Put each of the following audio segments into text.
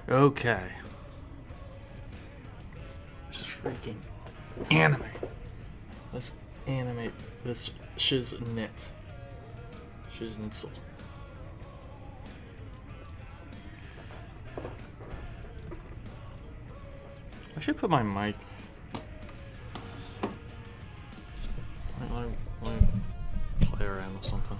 Okay. This is freaking anime. Let's animate this shiznit. Shiznitzel. I should put my mic. Let me play around with something.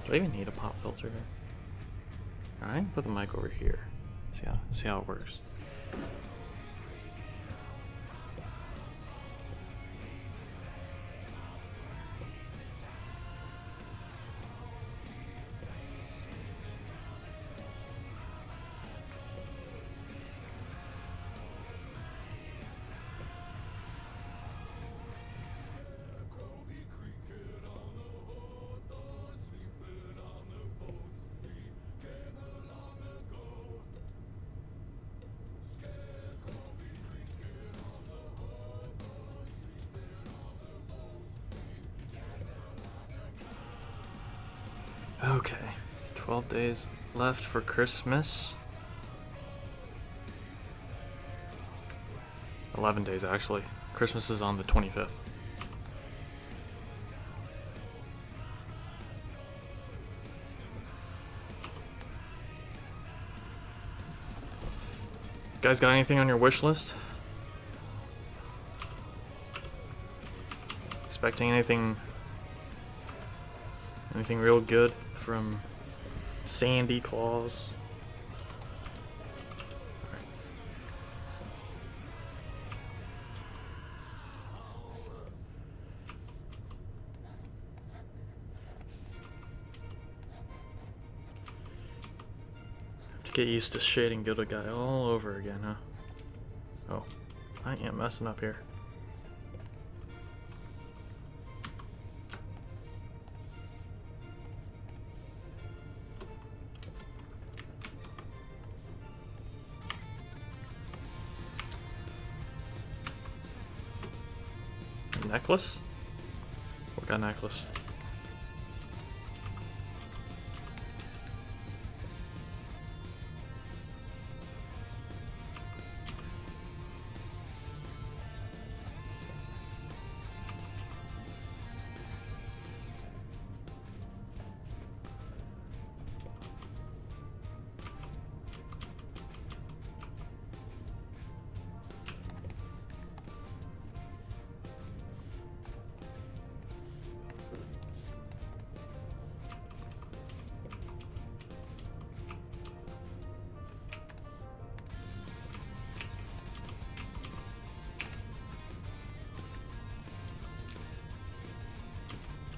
Do I even need a pop filter here? Alright, put the mic over here. See how it works. Okay, 12 days left for Christmas. 11 days actually. Christmas is on the 25th. Guys, got anything on your wish list? Expecting anything real good from Sandy Claus? Have to get used to shading Gilda Guy all over again, huh? Oh, I am messing up here. Necklace? What kind of necklace?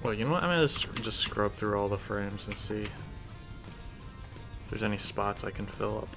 Well, you know what? I'm gonna just scrub through all the frames and see if there's any spots I can fill up.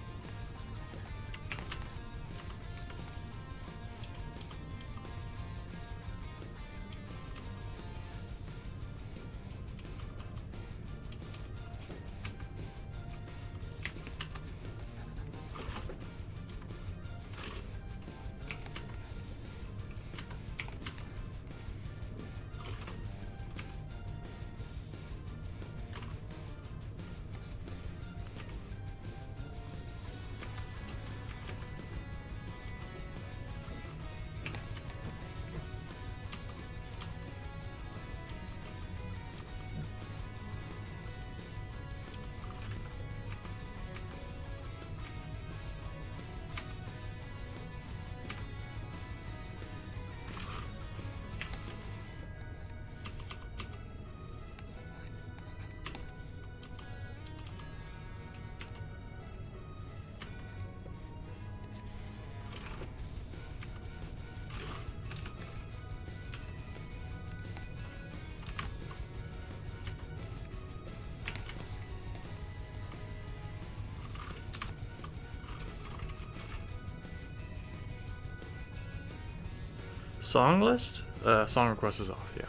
Song list? Song request is off, yeah.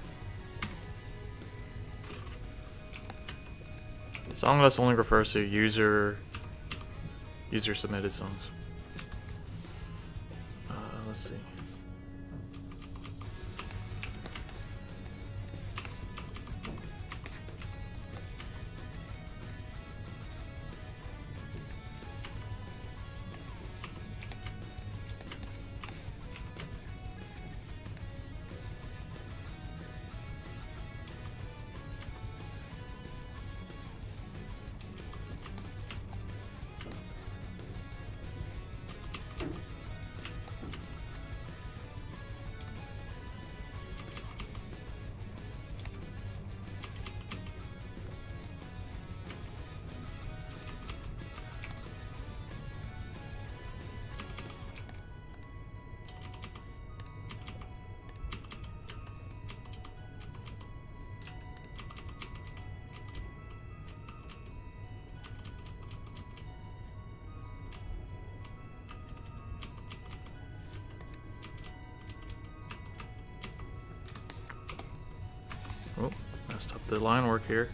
Song list only refers to user submitted songs. Let's see. Oh, messed up the line work here.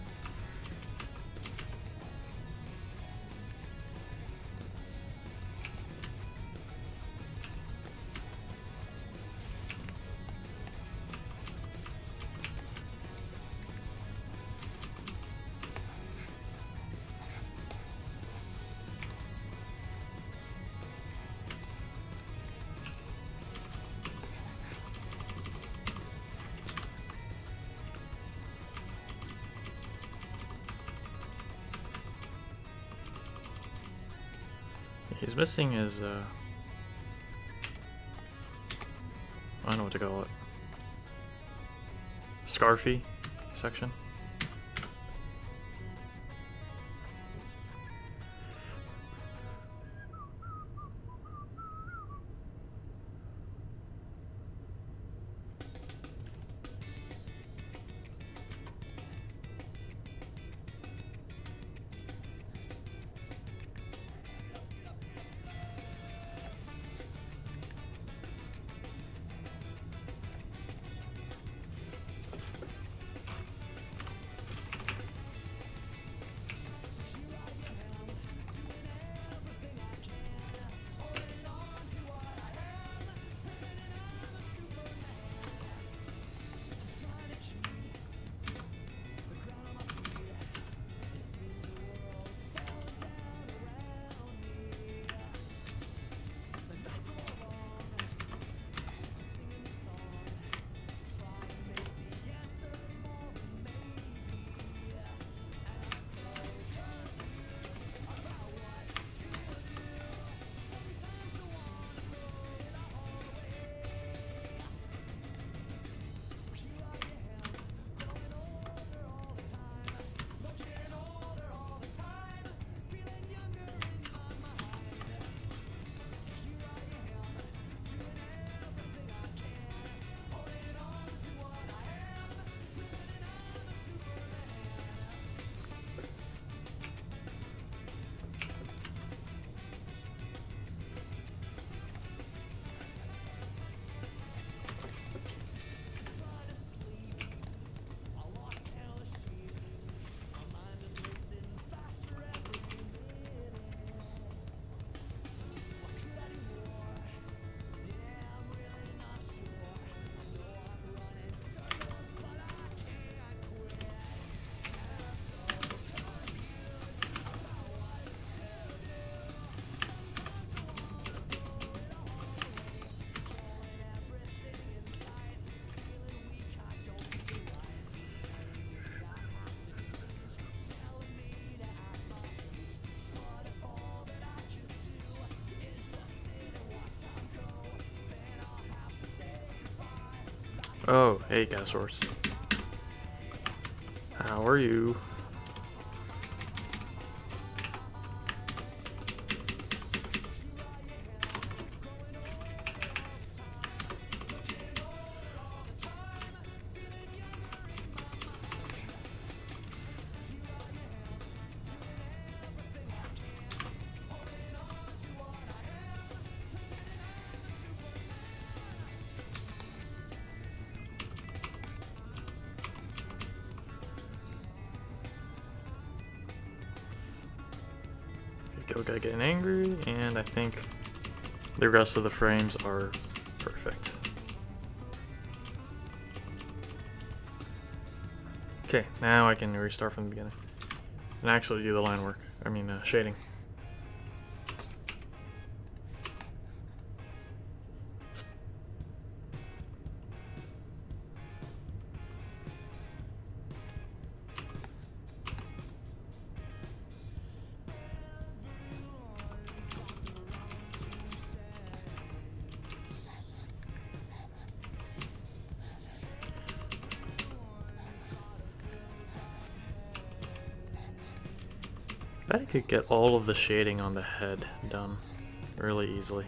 He's missing his, I don't know what to call it, scarfy section. Oh, hey, Gasosaurus. How are you? Go guy getting angry, and I think the rest of the frames are perfect. Okay, now I can restart from the beginning and actually do the line work. I mean, shading. I bet I could get all of the shading on the head done really easily.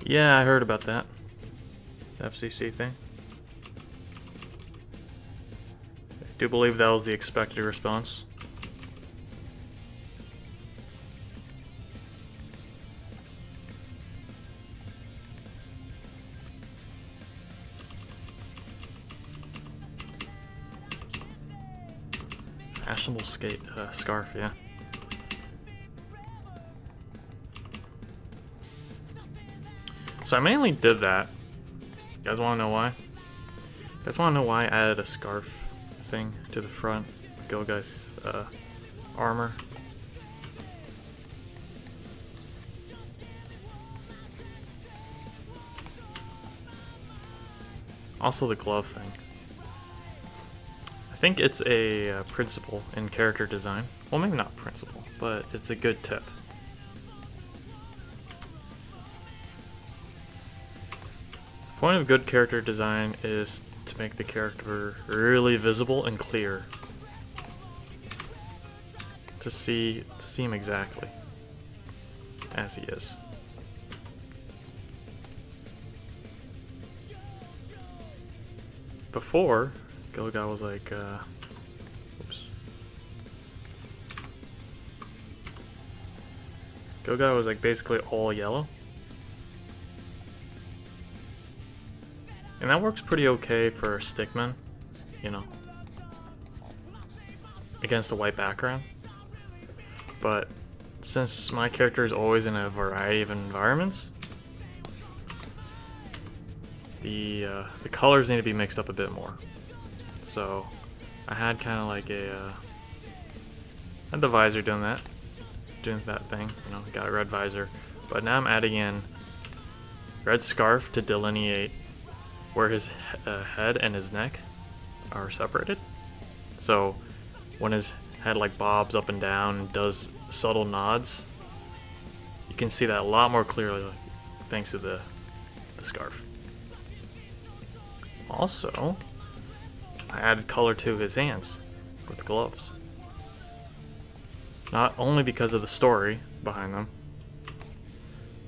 Yeah, I heard about that. FCC thing. I do believe that was the expected response. Fashionable scarf, yeah. So I mainly did that. You guys want to know why? You guys want to know why I added a scarf thing to the front? Go guys, armor. Also the glove thing. I think it's a principle in character design. Well, maybe not principle, but it's a good tip. The point of good character design is to make the character really visible and clear. To see him exactly as he is. Before, Gilga was like, oops. Gilga was like basically all yellow. And that works pretty okay for stickmen, you know, against a white background. But since my character is always in a variety of environments, the colors need to be mixed up a bit more. So I had kind of like had the visor doing that thing, you know, got a red visor. But now I'm adding in red scarf to delineate where his head and his neck are separated. So when his head like bobs up and down and does subtle nods, you can see that a lot more clearly thanks to the scarf. Also, I added color to his hands with gloves. Not only because of the story behind them,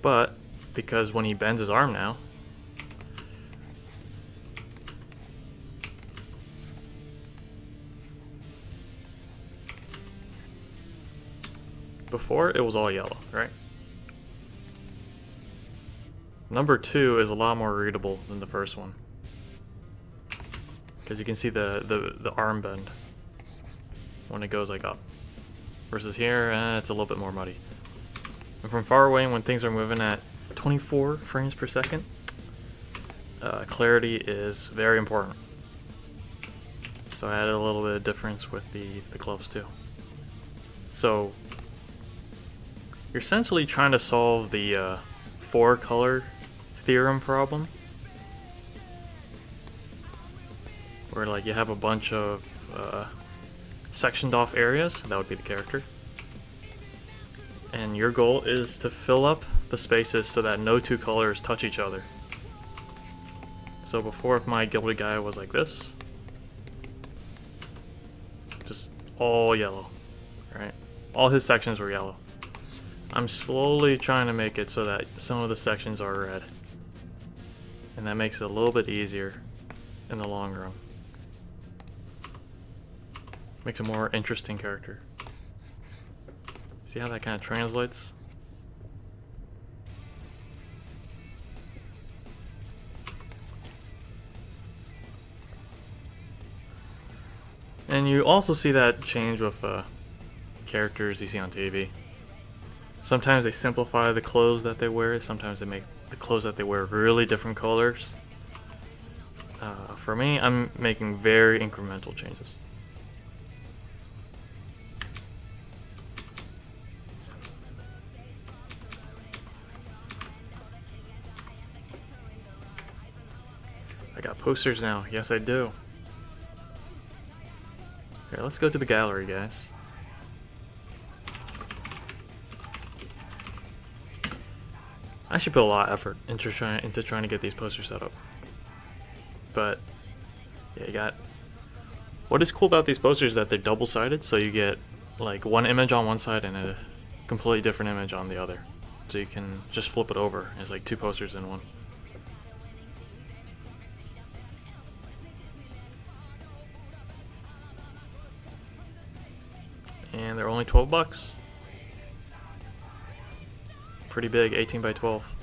but because when he bends his arm now, before it was all yellow, right? Number 2 is a lot more readable than the first one, because you can see the arm bend when it goes like up. Versus here, it's a little bit more muddy. And from far away, when things are moving at 24 frames per second, clarity is very important. So I added a little bit of difference with the gloves too. So you're essentially trying to solve the 4-color theorem problem, where like you have a bunch of sectioned off areas. That would be the character, and your goal is to fill up the spaces so that no 2 colors touch each other. So before, if my gilded guy was like this, just all yellow, right? All his sections were yellow. I'm slowly trying to make it so that some of the sections are red, and that makes it a little bit easier in the long run. Makes a more interesting character. See how that kind of translates? And you also see that change with characters you see on TV. Sometimes they simplify the clothes that they wear, sometimes they make the clothes that they wear really different colors. For me, I'm making very incremental changes. I got posters now. Yes, I do. Here, let's go to the gallery, guys. I should put a lot of effort into trying to get these posters set up. But yeah, you got. What is cool about these posters is that they're double-sided, so you get like one image on one side and a completely different image on the other. so you can just flip it over. It's like 2 posters in one. And they're only 12 bucks. Pretty big, 18 by 12.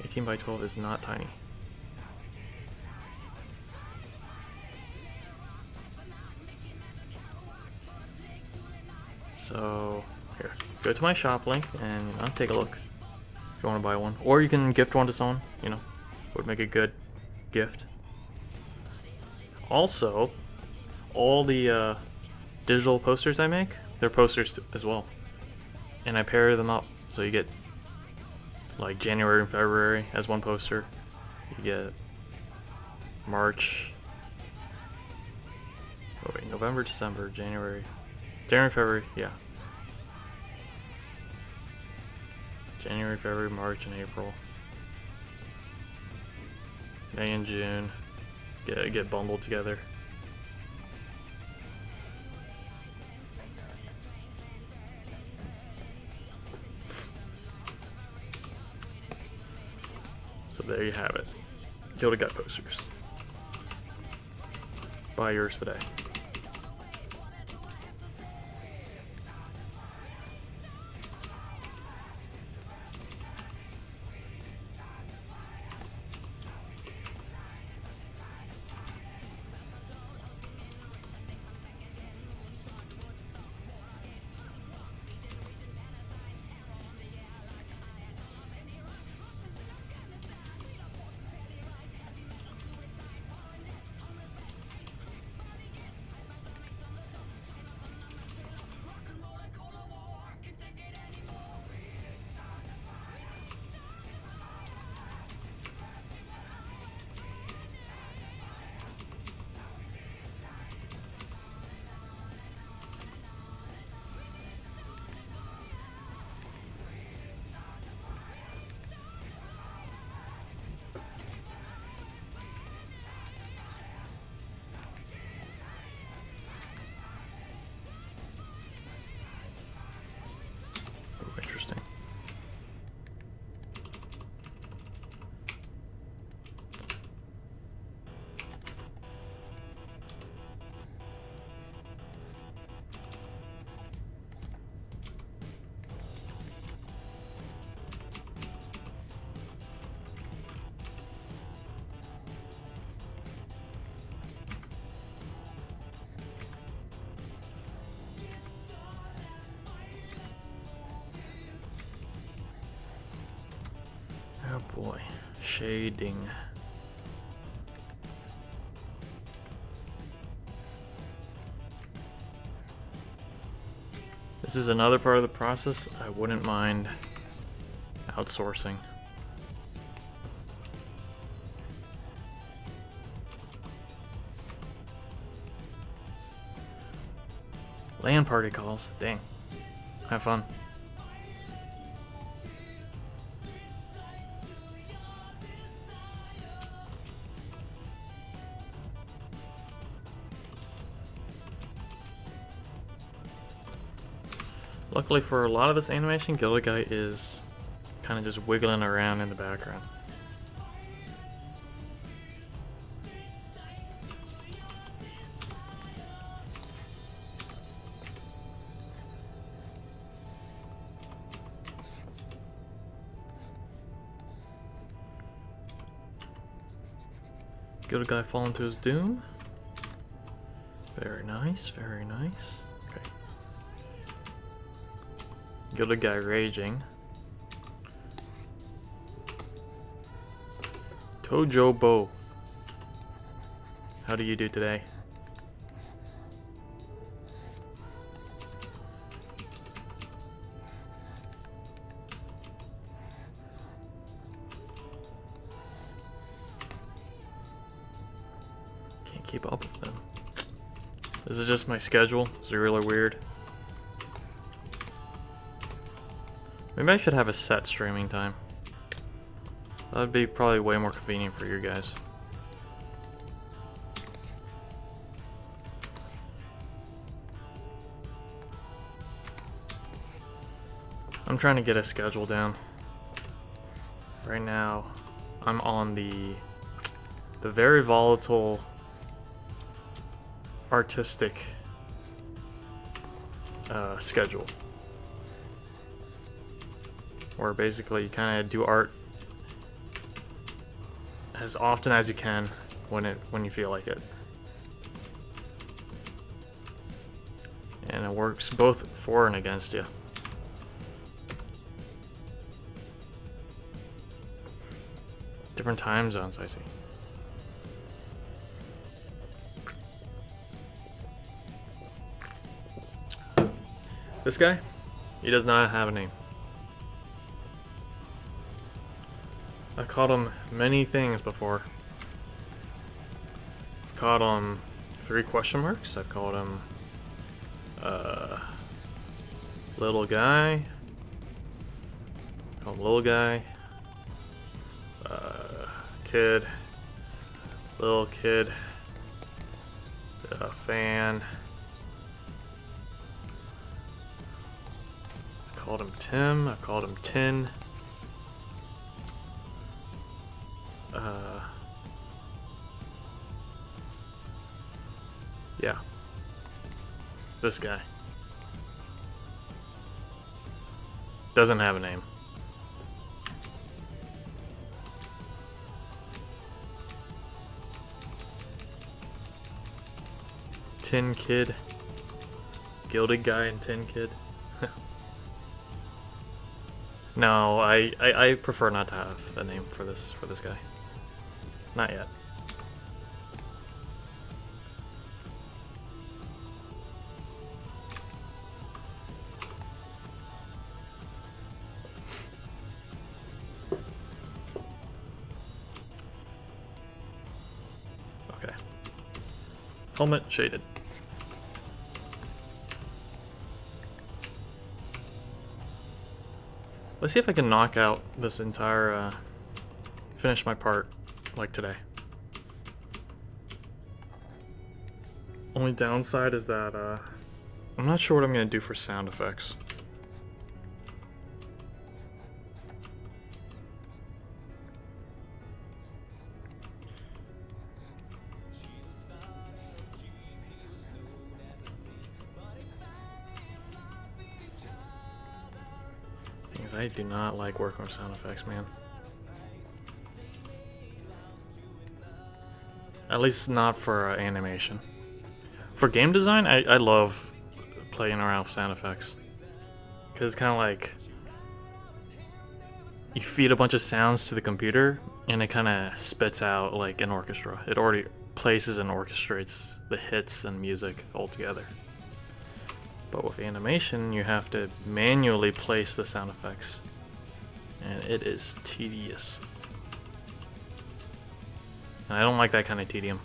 18 by 12 is not tiny. So here, go to my shop link and take a look if you want to buy one, or you can gift one to someone. Would make a good gift. Also, all the digital posters I make, they're posters as well, and I pair them up, so you get like January and February as one poster. You get March. Oh wait, November, December, January, February, yeah. January, February, March, and April. May and June get bundled together. So there you have it. Gilded Guy posters. Buy yours today. Interesting. Oh boy, shading. This is another part of the process I wouldn't mind outsourcing. LAN party calls, dang. Have fun. Luckily for a lot of this animation, Gilded Guy is kind of just wiggling around in the background. Gilded Guy falling to his doom. Very nice, very nice. Okay. Gilded Guy raging. Dojo Bo. How do you do today? Can't keep up with them. This is just my schedule. It's really weird. Maybe I should have a set streaming time. That would be probably way more convenient for you guys. I'm trying to get a schedule down. Right now, I'm on the very volatile artistic schedule, where basically you kind of do art as often as you can when you feel like it, and it works both for and against you. Different time zones, I see. This guy, he does not have a name. I've called him many things before. I've called him 3 question marks. I've called him little guy. Called him little guy. Kid. Little kid. Fan. I called him Tim. I called him Tin. Yeah. This guy. Doesn't have a name. Tin Kid. Gilded Guy and Tin Kid. No, I prefer not to have a name for this guy. Not yet. Okay. Helmet shaded. Let's see if I can knock out this entire, finish my part like today. Only downside is that, I'm not sure what I'm gonna do for sound effects. I do not like working with sound effects, man. At least not for animation. For game design, I love playing around with sound effects. Because it's kind of like you feed a bunch of sounds to the computer and it kind of spits out like an orchestra. It already places and orchestrates the hits and music all together. But with animation, you have to manually place the sound effects. And it is tedious. And I don't like that kind of tedium.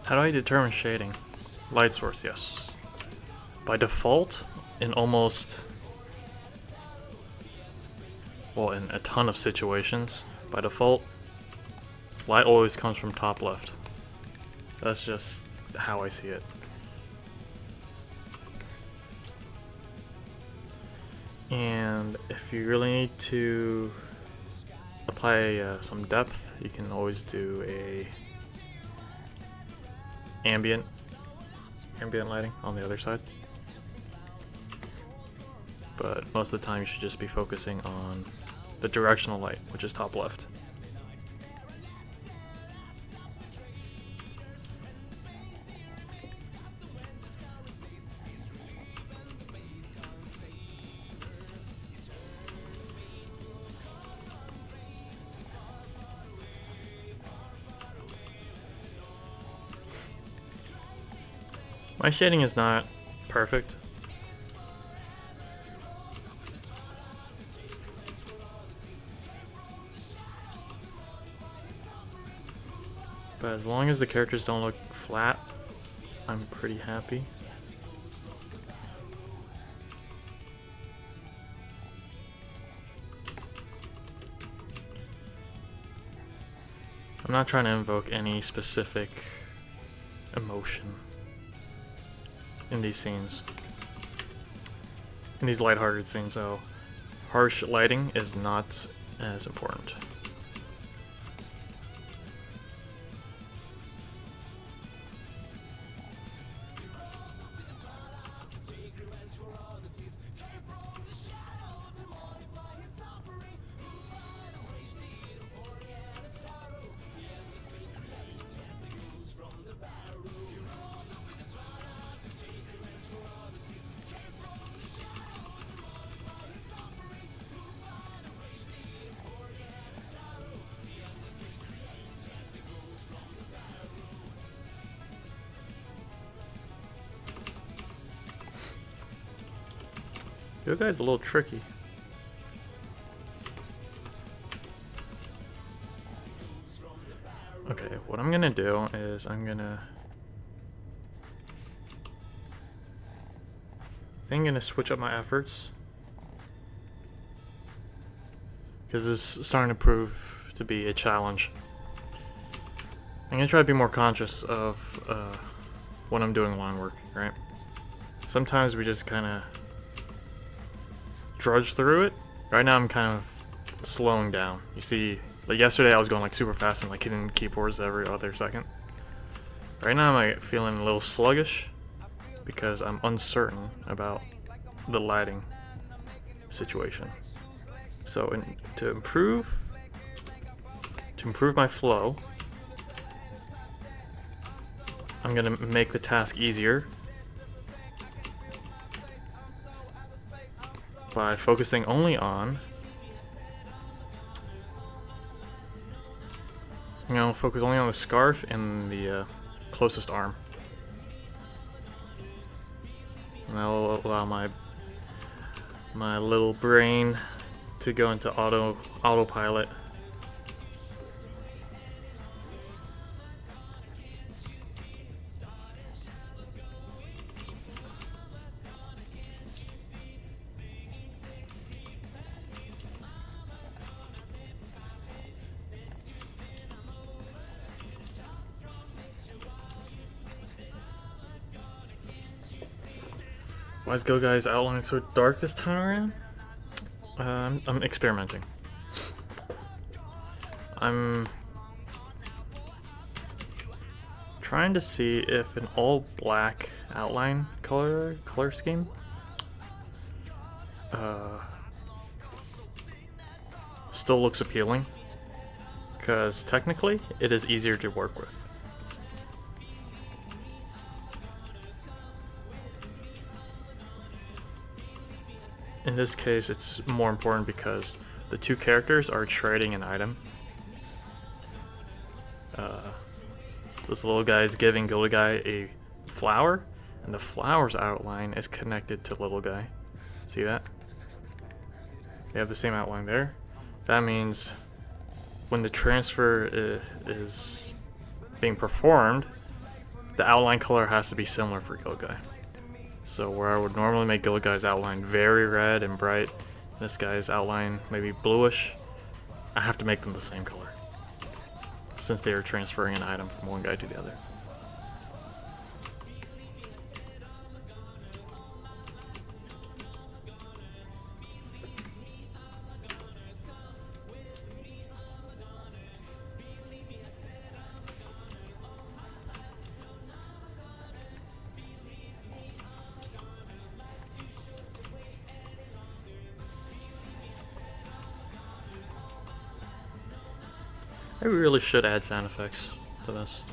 How do I determine shading? Light source, yes. By default, in almost, well, in a ton of situations, by default, light always comes from top left. That's just how I see it. And if you really need to apply some depth, you can always do a ambient lighting on the other side. But most of the time you should just be focusing on the directional light, which is top left. My shading is not perfect. But as long as the characters don't look flat, I'm pretty happy. I'm not trying to invoke any specific emotion in these scenes. In these lighthearted scenes, so harsh lighting is not as important. The other guy's a little tricky. Okay, what I'm gonna do is I think I'm gonna switch up my efforts, because this is starting to prove to be a challenge. I'm gonna try to be more conscious of when I'm doing line work, right? Sometimes we just kind of drudge through it. Right now I'm kind of slowing down. You see, like yesterday I was going like super fast and like hitting keyboards every other second. Right now I'm like feeling a little sluggish because I'm uncertain about the lighting situation. So to improve my flow, I'm gonna make the task easier by focusing only on, focus only on the scarf and the closest arm. And that will allow my little brain to go into autopilot. Why is Go Guy's outline so dark this time around? I'm experimenting. I'm trying to see if an all black outline color scheme still looks appealing, because technically it is easier to work with. In this case, it's more important because the two characters are trading an item. This little guy is giving little guy a flower, and the flower's outline is connected to little guy. See that? They have the same outline there. That means when the transfer is being performed, the outline color has to be similar for little guy. So where I would normally make Gilda Guy's outline very red and bright, this guy's outline maybe bluish, I have to make them the same color, since they are transferring an item from one guy to the other. I really should add sound effects to this.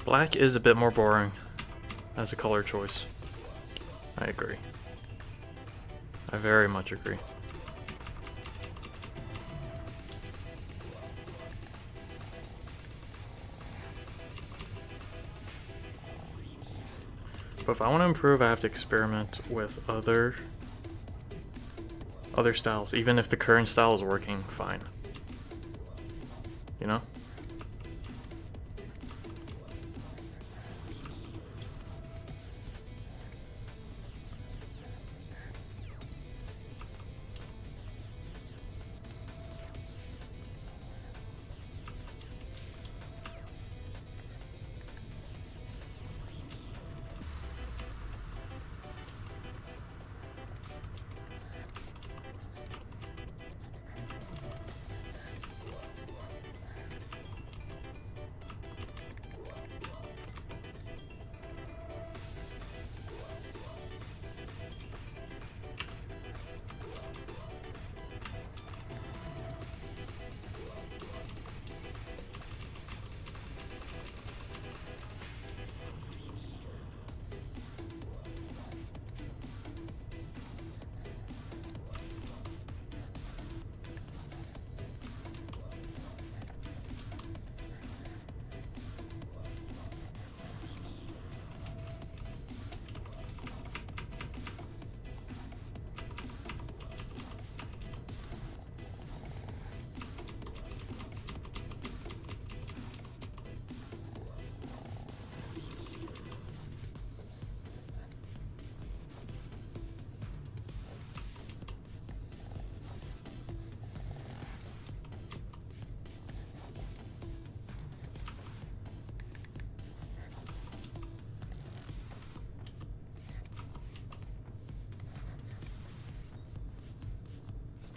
Black is a bit more boring as a color choice. I agree. I very much agree. But if I want to improve, I have to experiment with other styles, even if the current style is working fine. You know?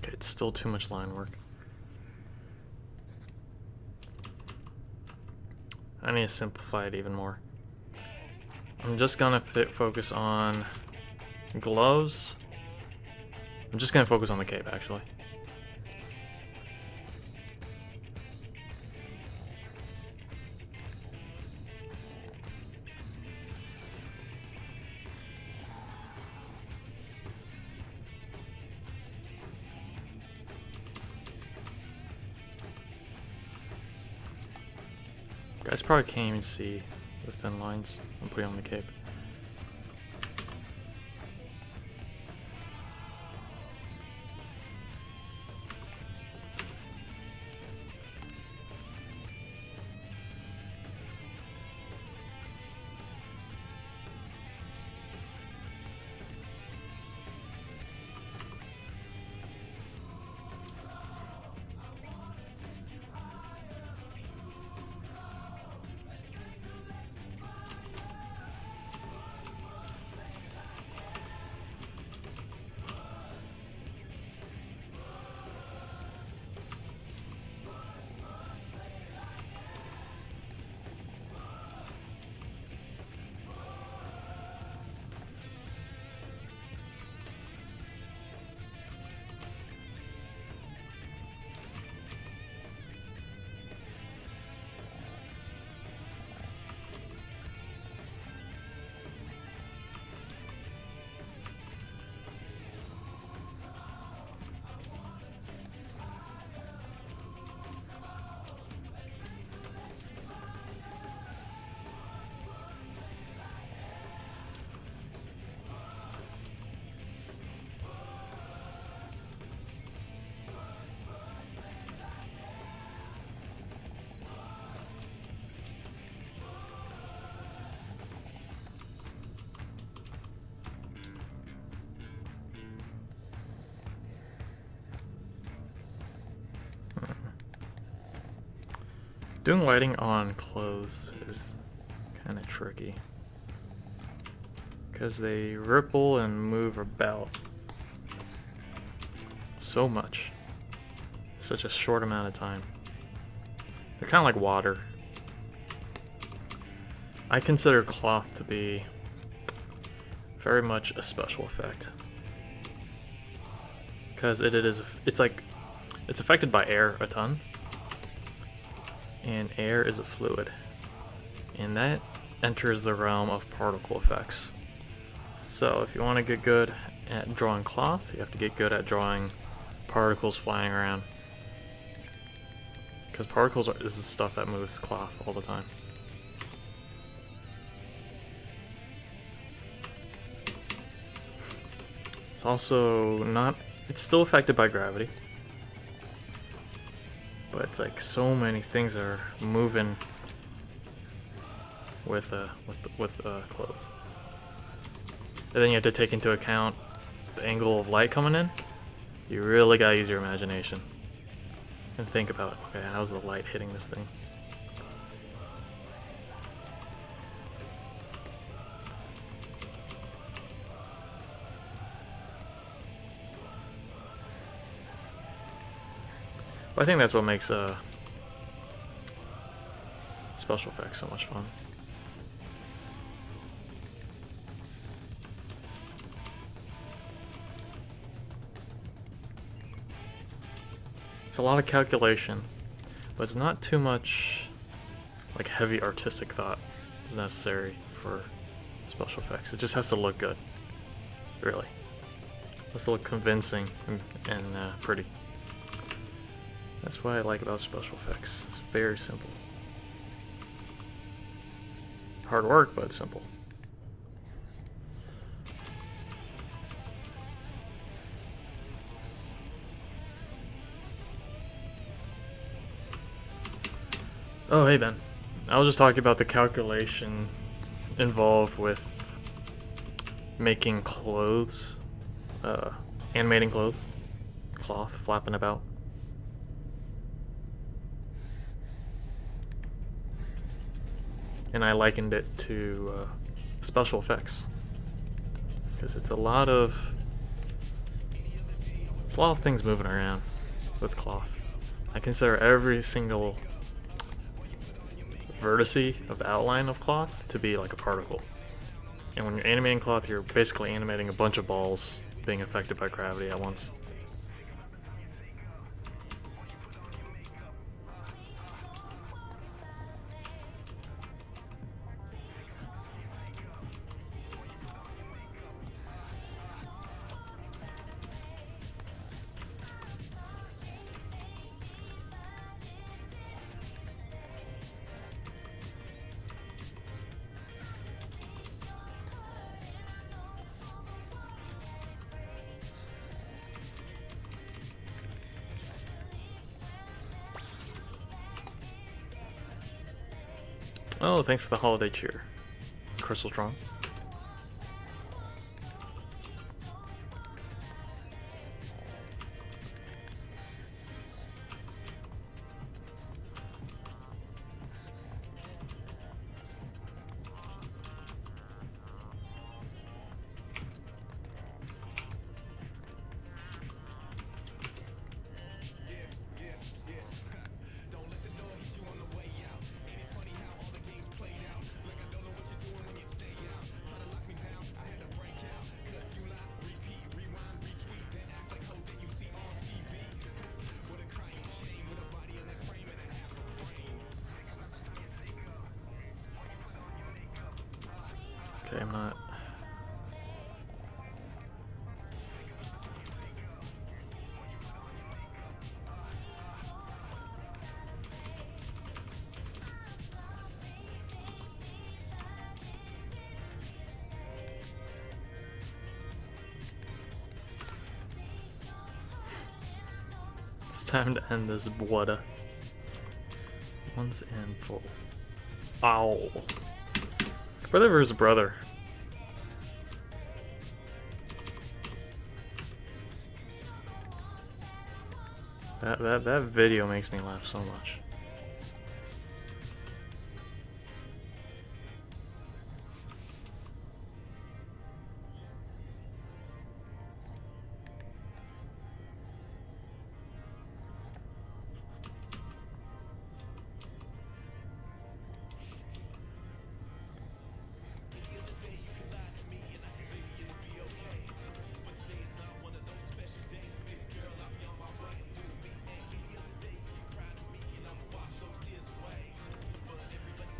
Okay, it's still too much line work. I need to simplify it even more. I'm just gonna focus on gloves. I'm just gonna focus on the cape, actually. Guys probably can't even see the thin lines I'm putting on the cape. Doing lighting on clothes is kind of tricky because they ripple and move about so much, such a short amount of time. They're kind of like water. I consider cloth to be very much a special effect because it's affected by air a ton. And air is a fluid. and that enters the realm of particle effects. So if you want to get good at drawing cloth, you have to get good at drawing particles flying around. Because particles is the stuff that moves cloth all the time. It's also not, it's still affected by gravity. But it's like so many things are moving with clothes. And then you have to take into account the angle of light coming in. You really gotta use your imagination and think about, okay, how's the light hitting this thing? But I think that's what makes special effects so much fun. It's a lot of calculation, but it's not too much like heavy artistic thought is necessary for special effects. It just has to look good, really. It has to look convincing and pretty. That's what I like about special effects. It's very simple. Hard work, but simple. Oh, hey Ben. I was just talking about the calculation involved with making clothes, animating clothes, cloth flapping about. And I likened it to special effects, because it's a lot of things moving around with cloth. I consider every single vertice of the outline of cloth to be like a particle. And when you're animating cloth, you're basically animating a bunch of balls being affected by gravity at once. Oh, thanks for the holiday cheer, Crystal Strong. Okay, I'm not. It's time to end this water once and full. Ow. Brother versus brother. That video makes me laugh so much.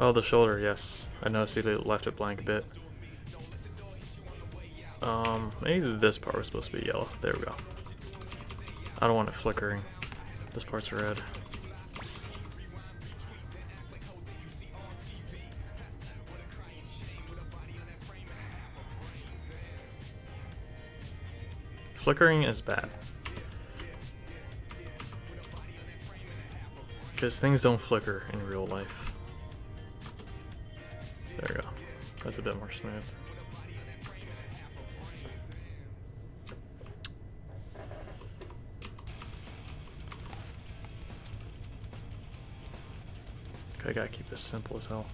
Oh, the shoulder, yes. I noticed you left it blank a bit. Maybe this part was supposed to be yellow. There we go. I don't want it flickering. This part's red. Flickering is bad. Because things don't flicker in real life. There we go. That's a bit more smooth. Okay, I gotta keep this simple as hell.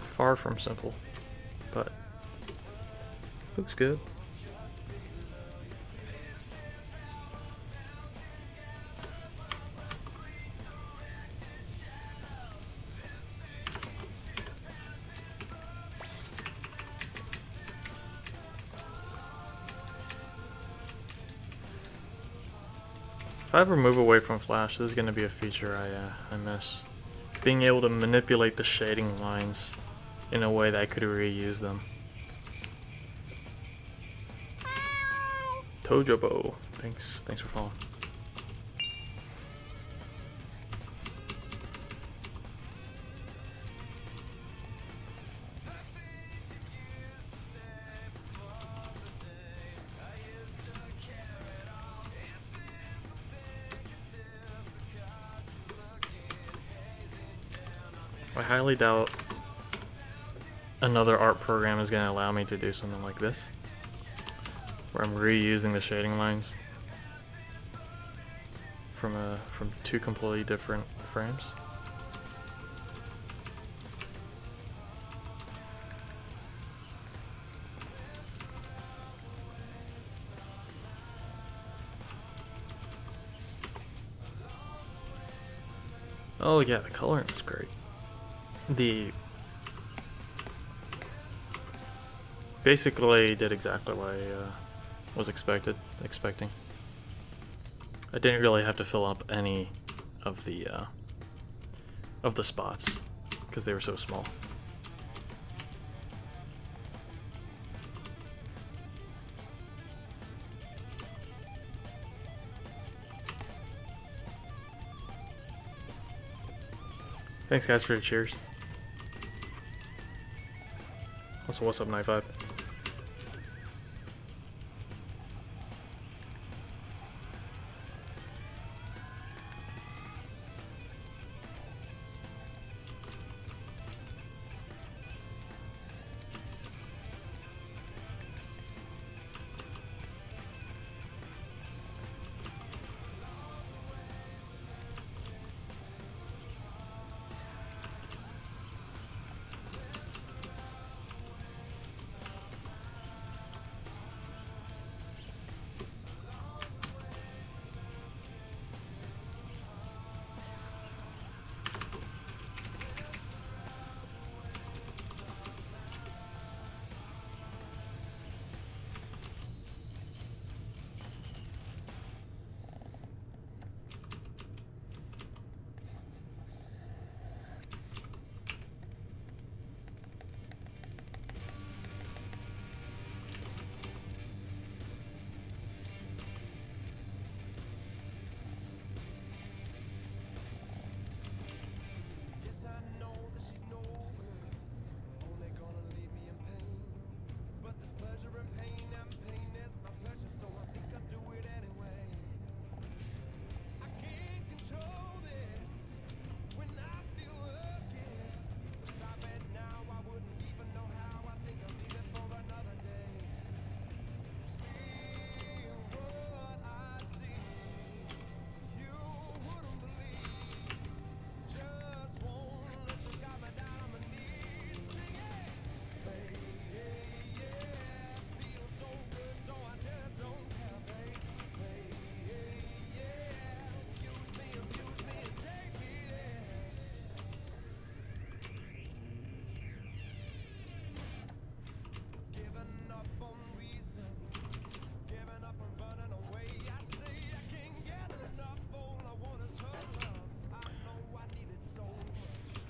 Far from simple, but looks good. If I ever move away from Flash, this is going to be a feature I miss. Being able to manipulate the shading lines in a way that I could reuse them. Tojobo, thanks for following. I highly doubt another art program is going to allow me to do something like this, where I'm reusing the shading lines from two completely different frames. Oh yeah, the coloring is great. Basically did exactly what I was expecting. I didn't really have to fill up any of the spots because they were so small. Thanks guys for your cheers. Also, what's up, Night Vibe?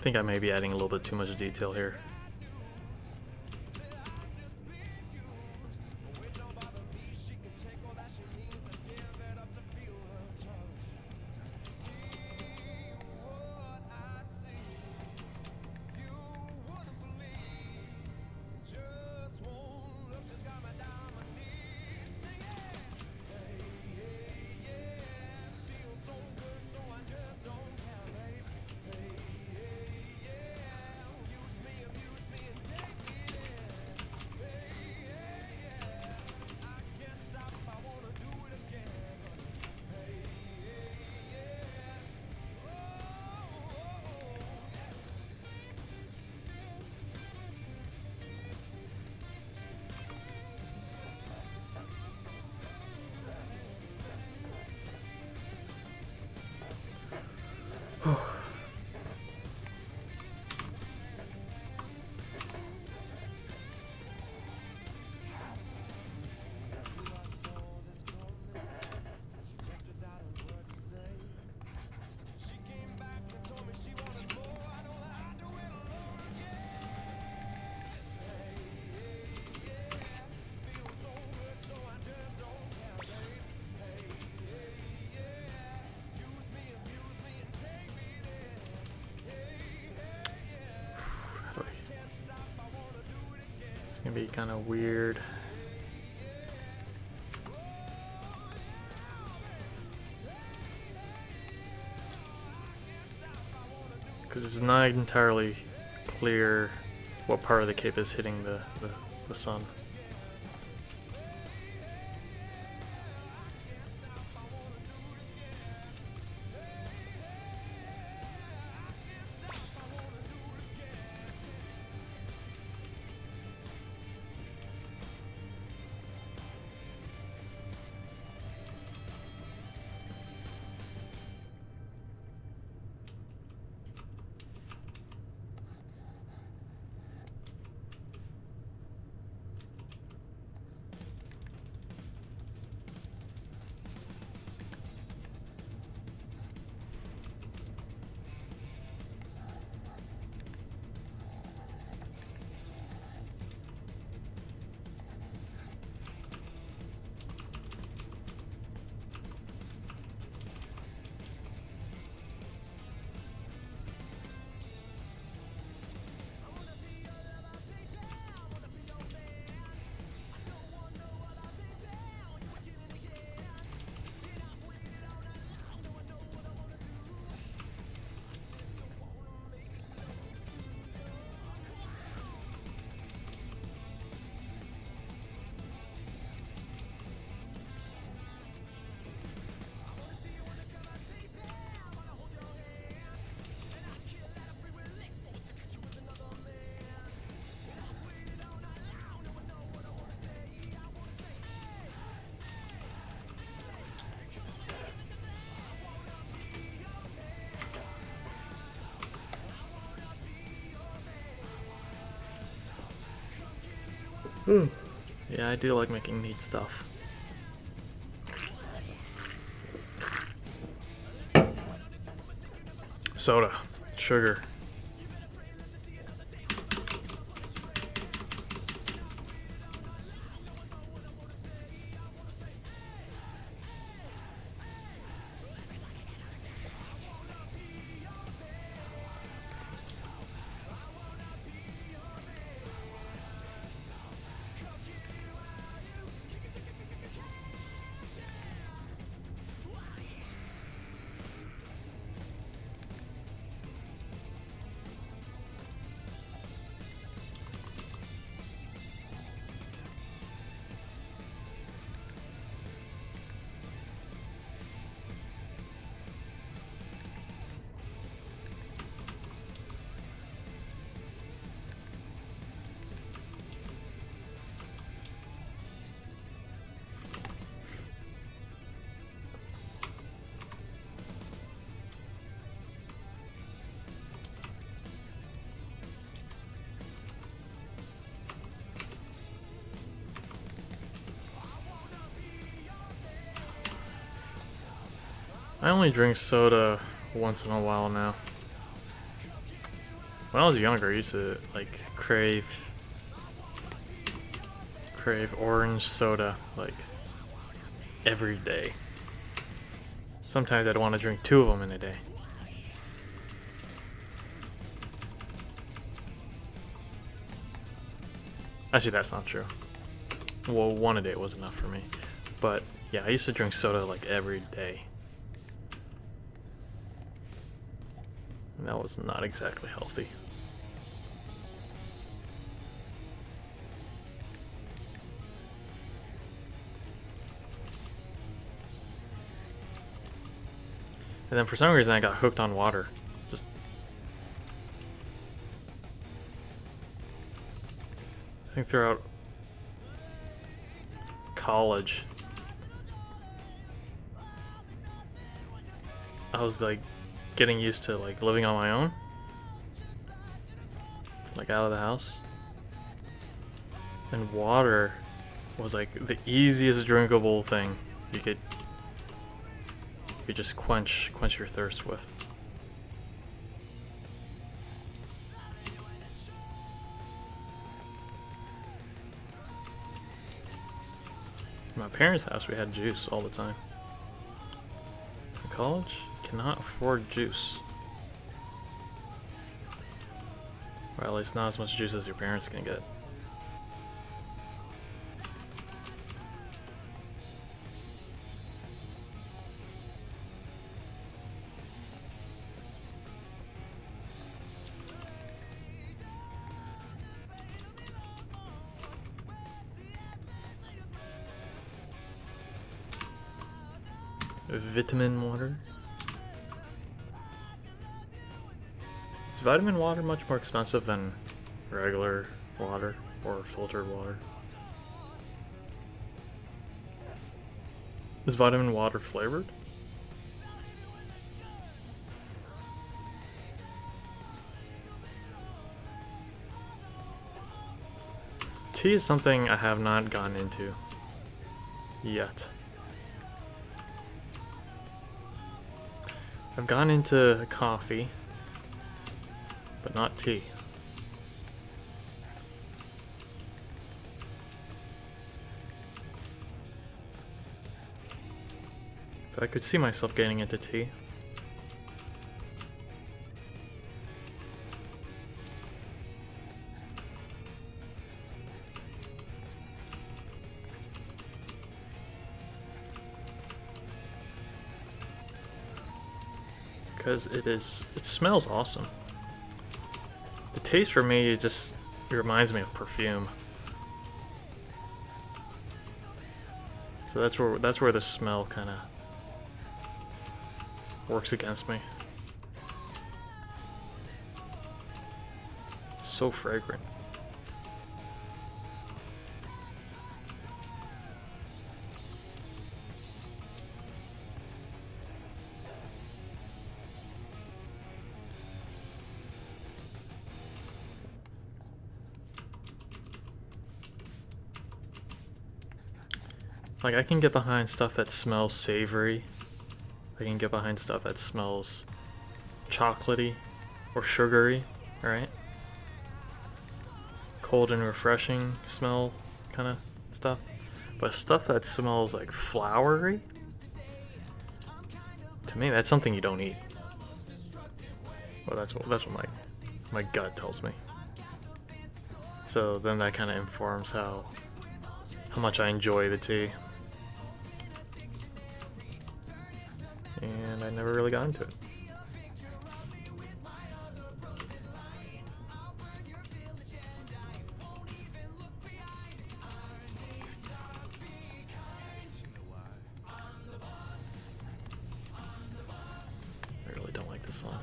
I think I may be adding a little bit too much detail here. It's gonna be kind of weird. Because it's not entirely clear what part of the cape is hitting the sun. Yeah, I do like making neat stuff. Soda, sugar. I only drink soda once in a while now. When I was younger, I used to like crave orange soda like every day. Sometimes I'd want to drink 2 of them in a day. Actually, that's not true. Well, 1 a day was enough for me. But yeah, I used to drink soda like every day. And that was not exactly healthy. And then for some reason I got hooked on water. Just I think throughout college I was like getting used to like living on my own. Like out of the house. And water was like the easiest drinkable thing you could just quench your thirst with. In my parents' house we had juice all the time. In college, cannot afford juice. Or at least not as much juice as your parents can get. Vitamin water. Is vitamin water much more expensive than regular water or filtered water? Is vitamin water flavored? Tea is something I have not gone into yet. I've gone into coffee, but not tea. So I could see myself getting into tea. Because it smells awesome. The taste for me, it reminds me of perfume. So that's where the smell kind of works against me. It's so fragrant. Like, I can get behind stuff that smells savory. I can get behind stuff that smells chocolatey or sugary, right? Cold and refreshing smell kind of stuff. But stuff that smells like flowery, to me, that's something you don't eat. Well, that's what my gut tells me. So then that kind of informs how much I enjoy the tea. And I never really got into it. I really don't like this song.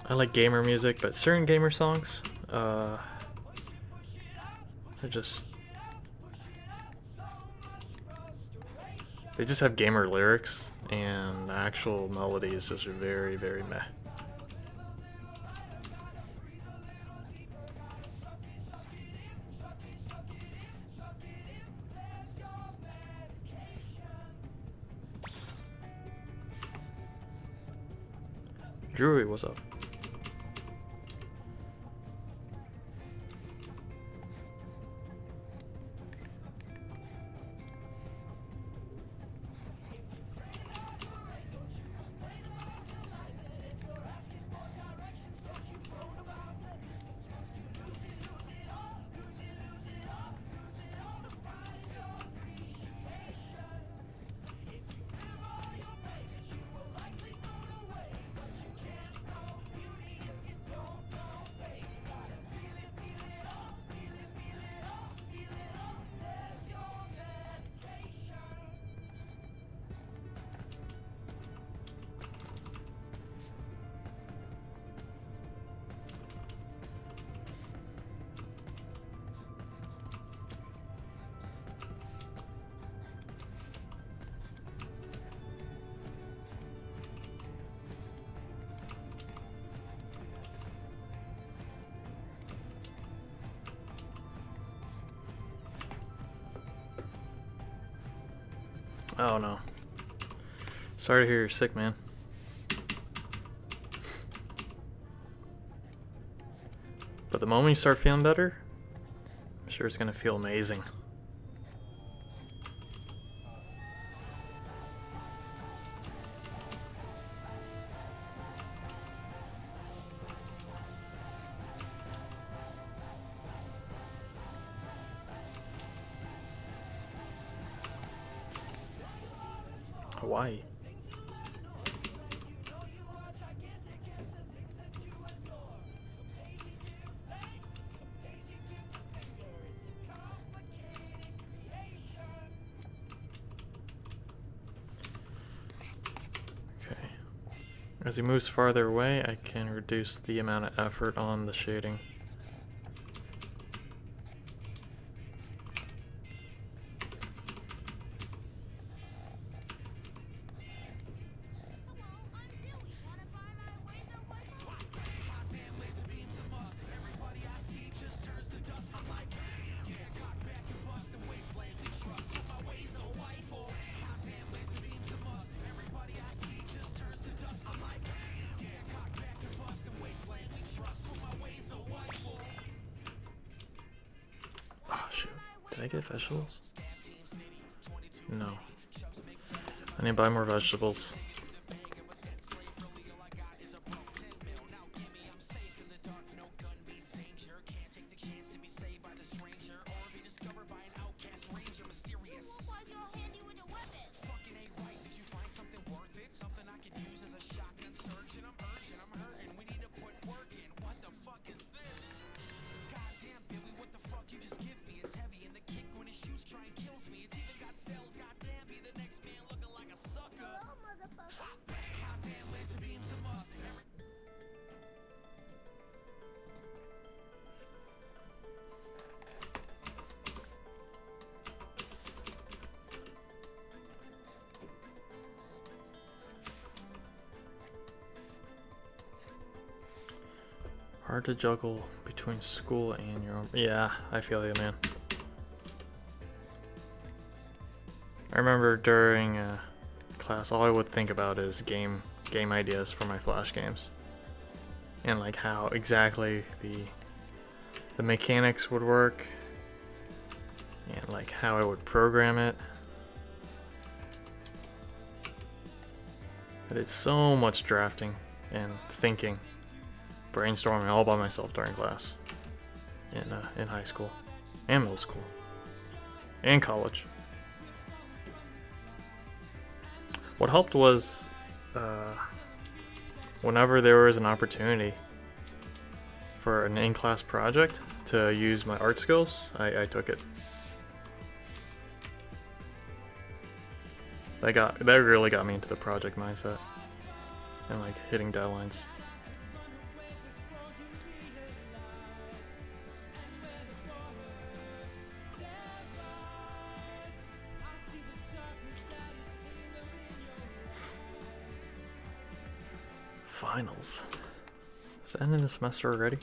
I like gamer music, but certain gamer songs, they just have gamer lyrics, and the actual melody is just very, very meh. Drewy, what's up? Oh no. Sorry to hear you're sick, man. But the moment you start feeling better, I'm sure it's gonna feel amazing. Hawaii. Okay. As he moves farther away, I can reduce the amount of effort on the shading. Did I get vegetables? No. I need to buy more vegetables. Hard to juggle between school and your own. Yeah, I feel you, man. I remember during class, all I would think about is game ideas for my Flash games, and like how exactly the mechanics would work, and like how I would program it. I did so much drafting and thinking, brainstorming all by myself during class in high school and middle school and college. What helped was whenever there was an opportunity for an in-class project to use my art skills, I took it. That really got me into the project mindset and like hitting deadlines. Finals. Is that ending the semester already?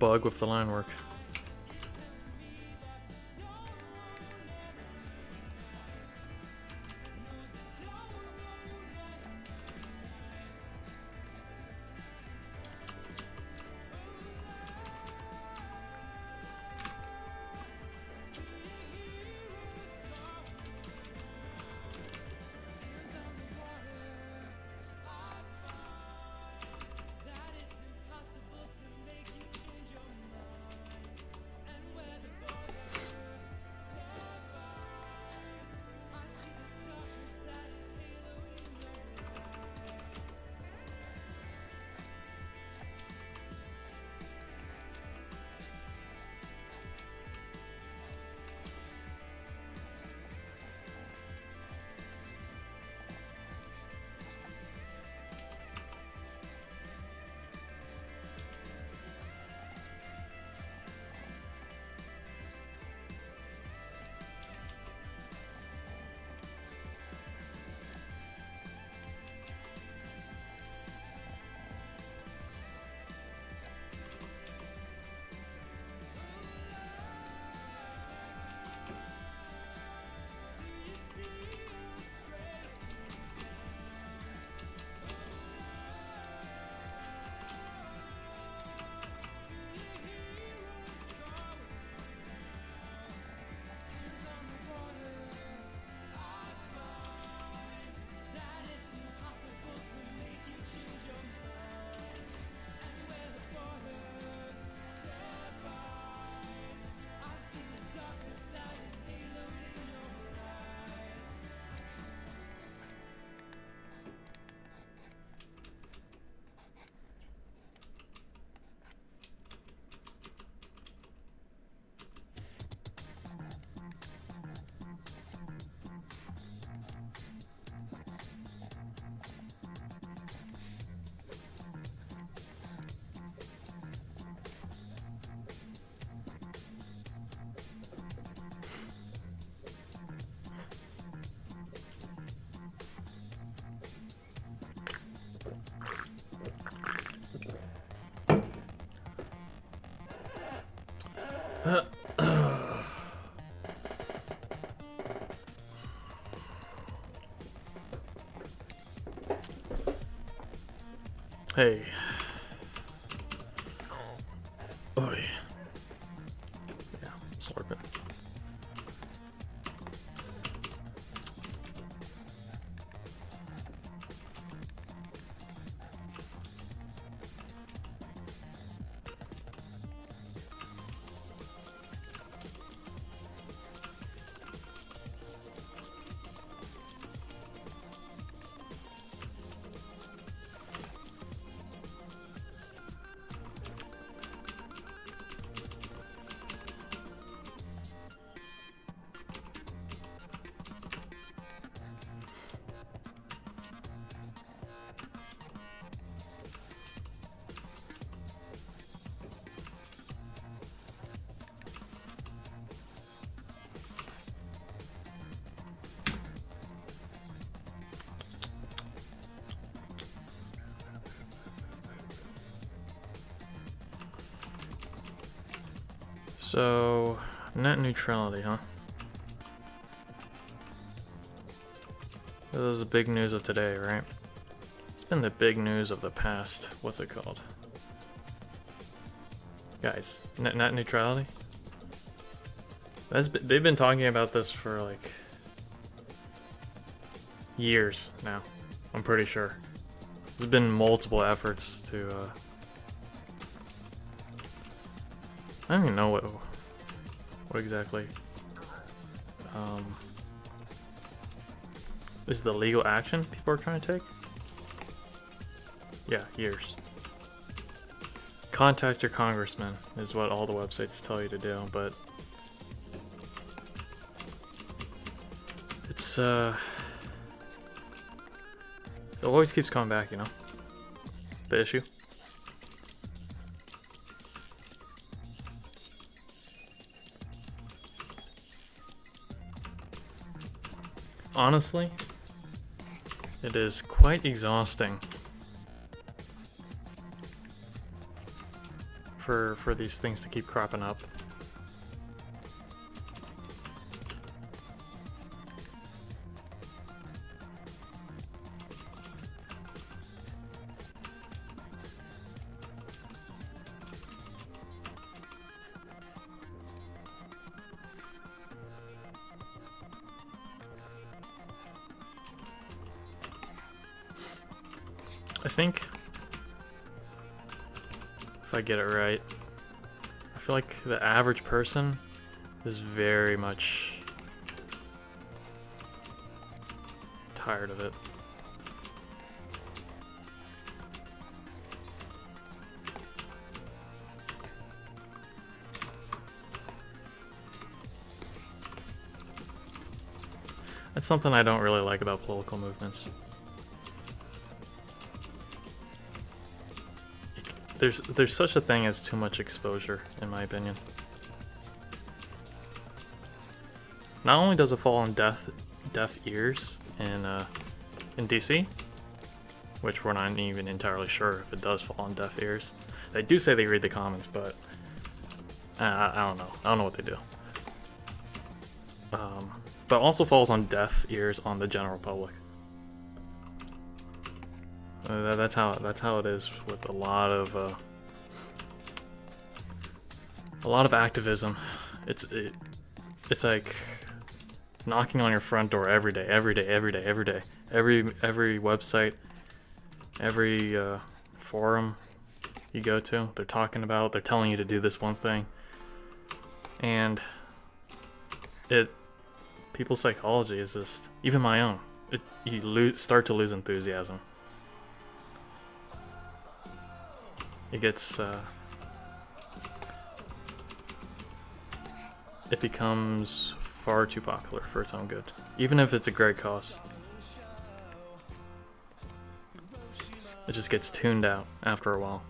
bug with the line work. Hey. Oh yeah. Yeah, slurping. So, net neutrality, huh? This is the big news of today, right? It's been the big news of the past. What's it called? Guys, net neutrality? They've been talking about this for like years now. I'm pretty sure. There's been multiple efforts to I don't even know what exactly is the legal action people are trying to take? Yeah, years. Contact your congressman is what all the websites tell you to do, but it's it always keeps coming back, you know? The issue. Honestly, it is quite exhausting for these things to keep cropping up. I think if I get it right, I feel like the average person is very much tired of it. That's something I don't really like about political movements. There's such a thing as too much exposure, in my opinion. Not only does it fall on deaf ears in DC, which we're not even entirely sure if it does fall on deaf ears. They do say they read the comments, but I don't know. I don't know what they do. But also falls on deaf ears on the general public. That's how it is with a lot of activism. It's like knocking on your front door every day. Every website, every forum you go to, they're telling you to do this one thing, and people's psychology is just, even my own. You start to lose enthusiasm. It gets, it becomes far too popular for its own good, even if it's a great cause. It just gets tuned out after a while.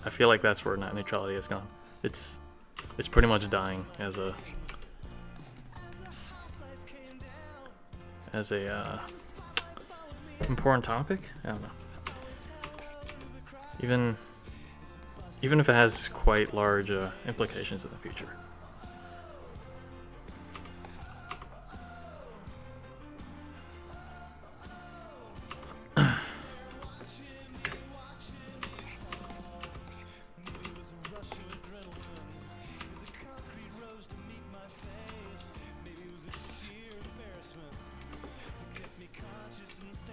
I feel like that's where net neutrality has gone. It's pretty much dying as a important topic. I don't know. Even if it has quite large implications in the future.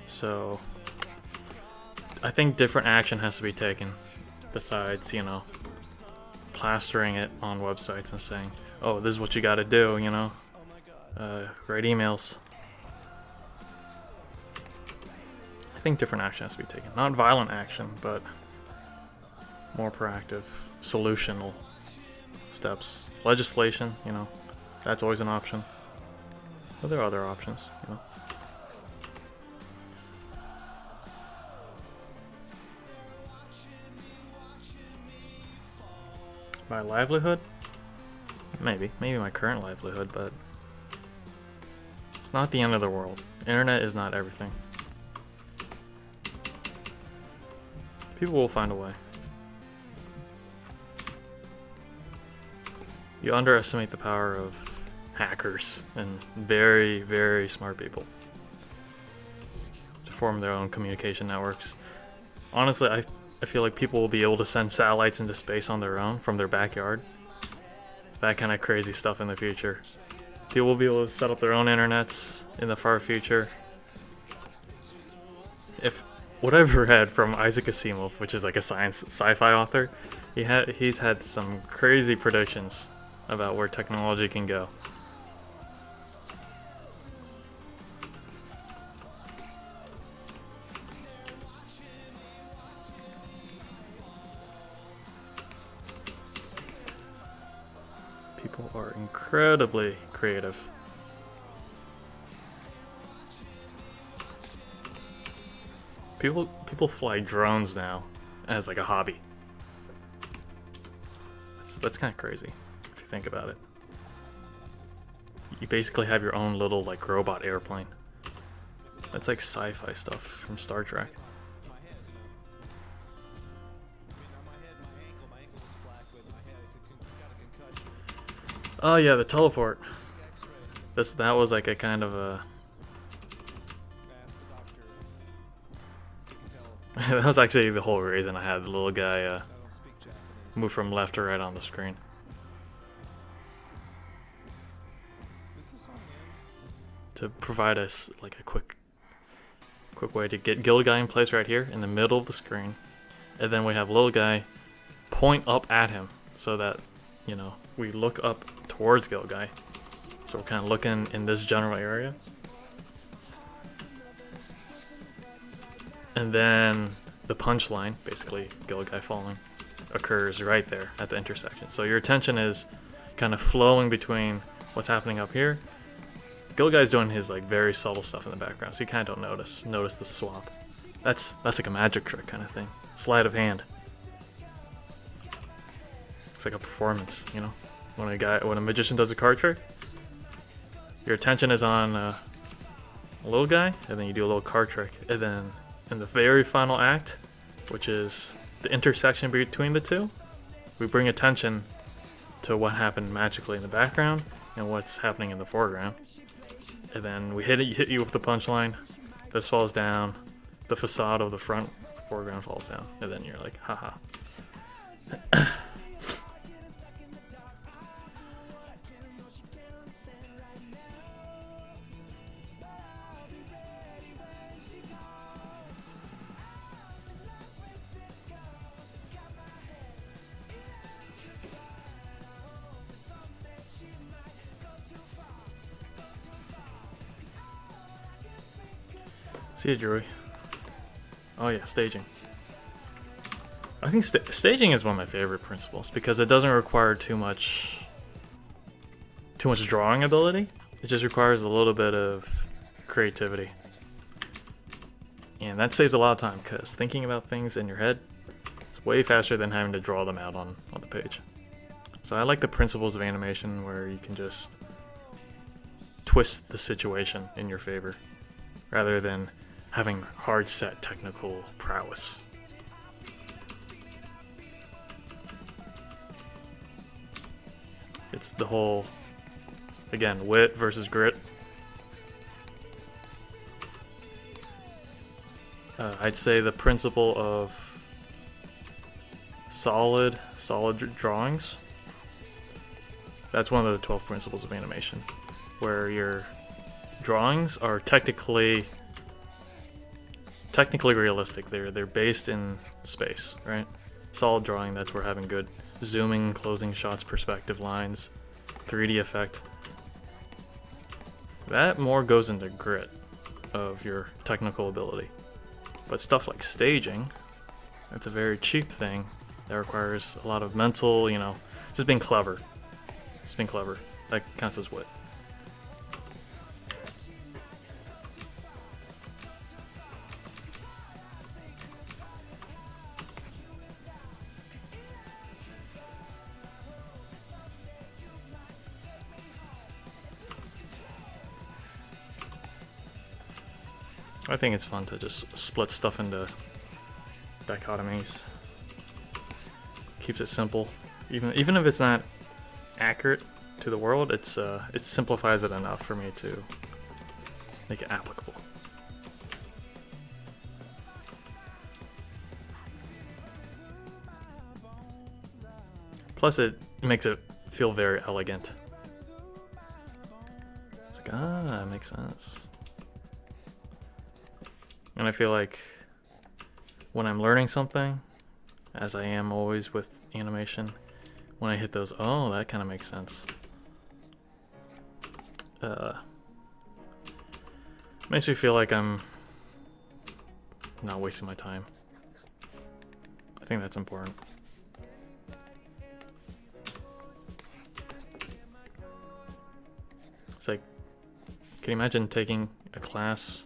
So, I think different action has to be taken besides, plastering it on websites and saying, oh, this is what you gotta do, write emails. I think different action has to be taken. Not violent action, but more proactive, solutional steps. Legislation, that's always an option. But there are other options, My livelihood? Maybe my current livelihood, but it's not the end of the world. Internet is not everything. People will find a way. You underestimate the power of hackers and very, very smart people to form their own communication networks. Honestly, I feel like people will be able to send satellites into space on their own from their backyard. That kind of crazy stuff in the future. People will be able to set up their own internets in the far future. If what I've read from Isaac Asimov, which is like a sci-fi author, he's had some crazy predictions about where technology can go. People are incredibly creative. People fly drones now as like a hobby. That's kind of crazy if you think about it. You basically have your own little like robot airplane. That's like sci-fi stuff from Star Trek. Oh yeah, the teleport. That was like a kind of a. That was actually the whole reason I had the little guy move from left to right on the screen. To provide us like a quick way to get Guild Guy in place right here in the middle of the screen, and then we have little guy point up at him so that, you know, we look up towards Guild Guy. So we're kind of looking in this general area. And then the punchline, basically Guild Guy falling, occurs right there at the intersection. So your attention is kind of flowing between what's happening up here. Guild Guy's doing his like very subtle stuff in the background, so you kind of don't notice the swap. That's like a magic trick kind of thing. Sleight of hand. It's like a performance, you know. When a magician does a card trick, your attention is on a little guy, and then you do a little card trick, and then in the very final act, which is the intersection between the two, we bring attention to what happened magically in the background and what's happening in the foreground. And then we hit you with the punchline, this falls down, the facade of the foreground falls down, and then you're like, haha. See ya, Drewy. Oh yeah, staging. I think staging is one of my favorite principles because it doesn't require too much drawing ability. It just requires a little bit of creativity. And that saves a lot of time because thinking about things in your head is way faster than having to draw them out on the page. So I like the principles of animation where you can just twist the situation in your favor rather than having hard set technical prowess. It's the whole, again, wit versus grit. I'd say the principle of solid drawings. That's one of the 12 principles of animation, where your drawings are technically realistic. They're based in space, right? Solid drawing, that's where having good zooming, closing shots, perspective lines, 3D effect. That more goes into grit of your technical ability. But stuff like staging, that's a very cheap thing that requires a lot of mental, you know, just being clever. Just being clever. That counts as wit. I think it's fun to just split stuff into dichotomies. Keeps it simple. Even if it's not accurate to the world, it simplifies it enough for me to make it applicable. Plus it makes it feel very elegant. It's like, it makes sense. And I feel like when I'm learning something, as I am always with animation, when I hit those, oh, that kind of makes sense. Makes me feel like I'm not wasting my time. I think that's important. It's like, can you imagine taking a class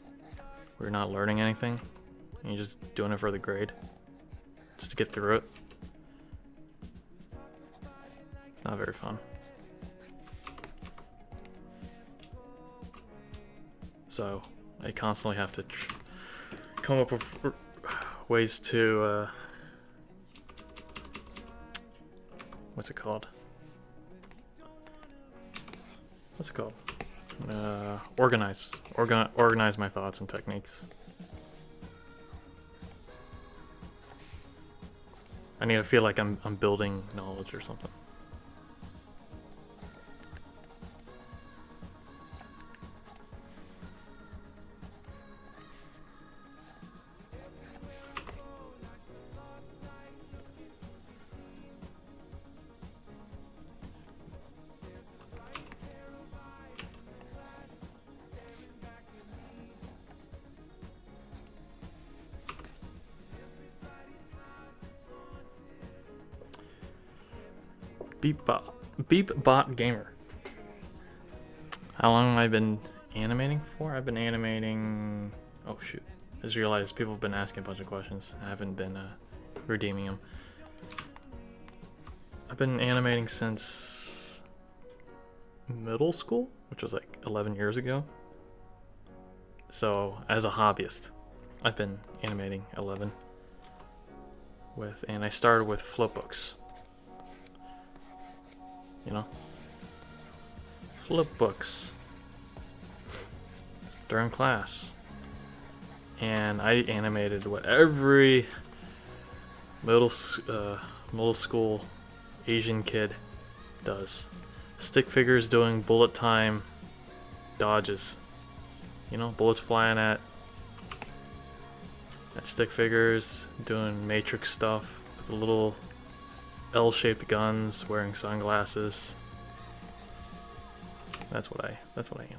where you're not learning anything and you're just doing it for the grade, just to get through it? It's not very fun. So I constantly have to come up with ways to what's it called? what's it called? Organize my thoughts and techniques. I need to feel like I'm building knowledge or something. Beepbot Gamer. How long have I been animating for? I've been animating... Oh shoot. I just realized people have been asking a bunch of questions. I haven't been redeeming them. I've been animating since middle school, which was like 11 years ago. So as a hobbyist, I've been animating 11 and I started with flipbooks. You know, flip books during class, and I animated what every middle school Asian kid does: stick figures doing bullet time dodges. You know, bullets flying at stick figures, doing matrix stuff with the little L-shaped guns, wearing sunglasses. That's what I animated.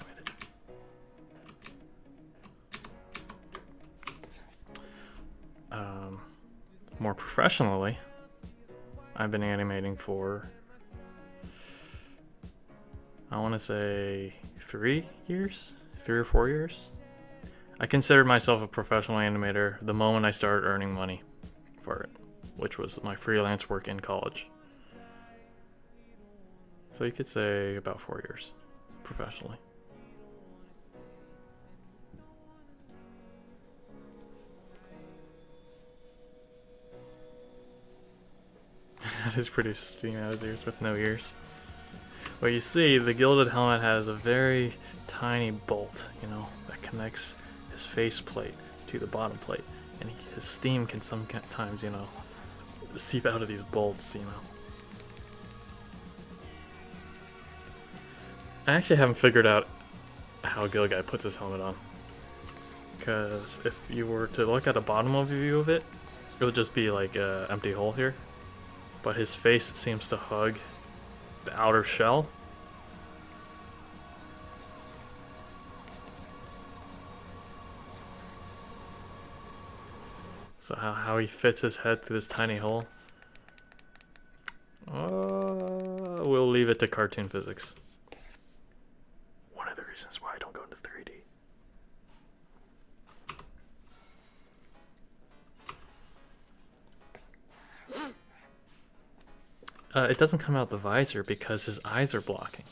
More professionally, I've been animating for, I want to say 3 or 4 years. I considered myself a professional animator the moment I started earning money for it, which was my freelance work in college. So you could say about 4 years professionally. That is pretty steam out his ears with no ears. Well, you see, the gilded helmet has a very tiny bolt, you know, that connects his face plate to the bottom plate, and his steam can sometimes, you know, seep out of these bolts, you know. I actually haven't figured out how Gilguy puts his helmet on, because if you were to look at a bottom view of it, it would just be like an empty hole here, but his face seems to hug the outer shell. So how he fits his head through this tiny hole, we'll leave it to cartoon physics. One of the reasons why I don't go into 3D. It doesn't come out the visor because his eyes are blocking.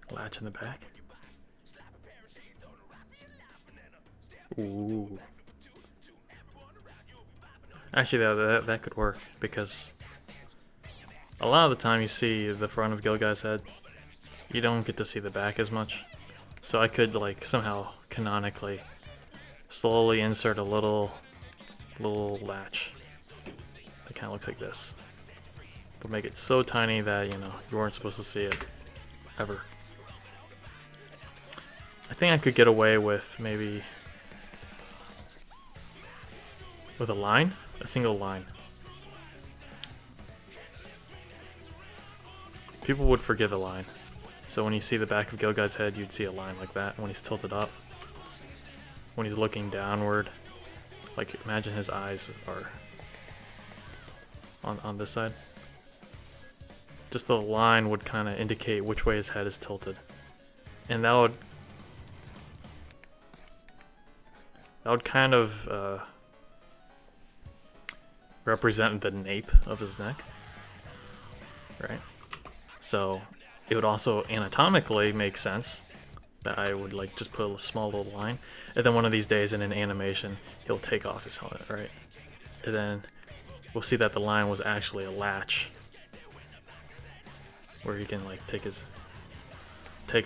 Latch in the back. Ooh. Actually, that could work, because a lot of the time you see the front of Gilguy's head, you don't get to see the back as much. So I could like somehow canonically slowly insert a little latch that kind of looks like this, but make it so tiny that, you know, you weren't supposed to see it ever. I think I could get away with maybe with a line, a single line. People would forgive a line. So when you see the back of Gilguy's head, you'd see a line like that when he's tilted up. When he's looking downward, like imagine his eyes are on this side. Just the line would kind of indicate which way his head is tilted. And that would that would kind of represent the nape of his neck, right? So it would also anatomically make sense that I would like just put a small little line, and then one of these days in an animation he'll take off his helmet, right? And then we'll see that the line was actually a latch where he can like take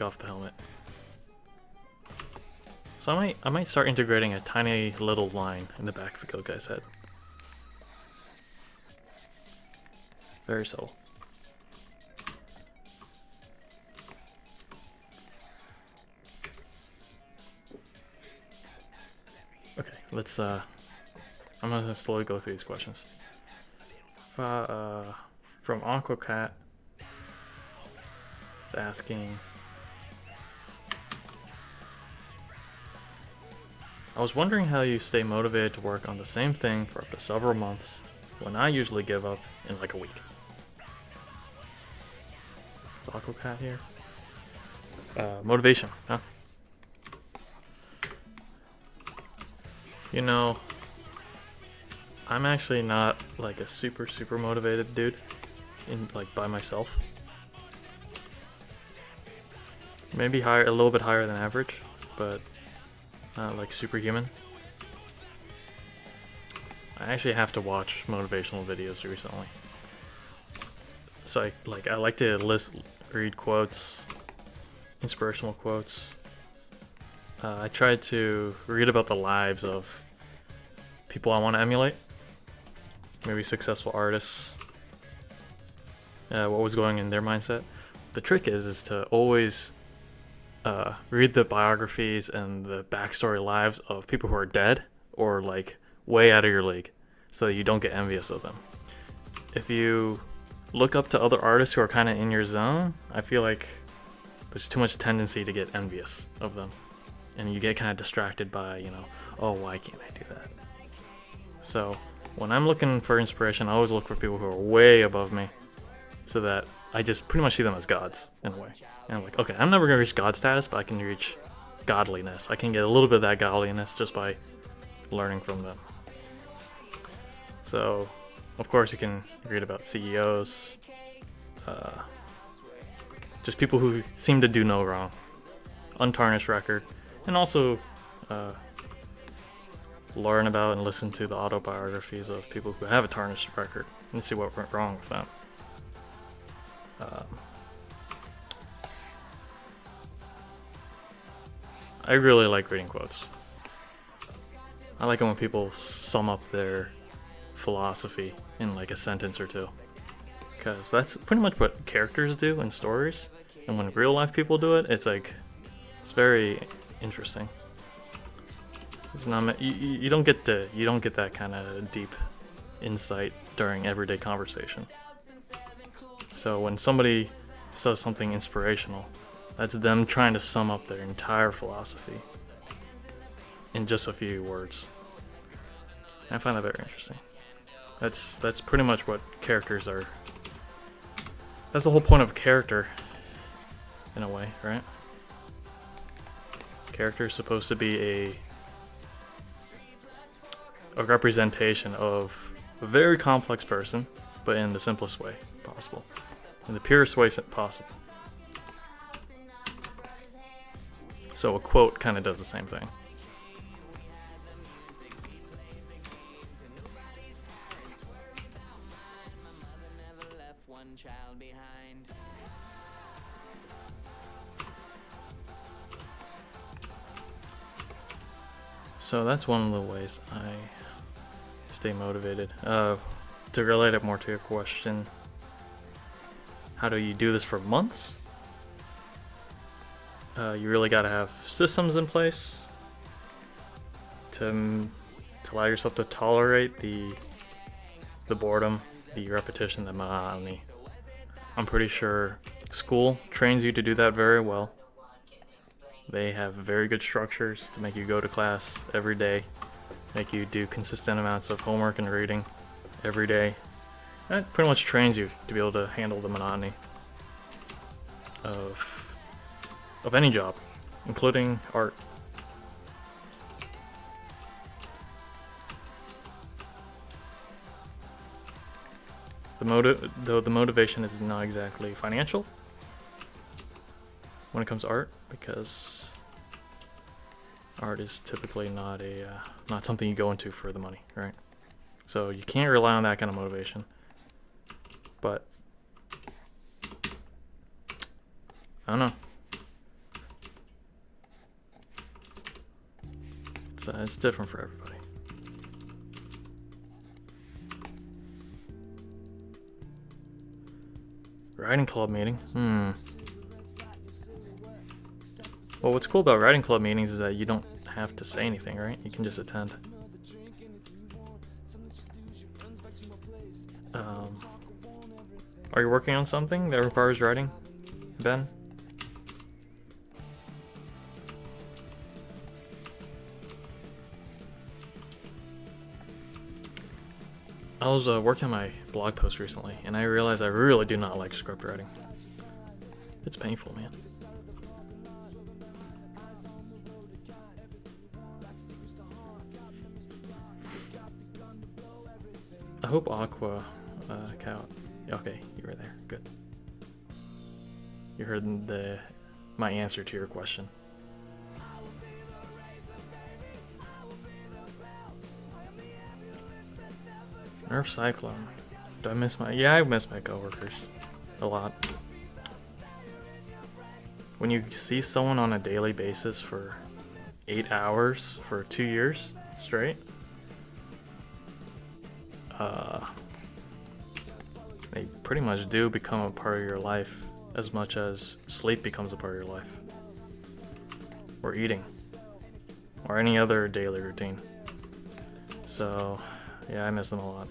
off the helmet. So I might start integrating a tiny little line in the back of the good guy's head. Very subtle. Okay, let's I'm gonna slowly go through these questions. From Aquacat, it's asking, I was wondering how you stay motivated to work on the same thing for up to several months when I usually give up in like a week. Is Aquacat here? Motivation, huh? You know, I'm actually not like a super motivated dude in like by myself. Maybe higher, a little bit higher than average, but not like superhuman. I actually have to watch motivational videos recently. So I like to read quotes, inspirational quotes. I tried to read about the lives of people I want to emulate, maybe successful artists, what was going in their mindset. The trick is to always read the biographies and the backstory lives of people who are dead or like way out of your league, so that you don't get envious of them. If you look up to other artists who are kind of in your zone, I feel like there's too much tendency to get envious of them, and you get kind of distracted by, you know, oh, why can't I do that? So when I'm looking for inspiration, I always look for people who are way above me, so that I just pretty much see them as gods in a way. And I'm like, okay, I'm never gonna reach god status, but I can reach godliness. I can get a little bit of that godliness just by learning from them. So, of course, you can read about CEOs, just people who seem to do no wrong, untarnished record, and also learn about and listen to the autobiographies of people who have a tarnished record and see what went wrong with them. I really like reading quotes. I like it when people sum up their philosophy in like a sentence or two, because that's pretty much what characters do in stories, and when real life people do it, it's like, it's very interesting. It's not, you don't get that kind of deep insight during everyday conversation. So when somebody says something inspirational, that's them trying to sum up their entire philosophy in just a few words. I find that very interesting. That's pretty much what characters are. That's the whole point of a character, in a way, right? Character is supposed to be a representation of a very complex person, but in the simplest way possible, in the purest way possible. So a quote kind of does the same thing. So that's one of the ways I stay motivated. To relate it more to your question, how do you do this for months? You really got to have systems in place to allow yourself to tolerate the boredom, the repetition, the monotony. I'm pretty sure school trains you to do that very well. They have very good structures to make you go to class every day, make you do consistent amounts of homework and reading every day. That pretty much trains you to be able to handle the monotony of any job, including art. Though the motivation is not exactly financial when it comes to art, because art is typically not not something you go into for the money, right? So you can't rely on that kind of motivation. But I don't know. It's different for everybody. Writing club meeting. Well, what's cool about writing club meetings is that you don't have to say anything, right? You can just attend. Are you working on something that requires writing, Ben? I was working on my blog post recently, and I realized I really do not like script writing. It's painful, man. I hope Aqua Cow. Okay, you were there. Good. You heard my answer to your question. Nerf Cyclone. Do I miss my... Yeah, I miss my coworkers a lot. When you see someone on a daily basis for 8 hours for 2 years straight, they pretty much do become a part of your life as much as sleep becomes a part of your life, or eating, or any other daily routine. So yeah, I miss them a lot.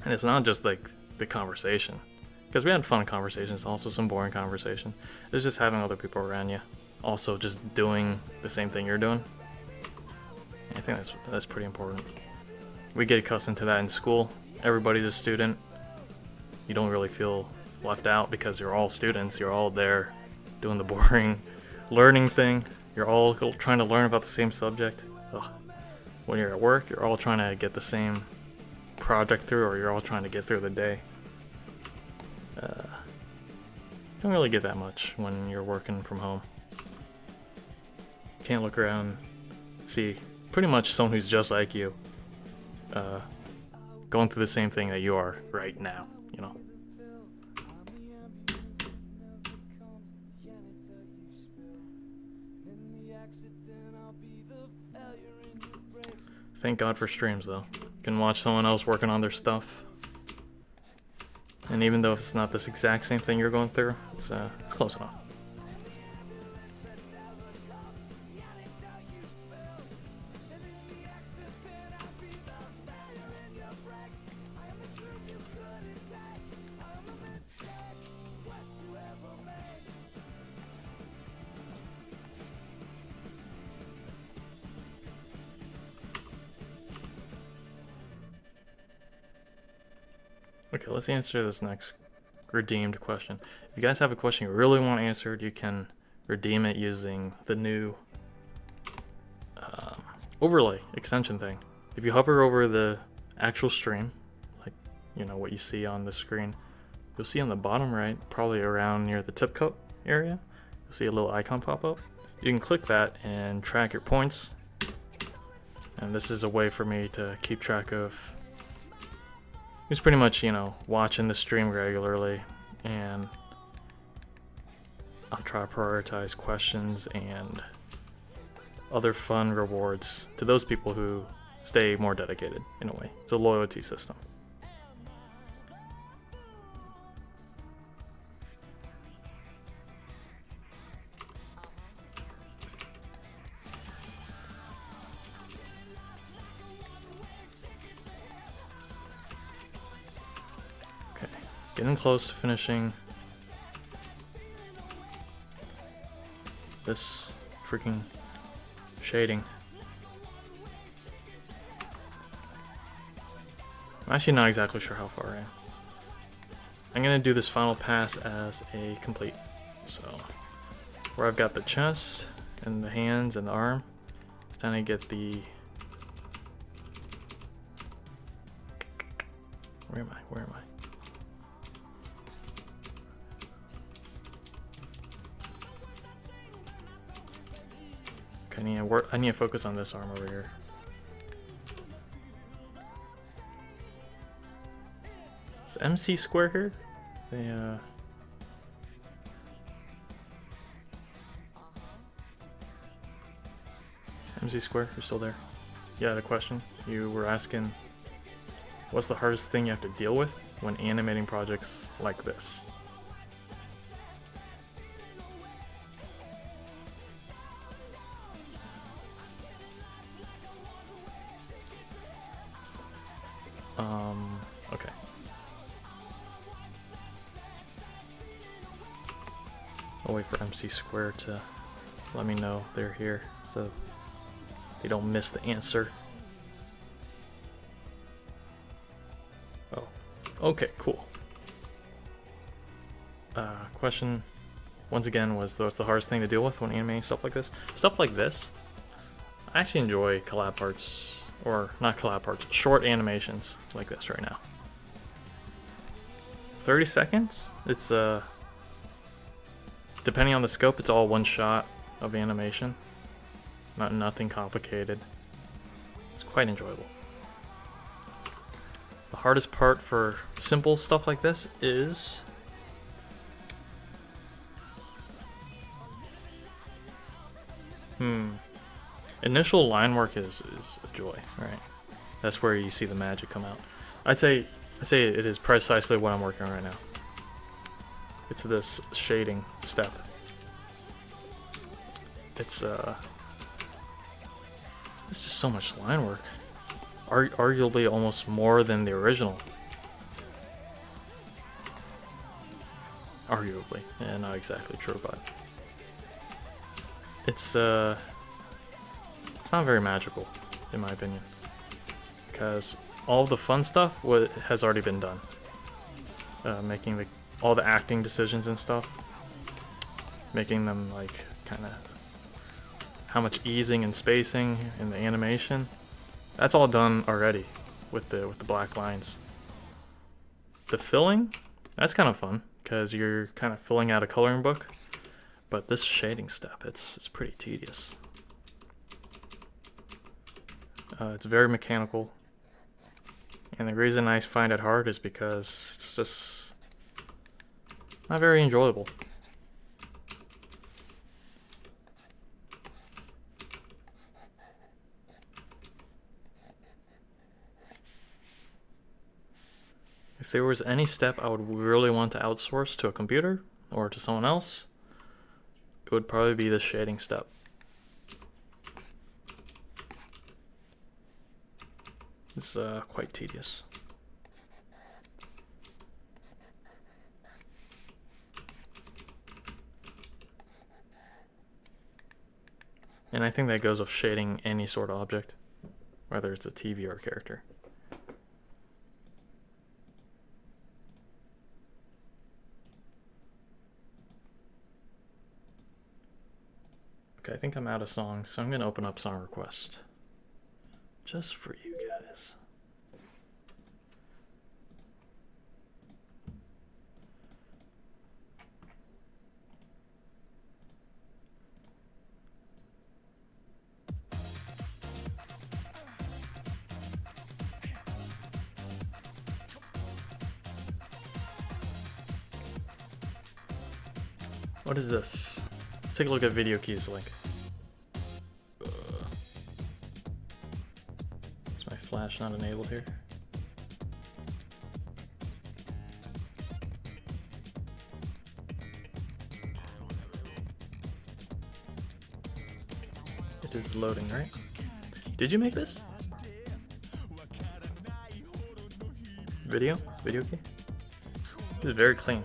And it's not just like the conversation, because we had fun conversations, also some boring conversation. It's just having other people around you, also just doing the same thing you're doing. I think that's pretty important. We get accustomed to that in school. Everybody's a student. You don't really feel left out because you're all students. You're all there doing the boring learning thing. You're all trying to learn about the same subject. Ugh. When you're at work, you're all trying to get the same project through, or you're all trying to get through the day. You don't really get that much when you're working from home. You can't look around, see pretty much someone who's just like you, going through the same thing that you are right now, you know. Thank God for streams, though. You can watch someone else working on their stuff, and even though it's not this exact same thing you're going through, it's close enough. Okay, let's answer this next redeemed question. If you guys have a question you really want answered, you can redeem it using the new overlay extension thing. If you hover over the actual stream, like, you know, what you see on the screen, you'll see on the bottom right, probably around near the tip coat area, you'll see a little icon pop up. You can click that and track your points. And this is a way for me to keep track of who's pretty much, you know, watching the stream regularly, and I'll try to prioritize questions and other fun rewards to those people who stay more dedicated, in a way. It's a loyalty system. Getting close to finishing this freaking shading. I'm actually not exactly sure how far I am. I'm gonna do this final pass as a complete. So, where I've got the chest and the hands and the arm, it's time to get the Where am I? Where am I? Okay, I need to focus on this arm over here. Is MC square here? They, MC square, you're still there? Yeah, the question you were asking, what's the hardest thing you have to deal with when animating projects like this? Okay. I'll wait for MC Square to let me know they're here so they don't miss the answer. Oh, okay, cool. Question, once again, was what's the hardest thing to deal with when animating stuff like this? Stuff like this, I actually enjoy collab parts, or not collab parts, short animations like this right now. 30 seconds? It's, depending on the scope, it's all one shot of animation. Nothing complicated. It's quite enjoyable. The hardest part for simple stuff like this is initial line work is a joy, right? That's where you see the magic come out. I'd say it is precisely what I'm working on right now. It's this shading step. It's just so much line work. Arguably almost more than the original. Arguably. Yeah, not exactly true, but it's not very magical, in my opinion. Because all of the fun stuff has already been done. Making all the acting decisions and stuff. Making them like kind of how much easing and spacing in the animation. That's all done already with the black lines. The filling, that's kind of fun because you're kind of filling out a coloring book. But this shading step, it's pretty tedious. It's very mechanical. And the reason I find it hard is because it's just not very enjoyable. If there was any step I would really want to outsource to a computer or to someone else, it would probably be the shading step. It's quite tedious. And I think that goes with shading any sort of object, whether it's a TV or a character. Okay, I think I'm out of songs, so I'm gonna open up song request. Just for you guys. What is this? Let's take a look at video keys link. Is my flash not enabled here? It is loading, right? Did you make this? Video? Video key? This is very clean.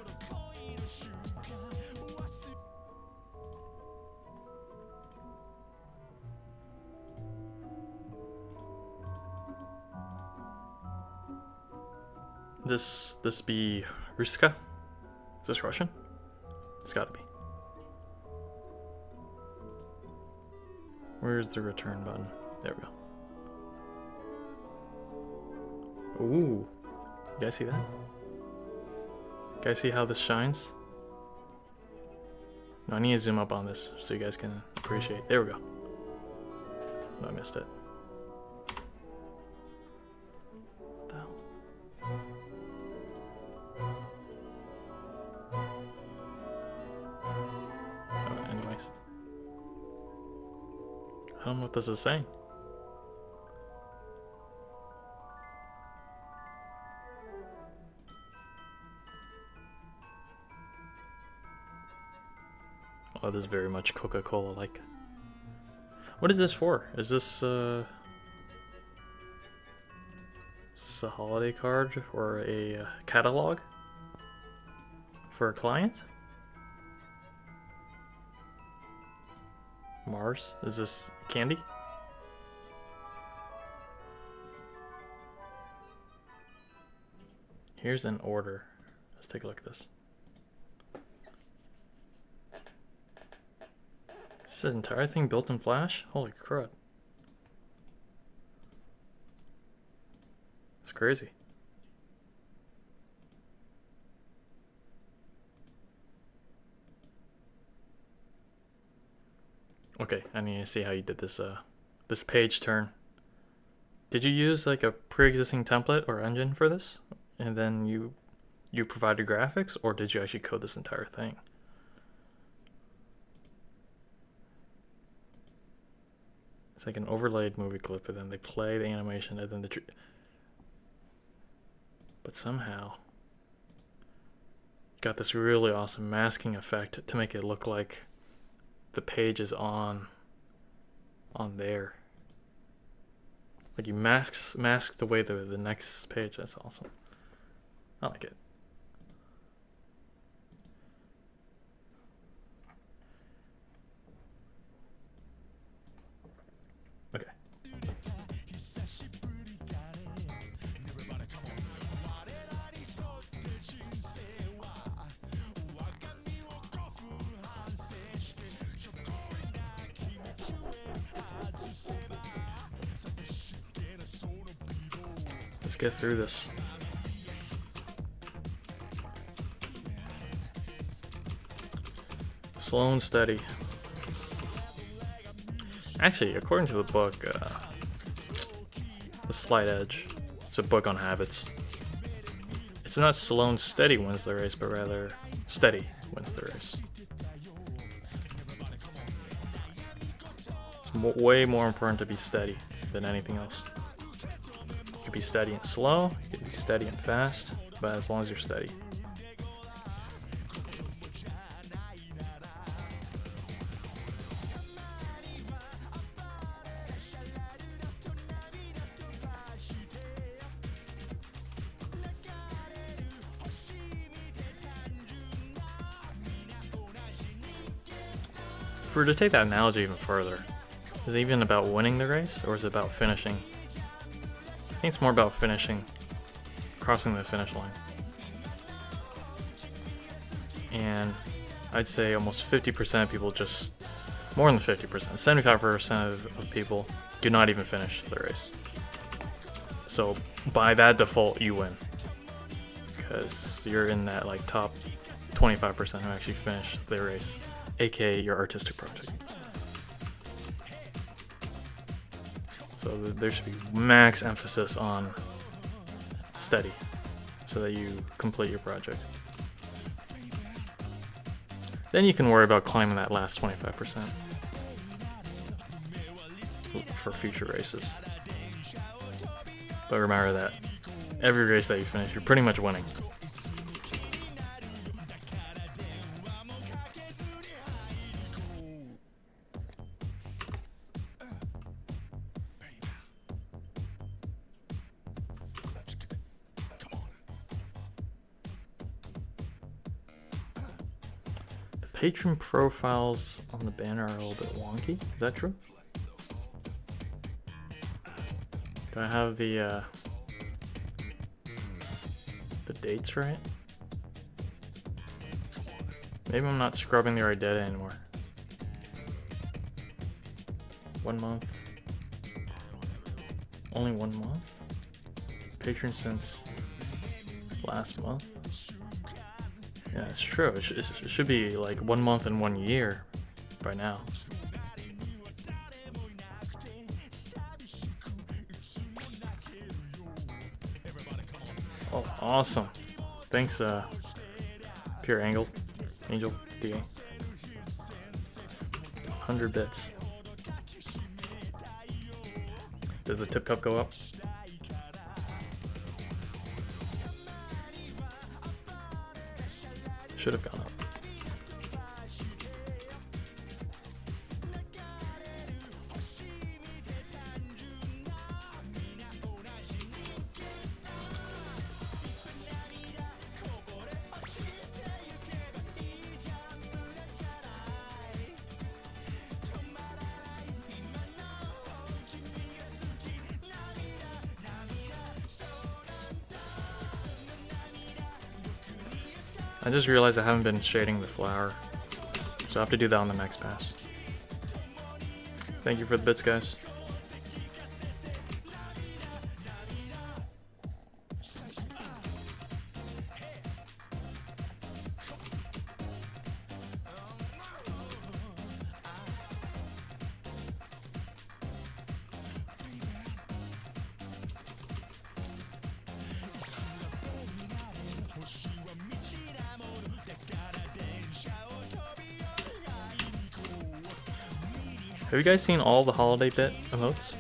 This be Ruska? Is this Russian? It's gotta be. Where's the return button? There we go. Ooh, You guys see that? You guys see how this shines? No, I need to zoom up on this so you guys can appreciate. There we go. No, I missed it. What the hell? Anyways. I don't know what this is saying. Oh, this is very much Coca-Cola like. What is this for? Is this a holiday card or a catalog for a client? Mars? Is this candy? Here's an order. Let's take a look at this. Is this entire thing built in Flash? Holy crud. It's crazy. Okay, I need to see how you did this this page turn. Did you use like a pre-existing template or engine for this? And then you provided graphics, or did you actually code this entire thing? It's like an overlaid movie clip, and then they play the animation, and then but somehow you got this really awesome masking effect to make it look like the page is on there. Like you mask the way the next page. That's awesome. I like it. Okay. Let's get through this. Slow and steady. Actually, according to the book, The Slight Edge, it's a book on habits. It's not slow and steady wins the race, but rather steady wins the race. It's way more important to be steady than anything else. You could be steady and slow, you could be steady and fast, but as long as you're steady. If we were to take that analogy even further, is it even about winning the race, or is it about finishing? I think it's more about finishing, crossing the finish line. And I'd say almost 50% of people just, more than 50%, 75% of people do not even finish the race. So by that default, you win. Because you're in that like top 25% who actually finish the race, aka your artistic project. So there should be max emphasis on steady so that you complete your project. Then you can worry about climbing that last 25% for future races. But remember that every race that you finish, you're pretty much winning. Patron profiles on the banner are a little bit wonky. Is that true? Do I have the dates right? Maybe I'm not scrubbing the right data anymore. 1 month. Only 1 month? Patron since last month. Yeah, it's true. It should be like 1 month and 1 year by now. Oh, awesome. Thanks, Pure Angel DA. 100 bits. Does the tip cup go up? Should have gone up. I just realized I haven't been shading the flower, so I have to do that on the next pass. Thank you for the bits, guys. Have you guys seen all the holiday bit emotes?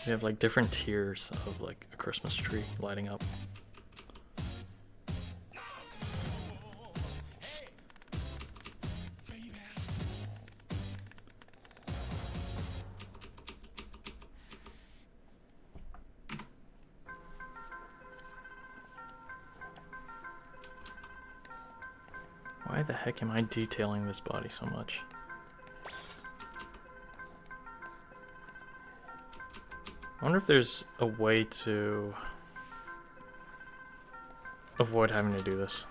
We have like different tiers of like a Christmas tree lighting up. Why the heck am I detailing this body so much? I wonder if there's a way to avoid having to do this,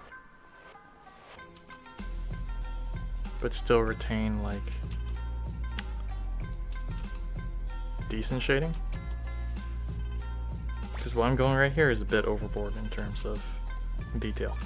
but still retain like decent shading. Because what I'm going right here is a bit overboard in terms of detail.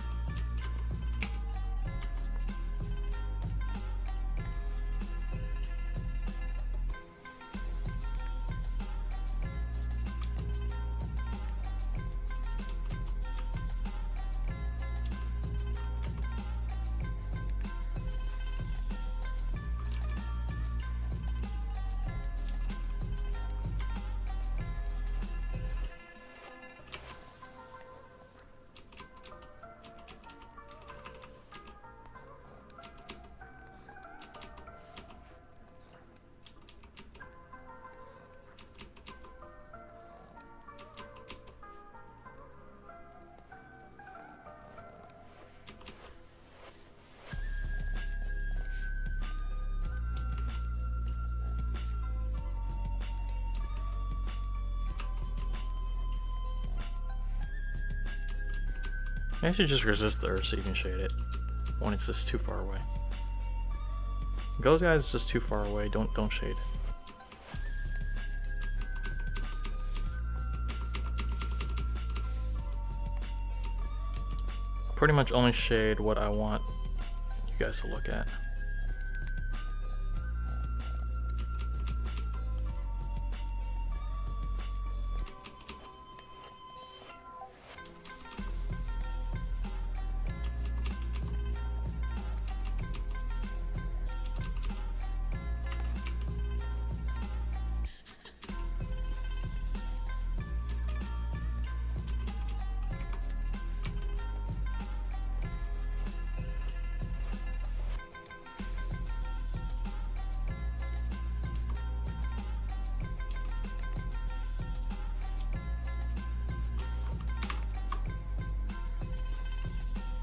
I should just resist the earth so you can shade it when it's just too far away. Those guys just too far away, don't shade it. Pretty much only shade what I want you guys to look at.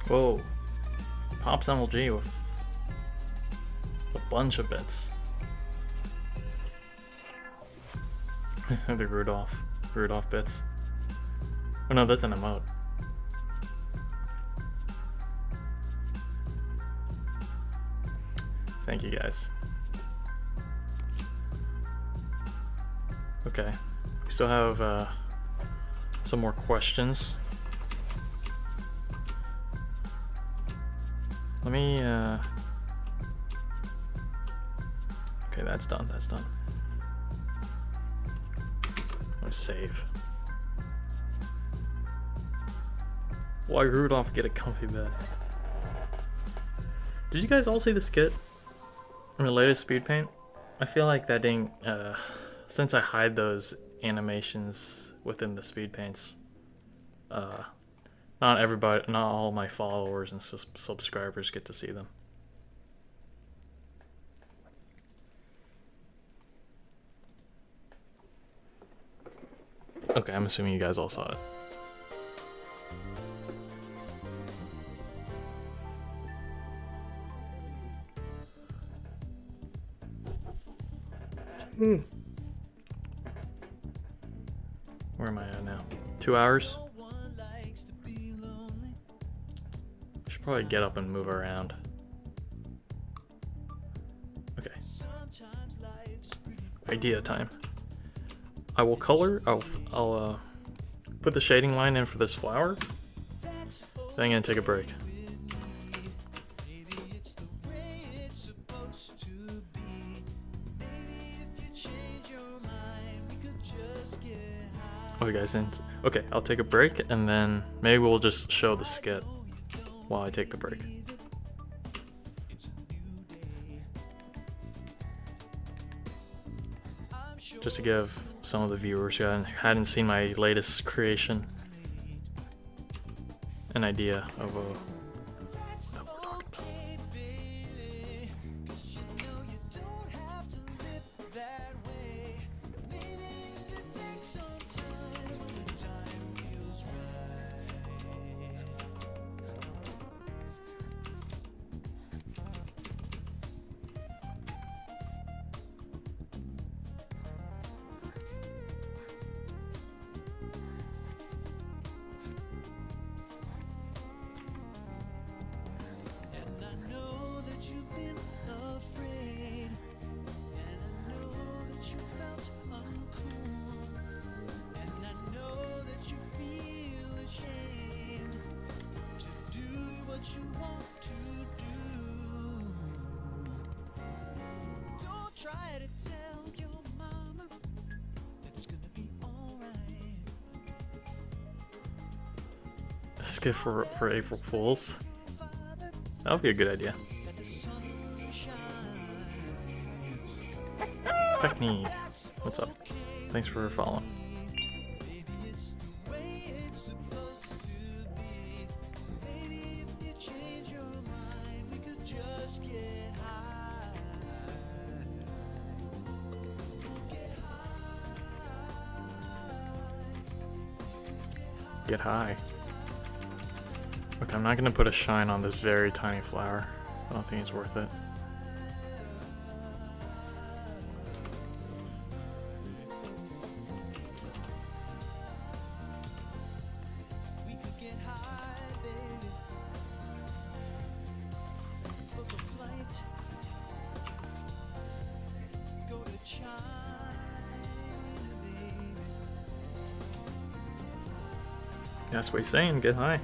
Whoa, Pops MLG with a bunch of bits. The Rudolph bits. Oh no, that's an emote. Thank you guys. Okay, we still have some more questions. Let me, okay, that's done, that's done. Let me save. Why Rudolph get a comfy bed? Did you guys all see the skit in the latest speed paint? I feel like that didn't, since I hide those animations within the speed paints, not everybody, not all my followers and subscribers get to see them. Okay, I'm assuming you guys all saw it. Where am I at now? 2 hours? I should probably get up and move around. Okay. Idea time. I will color. I'll put the shading line in for this flower. Then I'm gonna take a break. Okay guys, okay, I'll take a break and then maybe we'll just show the skit while I take the break. Just to give some of the viewers who hadn't seen my latest creation an idea of what we're talking about. Try to tell your mama that it's gonna be alright. A skit for April Fools. That would be a good idea. Technique. What's up? Thanks for following. Get high. Okay, I'm not gonna put a shine on this very tiny flower. I don't think it's worth it. That's what he's saying, get high.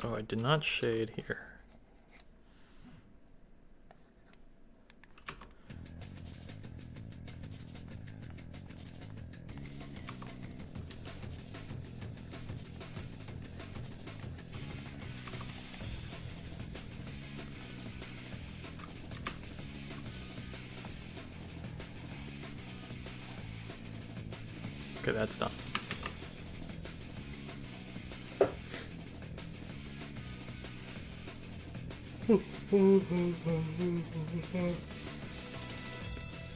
Oh, I did not shade here. Okay, that's done. Oh,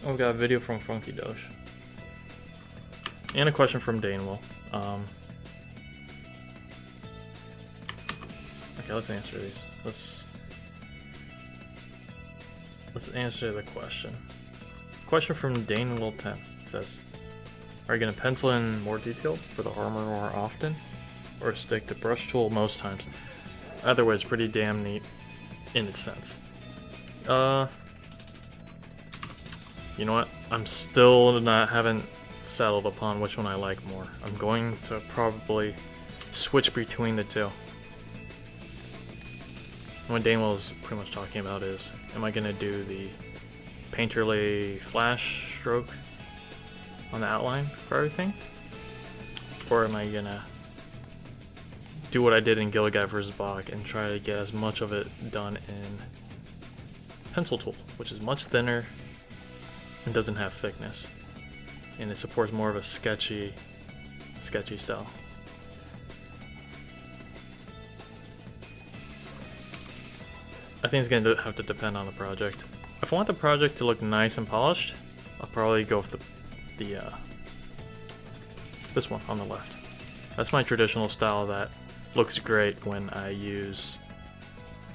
we got a video from Funky Doge. And a question from Danewell. Okay, let's answer these. let's answer the question. Question from Dane Will 10 says, are you going to pencil in more detail for the armor more often, or stick to brush tool most times? Either way, it's pretty damn neat in its sense. You know what? I'm still haven't settled upon which one I like more. I'm going to probably switch between the two. What Daniel was pretty much talking about is, am I gonna do the painterly flash stroke on the outline for everything? Or am I gonna do what I did in Gilligan vs. Bach and try to get as much of it done in pencil tool, which is much thinner and doesn't have thickness, and it supports more of a sketchy style. I think it's going to have to depend on the project. If I want the project to look nice and polished, I'll probably go with this one on the left. That's my traditional style that looks great when I use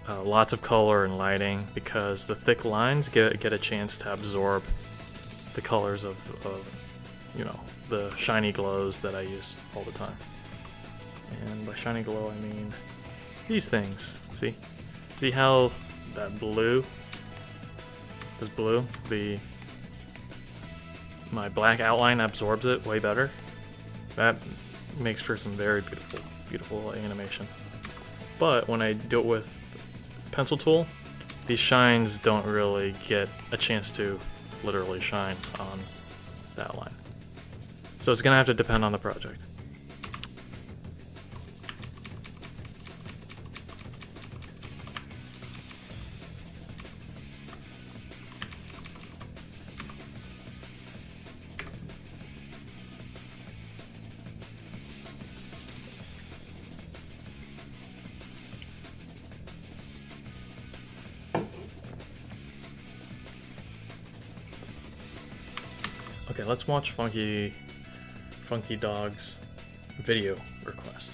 lots of color and lighting, because the thick lines get a chance to absorb the colors of you know, the shiny glows that I use all the time. And by shiny glow I mean these things. See how that blue, my black outline absorbs it way better? That makes for some very beautiful animation. But when I do it with pencil tool, these shines don't really get a chance to literally shine on the outline. So it's gonna have to depend on the project. Okay, let's watch Funky Dog's video request.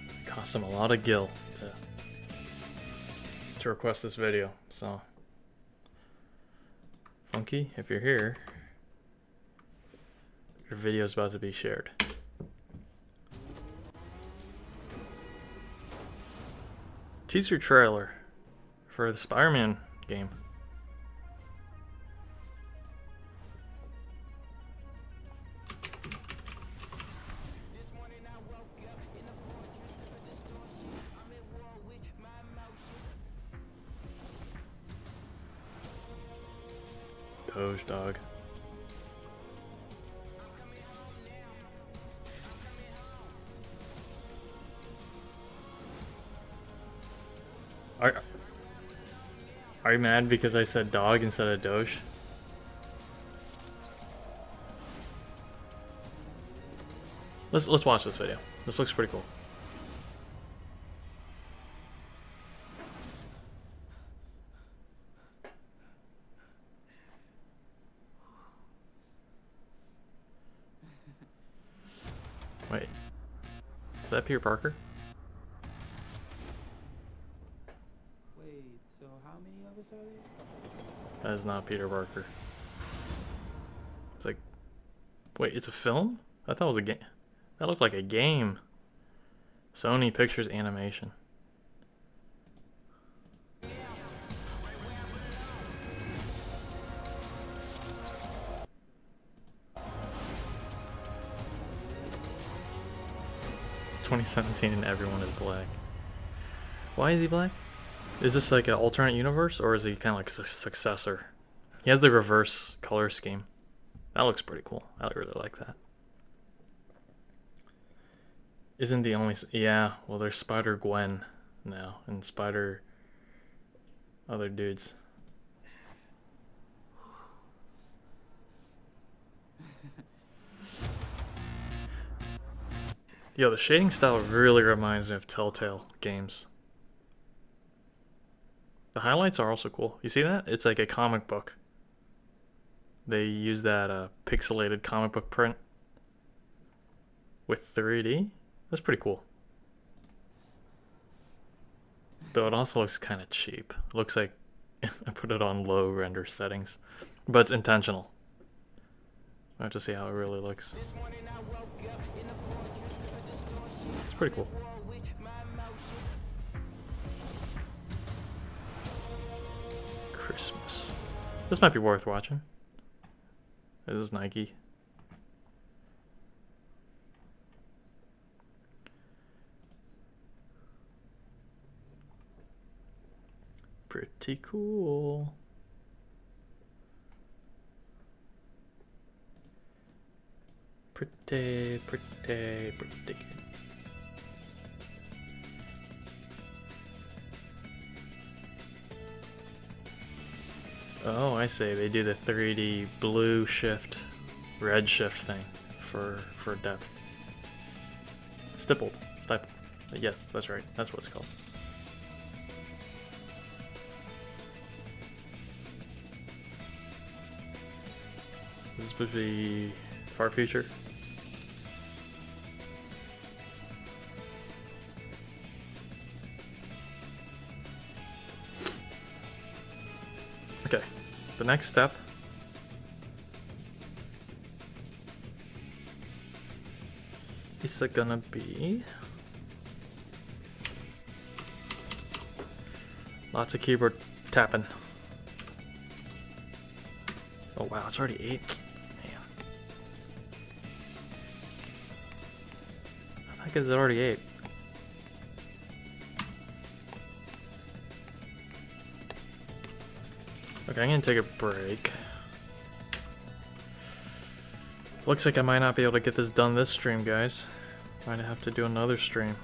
It cost him a lot of gil to request this video, so Funky, if you're here, your video is about to be shared. Teaser trailer for the Spider-Man game. Doge dog. Are you mad because I said dog instead of Doge? Let's watch this video. This looks pretty cool. Wait, is that Peter Parker? Wait, so how many of us are there? That is not Peter Parker. It's like, wait, it's a film? I thought it was a game. That looked like a game. Sony Pictures Animation. It's 2017 and everyone is black. Why is he black? Is this like an alternate universe, or is he kind of like a successor? He has the reverse color scheme. That looks pretty cool. I really like that. Isn't the only... Yeah, well, there's Spider-Gwen now, and Spider... other dudes. Yo, the shading style really reminds me of Telltale games. The highlights are also cool. You see that? It's like a comic book. They use that pixelated comic book print with 3D. That's pretty cool. Though it also looks kind of cheap. It looks like I put it on low render settings, but it's intentional. I have to see how it really looks. It's pretty cool. Christmas. This might be worth watching. This is Nike. Pretty cool. Pretty good. Oh, I see. They do the 3D blue shift, red shift thing for depth. Stippled. Yes, that's right. That's what it's called. This is supposed to be far future. Okay, the next step is gonna be lots of keyboard tapping. Oh wow, it's already 8. Man. I think it's already 8. Okay, I'm gonna take a break. Looks like I might not be able to get this done this stream, guys. Might have to do another stream.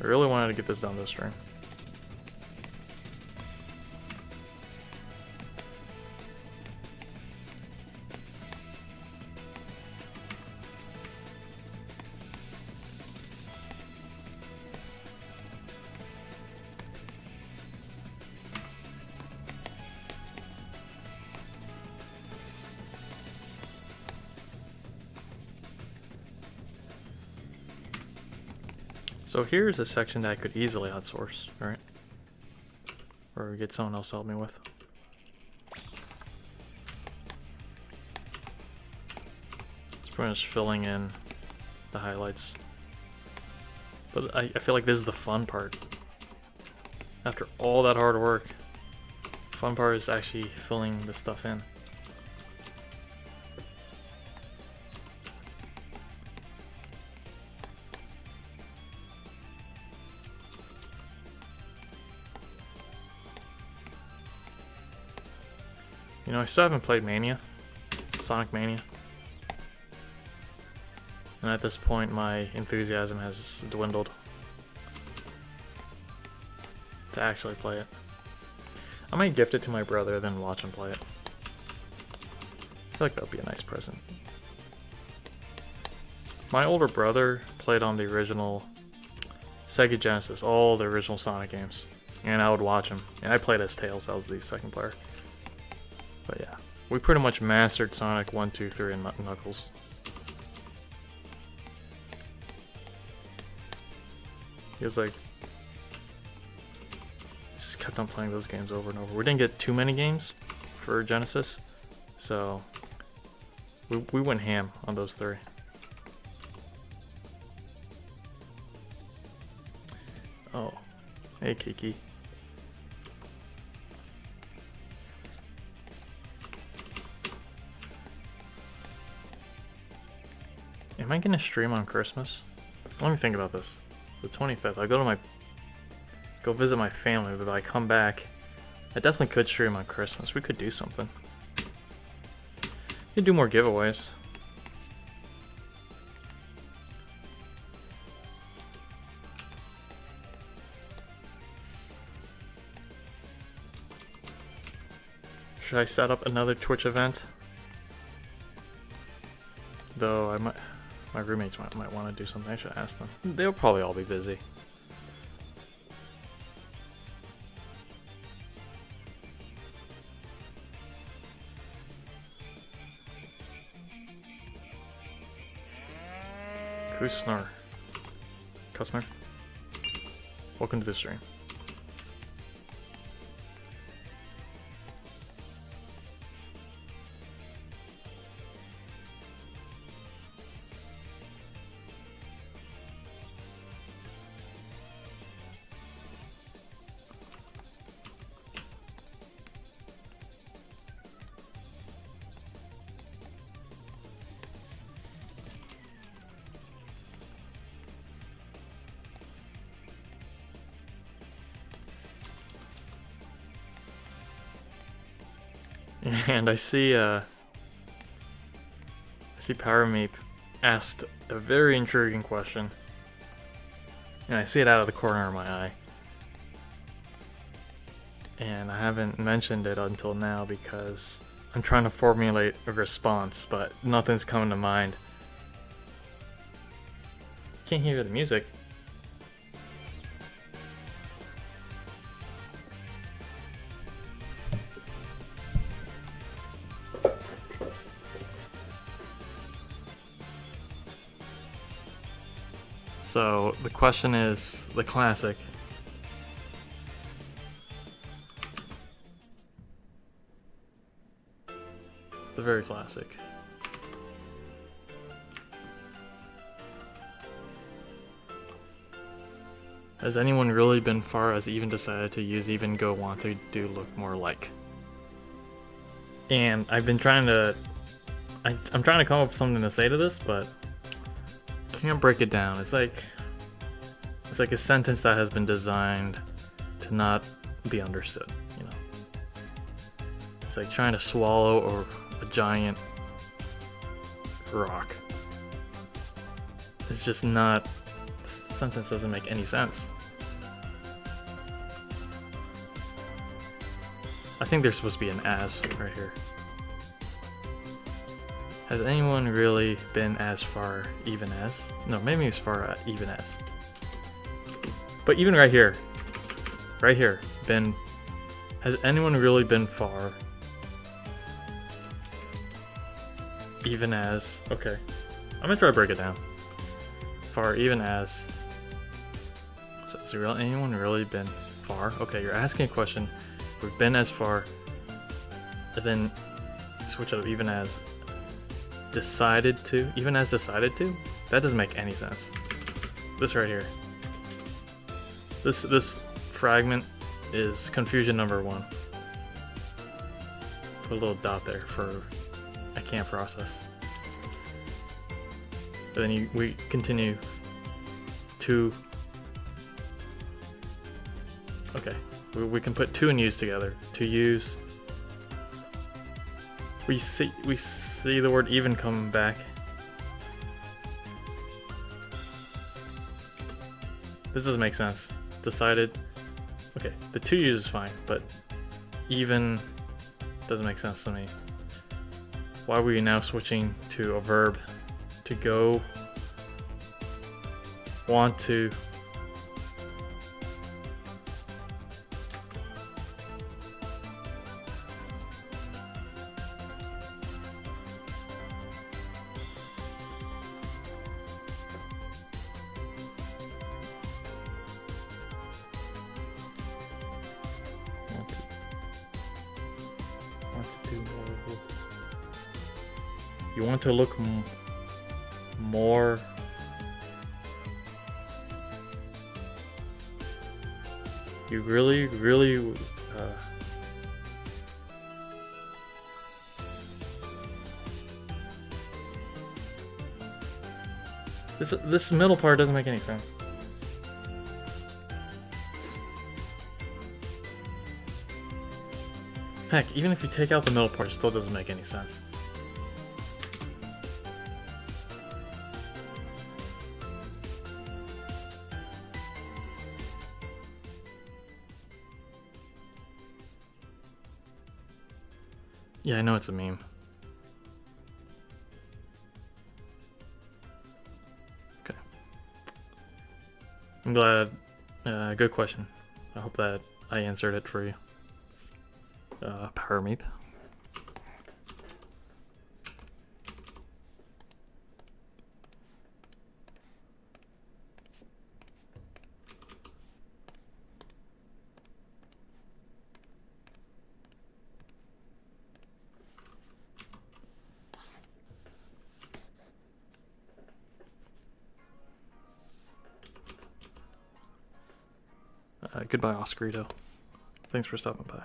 I really wanted to get this done this stream. So here's a section that I could easily outsource, alright? Or get someone else to help me with. It's pretty much filling in the highlights. But I feel like this is the fun part. After all that hard work, the fun part is actually filling the stuff in. You know, I still haven't played Mania, Sonic Mania. And at this point, my enthusiasm has dwindled to actually play it. I might gift it to my brother, then watch him play it. I feel like that would be a nice present. My older brother played on the original Sega Genesis, all the original Sonic games. And I would watch him. And I played as Tails, I was the second player. But yeah, we pretty much mastered Sonic 1, 2, 3, and Knuckles. He was like, just kept on playing those games over and over. We didn't get too many games for Genesis, so we went ham on those 3. Oh, hey Kiki. Am I gonna stream on Christmas? Let me think about this. The 25th. I go visit my family, but if I come back, I definitely could stream on Christmas. We could do something. We could do more giveaways. Should I set up another Twitch event? Though my roommates might want to do something. I should ask them. They'll probably all be busy. Who's Snur? Kussner? Welcome to the stream. And I see Power Meep asked a very intriguing question. And I see it out of the corner of my eye. And I haven't mentioned it until now because I'm trying to formulate a response, but nothing's coming to mind. Can't hear the music. So the question is the classic. The very classic. Has anyone really been far as even decided to use even go want to do look more like? And I've been trying to I'm trying to come up with something to say to this, but can't break it down. It's like a sentence that has been designed to not be understood, you know. It's like trying to swallow a giant rock. It's just not, the sentence doesn't make any sense. I think there's supposed to be an as right here. Has anyone really been as far even as? No, maybe as far even as. But even right here, has anyone really been far even as? Okay, I'm gonna try to break it down. Far even as. So has anyone really been far? Okay, you're asking a question. We've been as far, and then switch up even as. Decided to? Even as decided to? That doesn't make any sense. This right here. This fragment is confusion number 1. Put a little dot there for I can't process. But then we continue to. Okay, we can put to and use together. To use. We see the word even come back. This doesn't make sense. Decided. Okay, the to use is fine, but even doesn't make sense to me. Why were you now switching to a verb? To go. Want to. You want to look more. You really. This middle part doesn't make any sense. Heck, even if you take out the middle part, it still doesn't make any sense. Yeah, I know it's a meme. Okay. I'm glad. Good question. I hope that I answered it for you. Power Meep. Goodbye, Oscarito. Thanks for stopping by.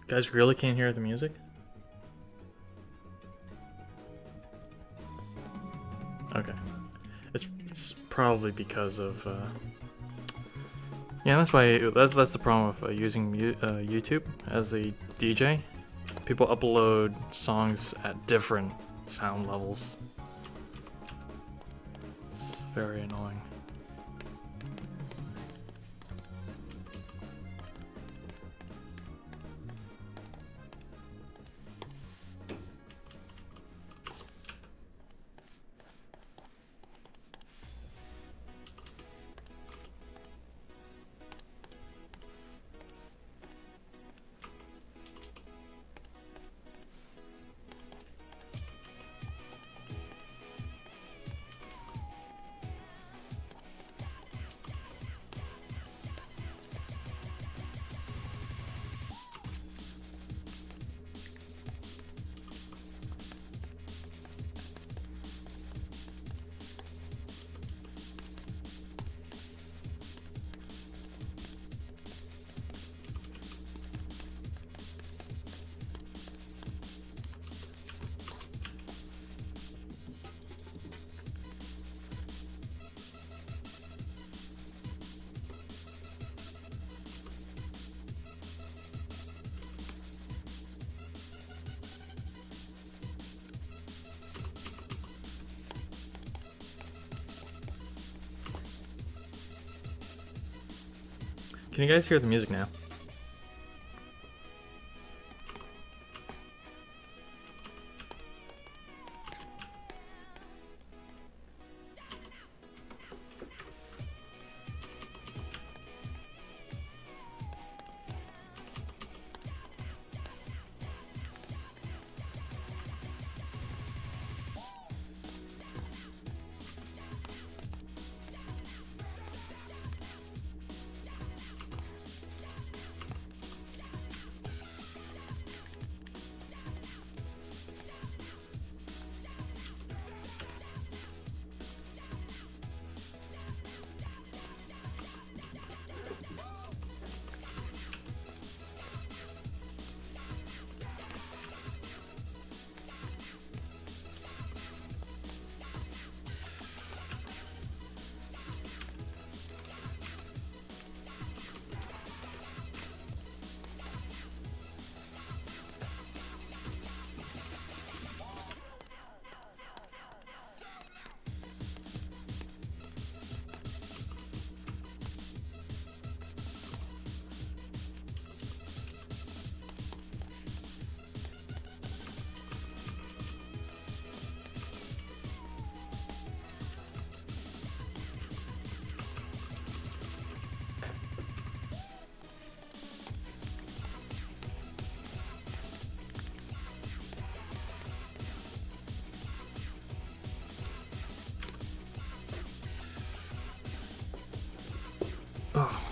Guys really can't hear the music? Okay. It's probably because of yeah, that's why that's the problem with using YouTube as a DJ. People upload songs at different sound levels. It's very annoying. Can you guys hear the music now?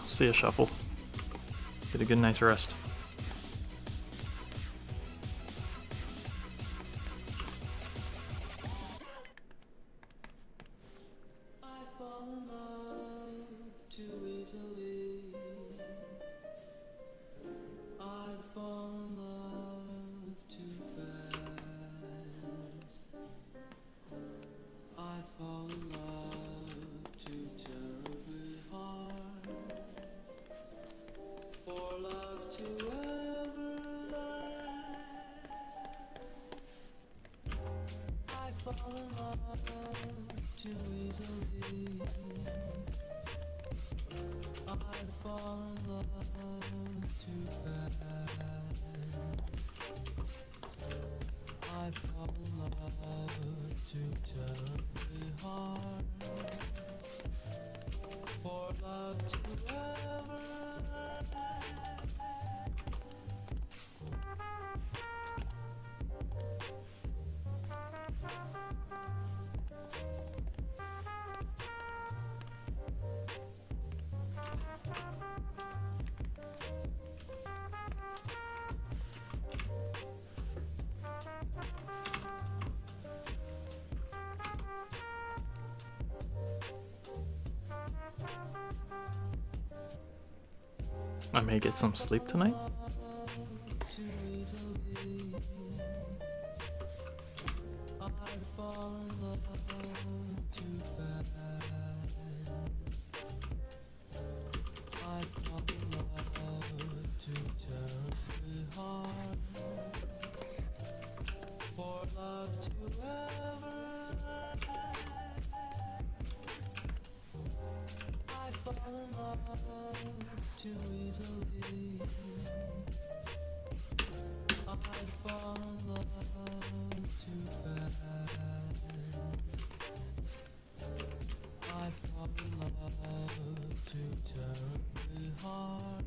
See a shuffle. Get a good night's rest. terribly hard for love to ever I may get some sleep tonight. too easily. I fall in love too fast. I fall in love too terribly hard for love to ever last. I fall in love too easily. I fall in love too fast. I fall in love too terribly hard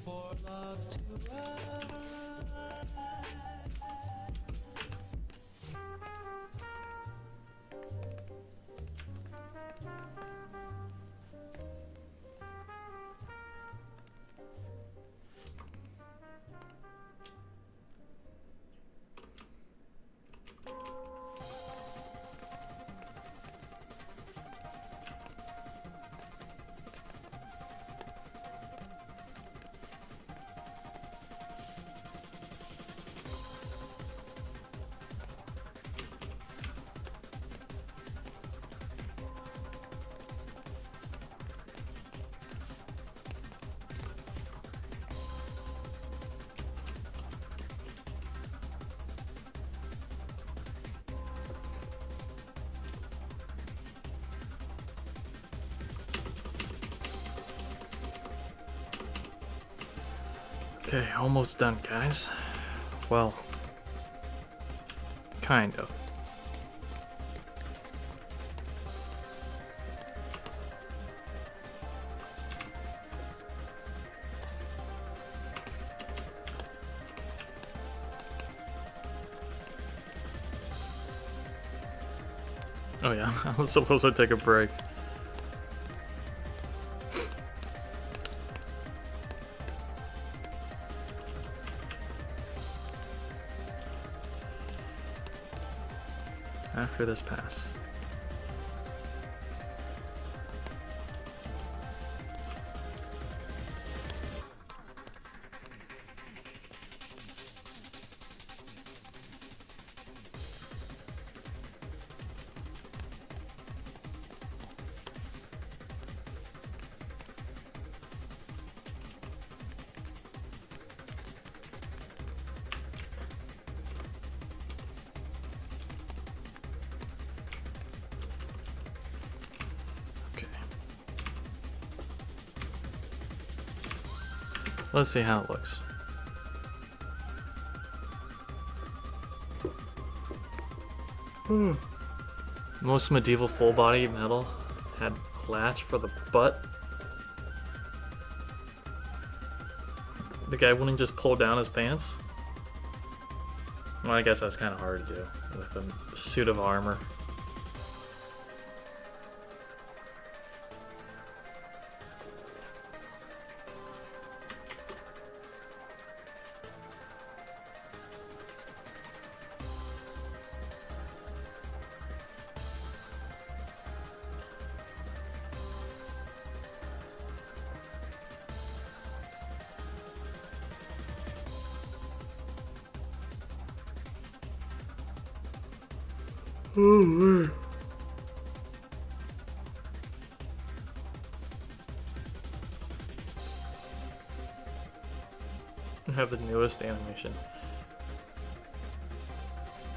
for love to ever last. Okay, almost done, guys. Well, kind of. Oh yeah, I was supposed to take a break. After this pass. Okay. Let's see how it looks. Most medieval full body metal had latch for the butt. The guy wouldn't just pull down his pants. Well, I guess that's kind of hard to do with a suit of armor. Oh man. I have the newest animation.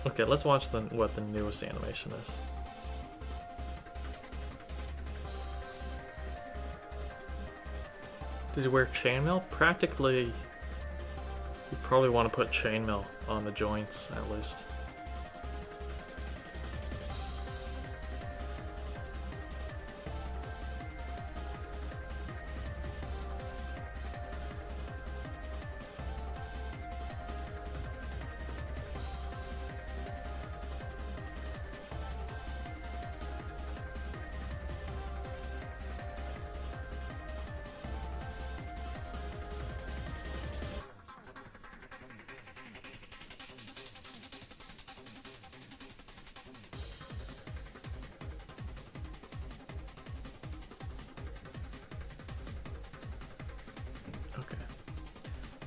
Okay, let's watch what the newest animation is. Does he wear chainmail? Practically, you probably want to put chainmail on the joints at least.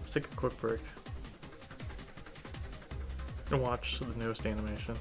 Let's take a quick break and watch the newest animation.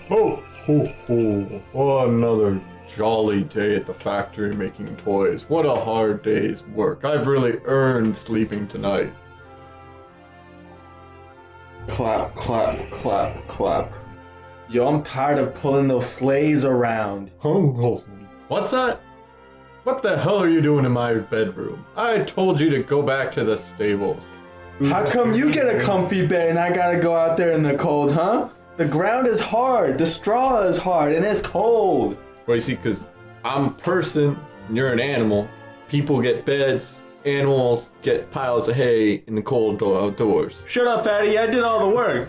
Ho, ho, ho. Oh, another jolly day at the factory making toys. What a hard day's work. I've really earned sleeping tonight. Clap, clap, clap, clap. Yo, I'm tired of pulling those sleighs around. Oh, what's that? What the hell are you doing in my bedroom? I told you to go back to the stables. How come you get a comfy bed and I gotta go out there in the cold, huh? The ground is hard, the straw is hard, and it's cold. Well, you see, because I'm a person, and you're an animal. People get beds, animals get piles of hay in the cold outdoors. Shut up, fatty, I did all the work.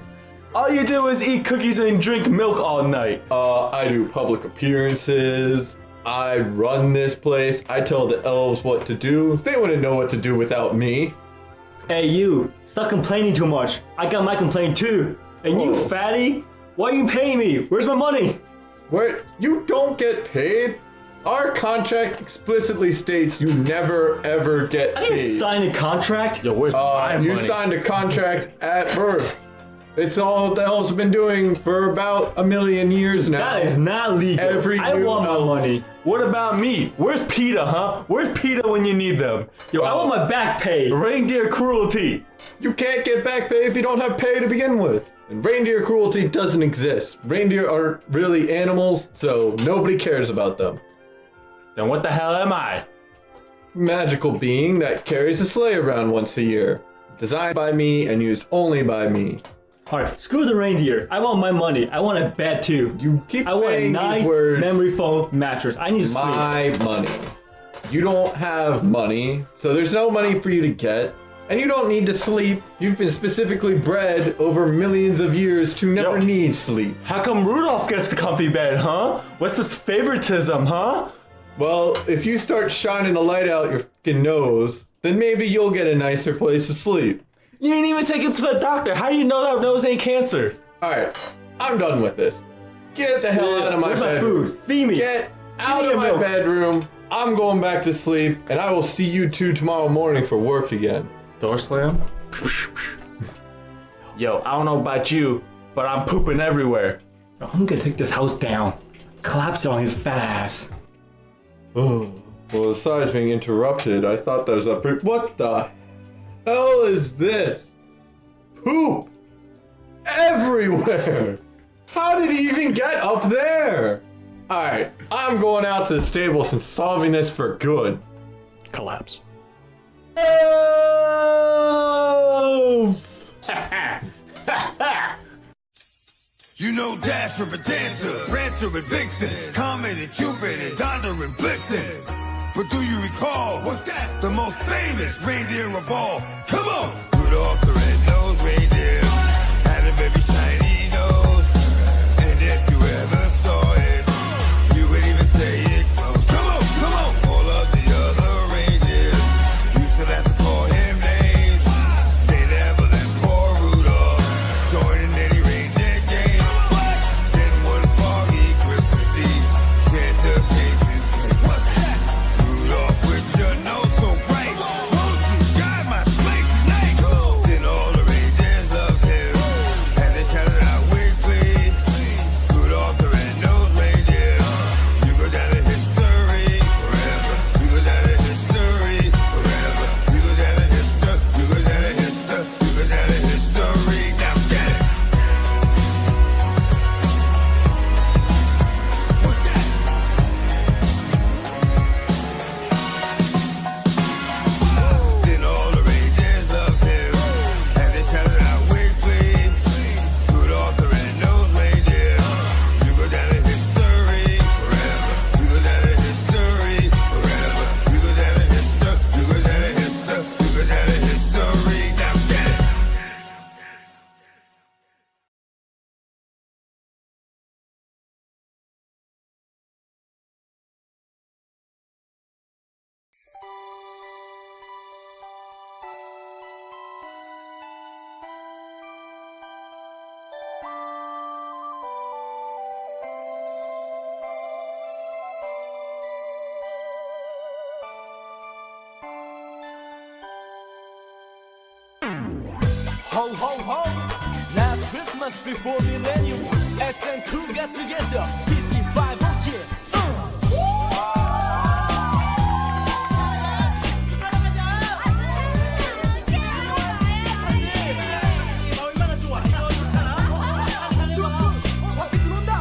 All you did was eat cookies and drink milk all night. I do public appearances. I run this place. I tell the elves what to do. They wouldn't know what to do without me. Hey you, stop complaining too much. I got my complaint too. And you Whoa. fatty, why are you paying me? Where's my money? Wait, you don't get paid? Our contract explicitly states you never ever get I didn't paid. sign a contract. Yo, where's my You money? signed a contract at birth. It's all the elves have been doing for about 1,000,000 years now. That is not legal. Every I new want my elf- money. What about me? Where's PETA, huh? Where's PETA when you need them? Yo, I want my back pay. Reindeer cruelty. You can't get back pay if you don't have pay to begin with. And reindeer cruelty doesn't exist. Reindeer aren't really animals, so nobody cares about them. Then what the hell am I? Magical being that carries a sleigh around once a year. Designed by me and used only by me. Alright, screw the reindeer. I want my money. I want a bed too. You keep I want a saying nice these words. memory foam mattress. I need to sleep. My money. You don't have money, so there's no money for you to get. And you don't need to sleep. You've been specifically bred over millions of years to never Yo. need sleep. How come Rudolph gets the comfy bed, huh? What's this favoritism, huh? Well, if you start shining a light out your fucking nose, then maybe you'll get a nicer place to sleep. You didn't even take him to the doctor. How do you know that nose ain't cancer? Alright, I'm done with this. Get the hell out of my Where's my bedroom. food? Feed me. Get out me of your my milk. bedroom. I'm going back to sleep, and I will see you two tomorrow morning for work again. Door slam? Yo, I don't know about you, but I'm pooping everywhere. I'm gonna take this house down. Collapse on his fat ass. Oh, well, besides being interrupted, I thought that was a what the hell is this? Poop! Everywhere! How did he even get up there? Alright, I'm going out to the stables and solving this for good. Collapse. Elves! You know Dash River Dancer, Prancer and Vixen, Comet and Cupid and Donder and Blitzen. But do you recall, what's that? The most famous reindeer of all. Come on! Rudolph the red-nosed reindeer had a very shiny nose. And if you ever saw it, you would even say it glows. Come on, come on! All of the other reindeers used to have to call him names. They never let poor Rudolph join in any reindeer game. Then one foggy Christmas Eve, Santa came to say, what's that? Rudolph, with your nose so bright, won't you guide my sleigh tonight? Then all the reindeers loved him, and they shouted out with glee. Rudolph the red-nosed reindeer, you go down in history forever. You go down in history forever. You go down in history. You go down in history. You go down in history. Now get it. What's that? Then all the reindeers loved him, and they shouted out with glee. Rudolph the red-nosed reindeer, you go down in history forever. You go down in history forever. You go down in history. You go down in history. You go down in history. Now get it. Ho, ho, ho! Last Christmas before millennium, SN2가 together PT5 oh yeah 얼마나 좋아 이거 좋잖아 바퀴 들어온다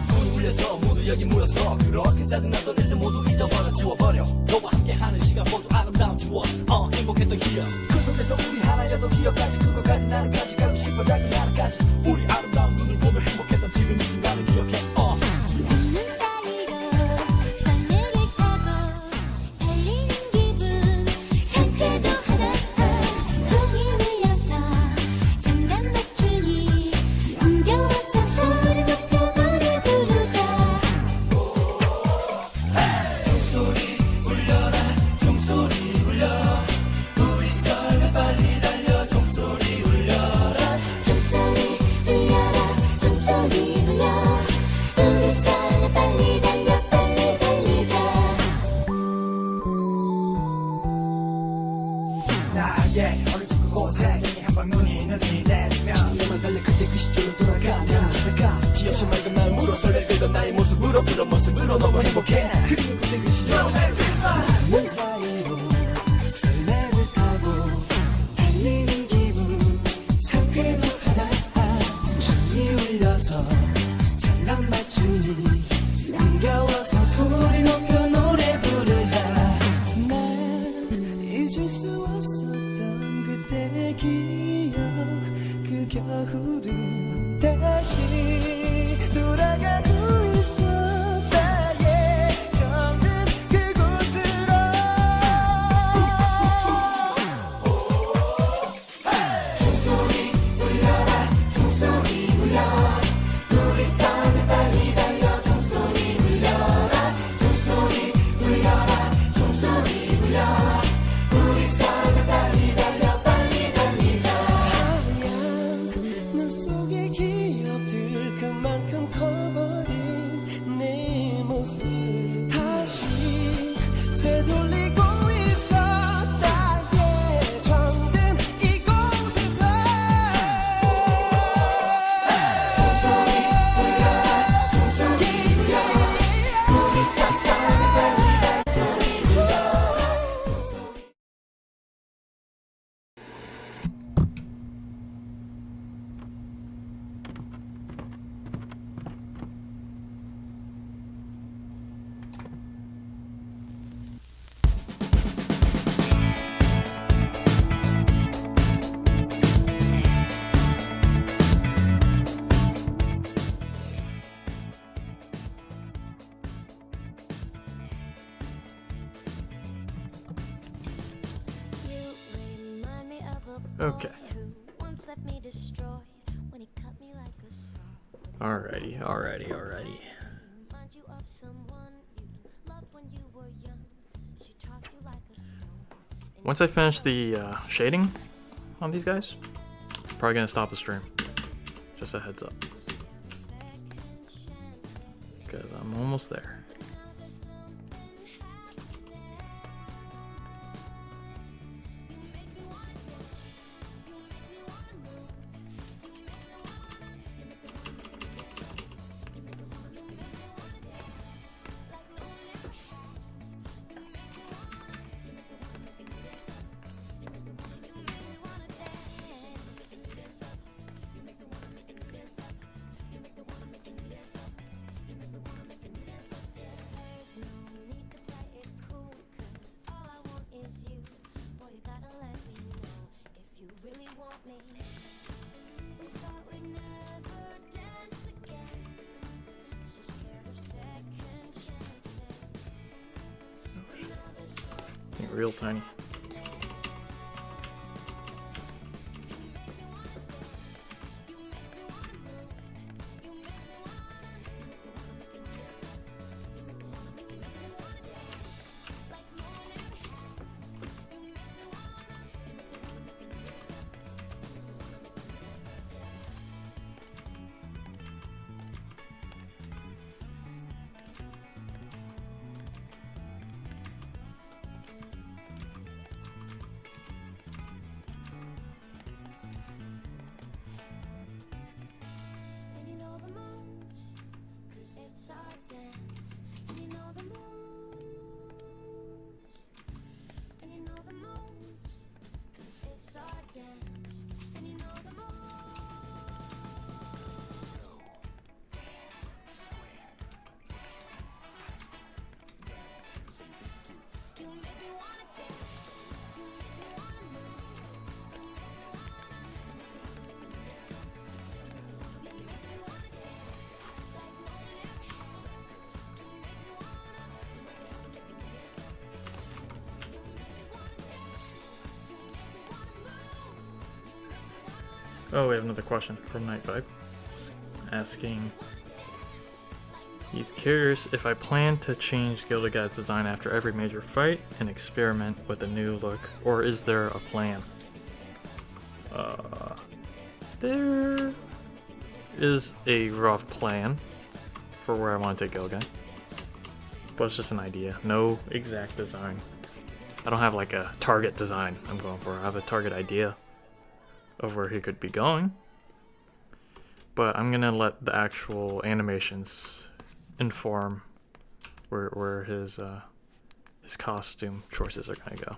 돈 울려서 모두 여기 모여서 그렇게 짜증나던 일들 모두 잊어버려 지워버려 너와 함께하는 시간 모두 아름다운 추억 행복했던 기억 그 속에서 우리 하나였던 기억까지 그것까지 나는 가져가고 싶어 작은 나는까지 우리 아름다운 눈을 보며 행복했던 지금 이 순간을 기억해 웃는 사이로 설레를 타고 달리는 기분 상태도 하나 종이 울려서 장단 맞추니 옮겨와서 소리 높여 노래 부르자 종소리 울려라 종소리 울려 우리 썰매 빨리 달려 종소리 울려라 종소리 울려라 종소리 울려 우리 썰매 빨리 달려 빨리 달리자 나의 어릴 적 그곳에 여기 한방 눈이 내리면 내만 달려 그때 그 시절로 돌아가 난 찾아가 티 없이 맑은 마음으로 설레 긁던 나의 모습으로 그런 모습으로 너무 행복해 그리고 그때 그 시절 웃는 사이로 설레를 타고 달리는 기분 상쾌도 하나 종이 울려서 장난 맞추니 흥겨워서 소리 높여 노래 부르자 난 잊을 수 없었던 그때의 기억 그 겨울은 다시 돌아가고 있어 나의 정든 그곳으로 종소리 울려라 종소리 울려 우리 썰매 빨리 달려 종소리 울려라 종소리 울려라 종소리 울려 우리 썰매 빨리 달려 빨리 달리자 하얀 눈 속의 기억들 그만큼 커버린 내 모습 다시 되돌리고 있어 나의 정든 이곳에서 종소리 울려라 종소리 울려 우리 썰매 빨리 달려 종소리 울려 You remind me of a boy Okay. who once left me destroyed when he cut me like a saw. Alrighty. Remind you of someone you loved when you were young. She tossed you like a stone. Once I finish the shading on these guys, probably gonna stop the stream. Just a heads up, because I'm almost there. Real tiny. Oh, we have another question from Night 5. Asking, he's curious if I plan to change Gilded Guy's design after every major fight and experiment with a new look, or is there a plan? There is a rough plan for where I want to take Gilded Guy, but it's just an idea. No exact design. I don't have like a target design I'm going for. I have a target idea of where he could be going, but I'm gonna let the actual animations inform where his costume choices are gonna go.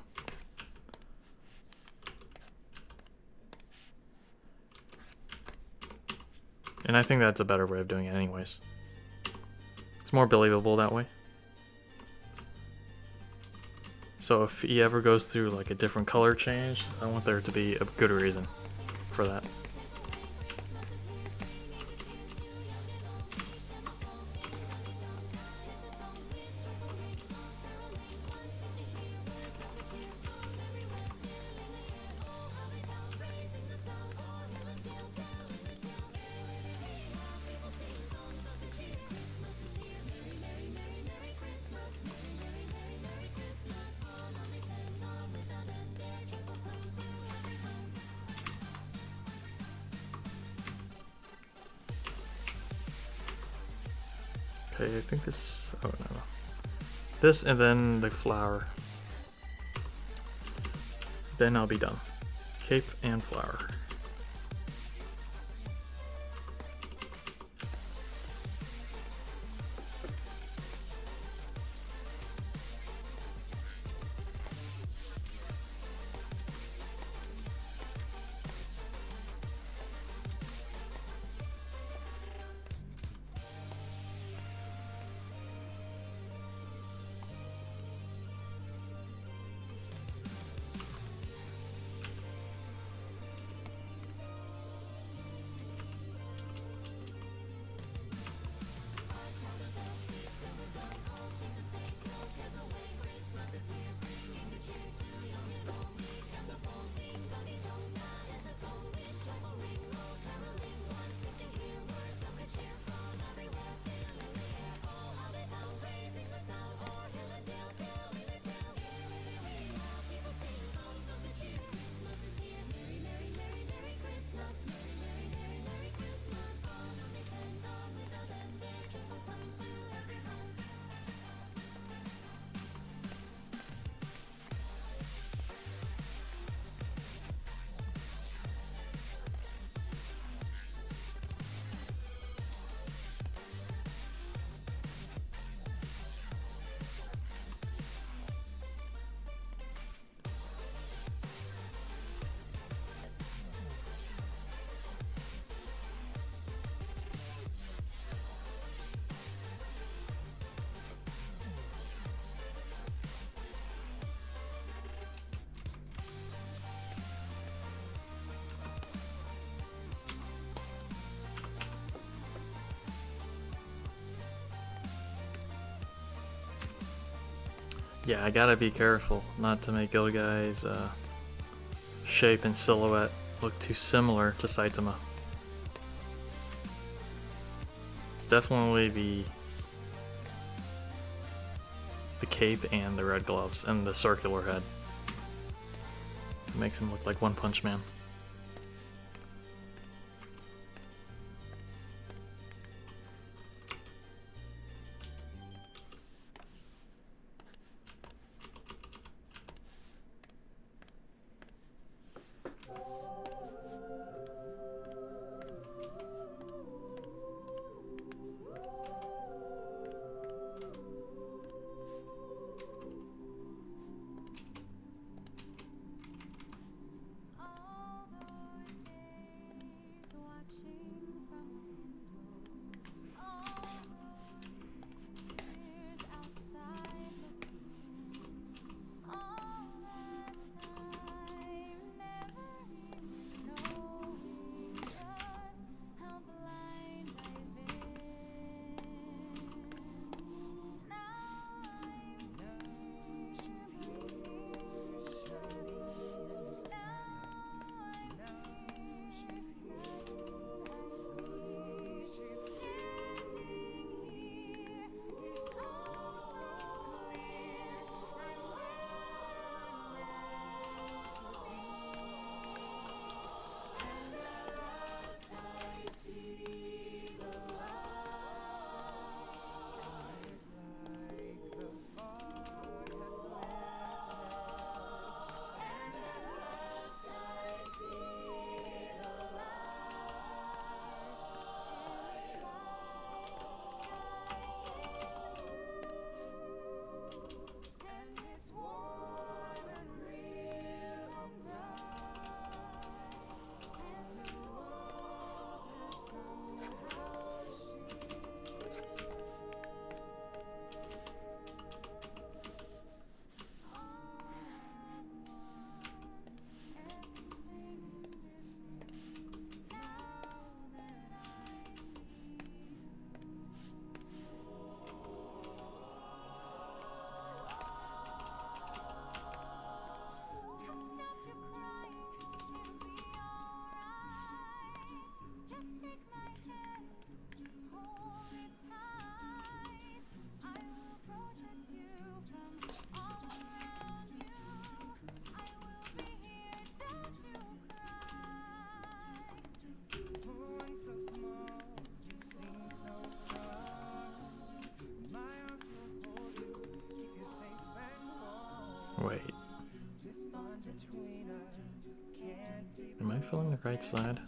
And I think that's a better way of doing it anyways. It's more believable that way. So if he ever goes through like a different color change, I want there to be a good reason for that. Okay, I think this, oh no. This and then the flower. Then I'll be done. Cape and flower. Yeah, I gotta be careful not to make Gilded Guy's shape and silhouette look too similar to Saitama. It's definitely the cape and the red gloves and the circular head. It makes him look like One Punch Man. right side.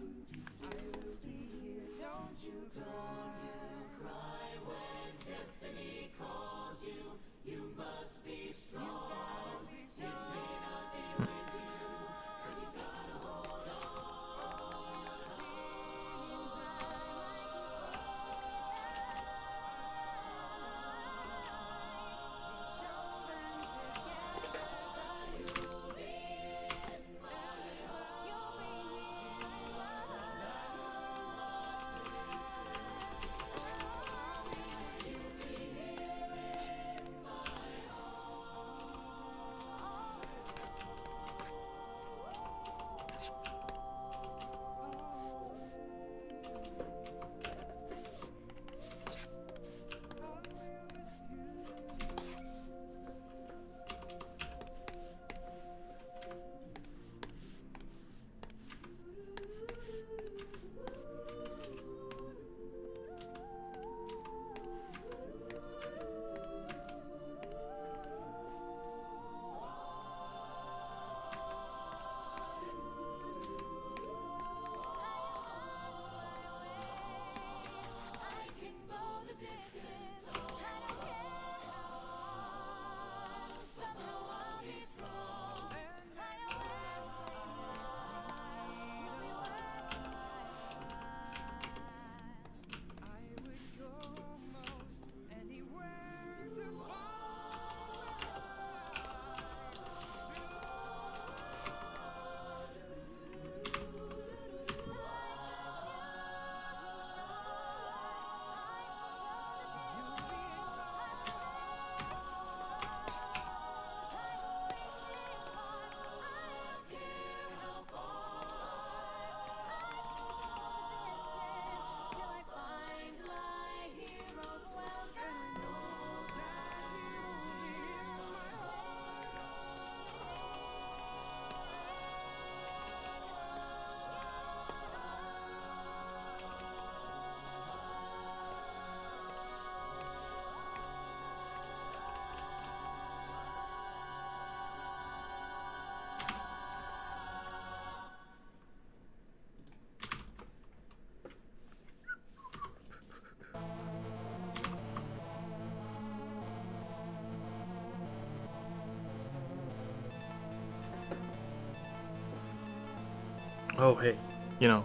Oh, hey, you know,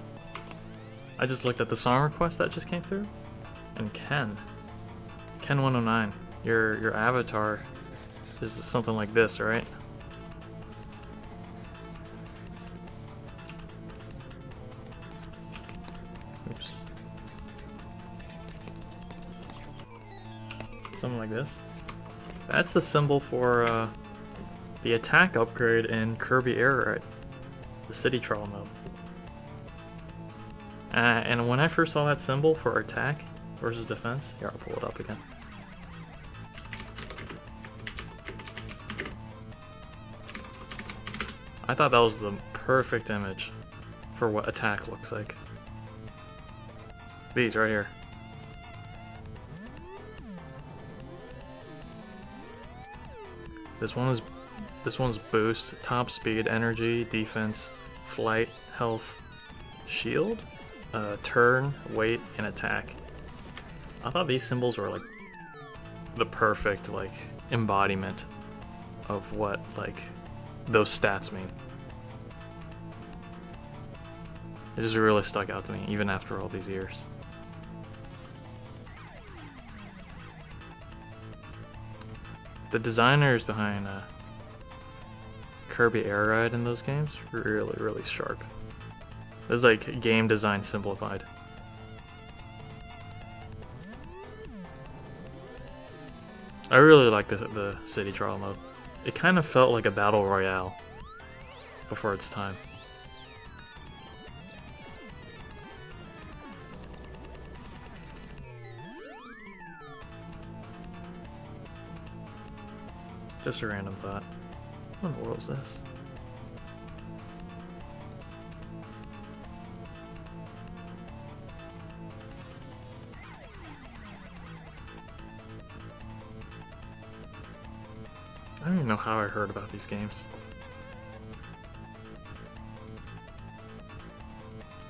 I just looked at the song request that just came through, and Ken 109, your avatar is something like this, right? Oops. Something like this. That's the symbol for the attack upgrade in Kirby Air Ride, the city trial mode. And when I first saw that symbol for attack versus defense, here, I'll pull it up again. I thought that was the perfect image for what attack looks like. These right here. This one's boost, top speed, energy, defense, flight, health, shield, turn, weight, and attack. I thought these symbols were like the perfect like embodiment of what like those stats mean. It just really stuck out to me even after all these years. The designers behind Kirby Air Ride in those games were really sharp. This is like game design simplified. I really like the city trial mode. It kind of felt like a battle royale before its time. Just a random thought. What in the world is this? I don't even know how I heard about these games.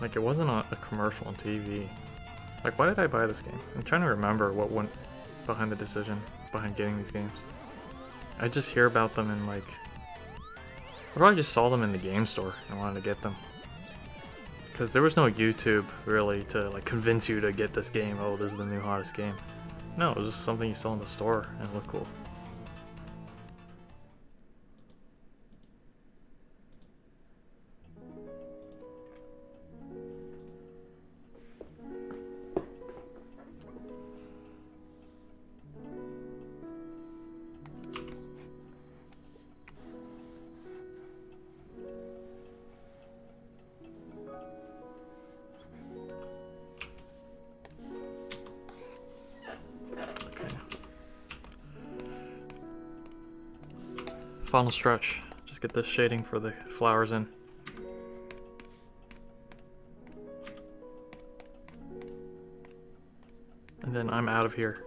Like, it wasn't a commercial on TV. Like, why did I buy this game? I'm trying to remember what went behind the decision behind getting these games. I just hear about them in, like... I probably just saw them in the game store and wanted to get them. Because there was no YouTube, really, to, like, convince you to get this game. Oh, this is the new hottest game. No, it was just something you saw in the store and it looked cool. Final stretch. Just get this shading for the flowers in. And then I'm out of here.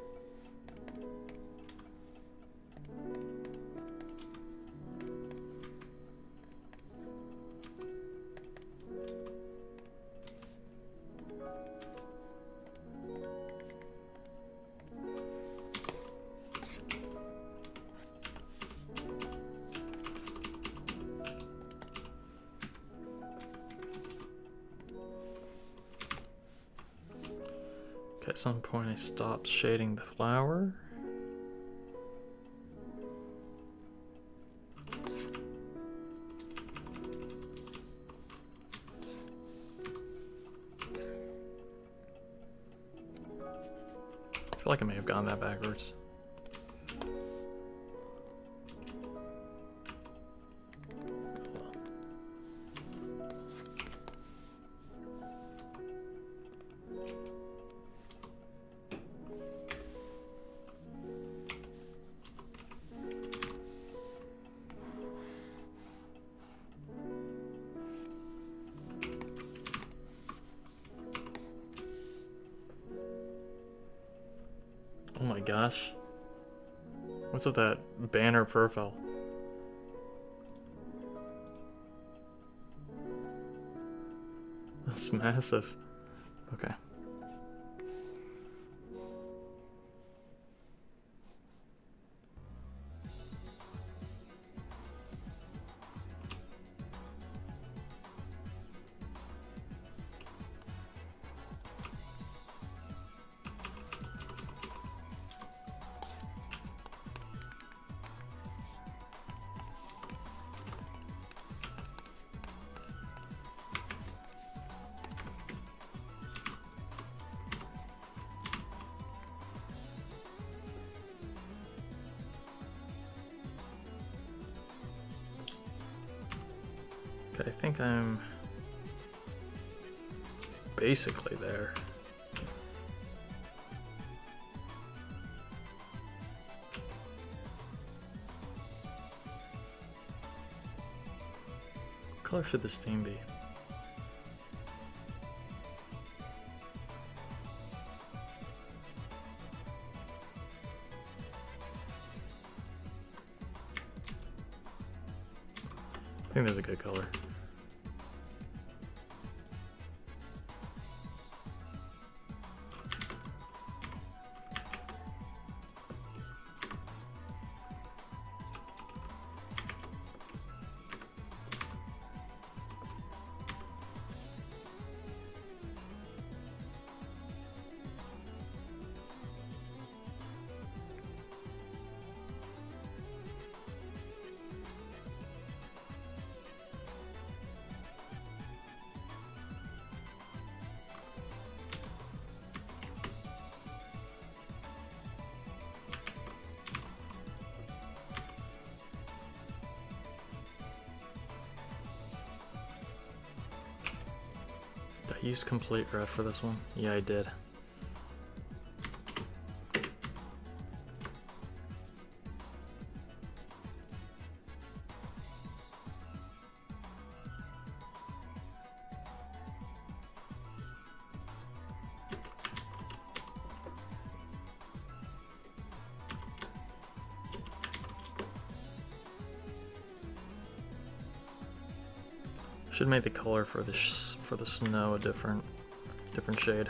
At some point I stopped shading the flower. I feel like I may have gotten that backwards. Oh my gosh. What's with that banner profile? That's massive. Okay. Okay, I think I'm basically there. What color should this team be? I think there's a good color. Did I use complete red for this one? Yeah, I did. Should make the color for the snow a different shade.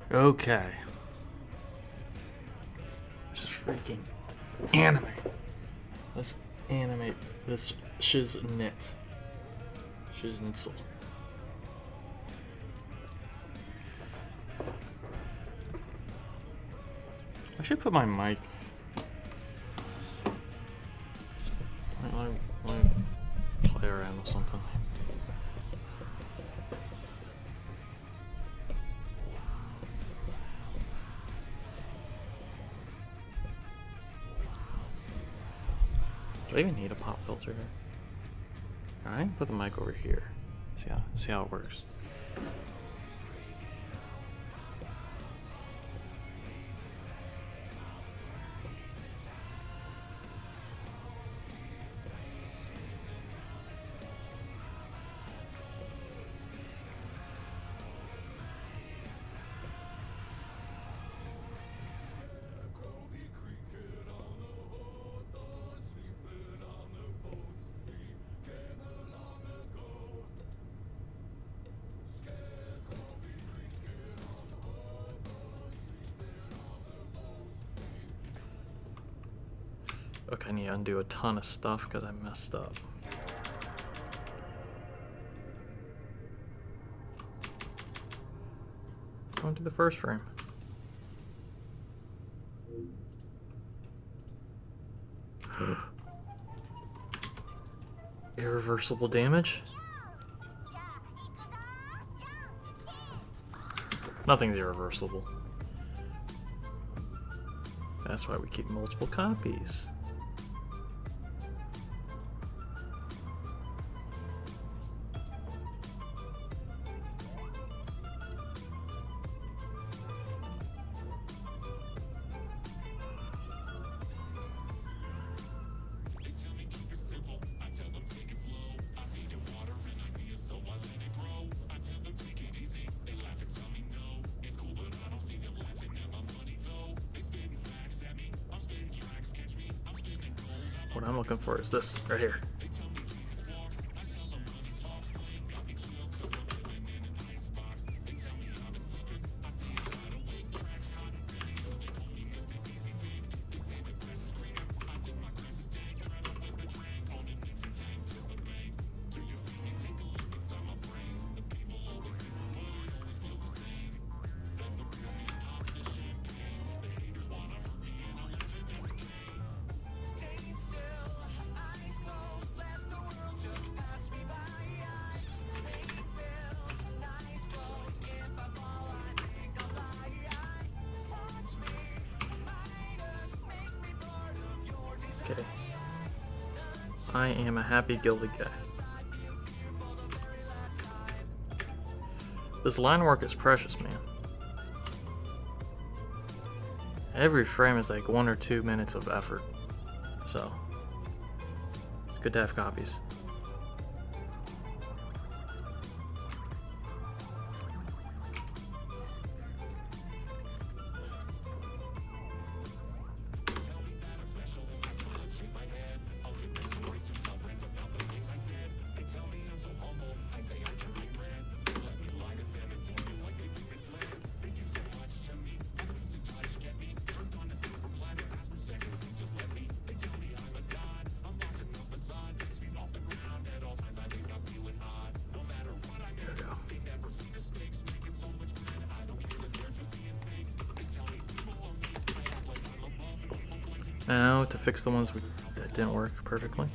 Okay. This is freaking anime. Let's animate this shiznit. Shiznitzel. I should put my mic. Let me play around with something. Do I even need a pop filter here? Alright, put the mic over here. See how it works. Okay, I need to undo a ton of stuff because I messed up. Going to the first frame. Irreversible damage? Nothing's irreversible. That's why we keep multiple copies. what I'm looking for is this right here. Okay. I am a happy gilded guy. This line work is precious, man. Every frame is like 1 or 2 minutes of effort. So, it's good to have copies. Now to fix the ones that didn't work perfectly.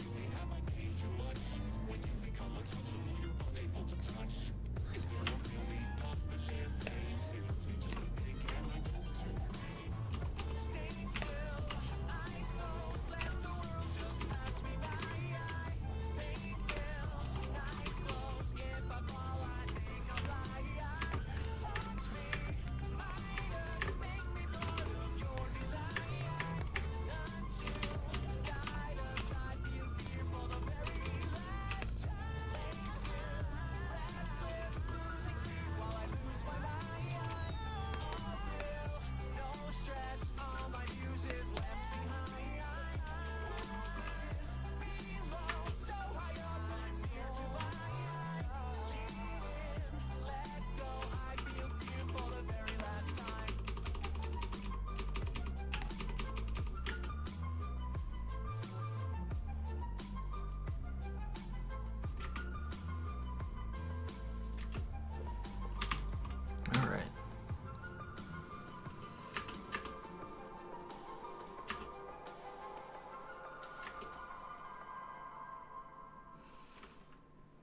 All right.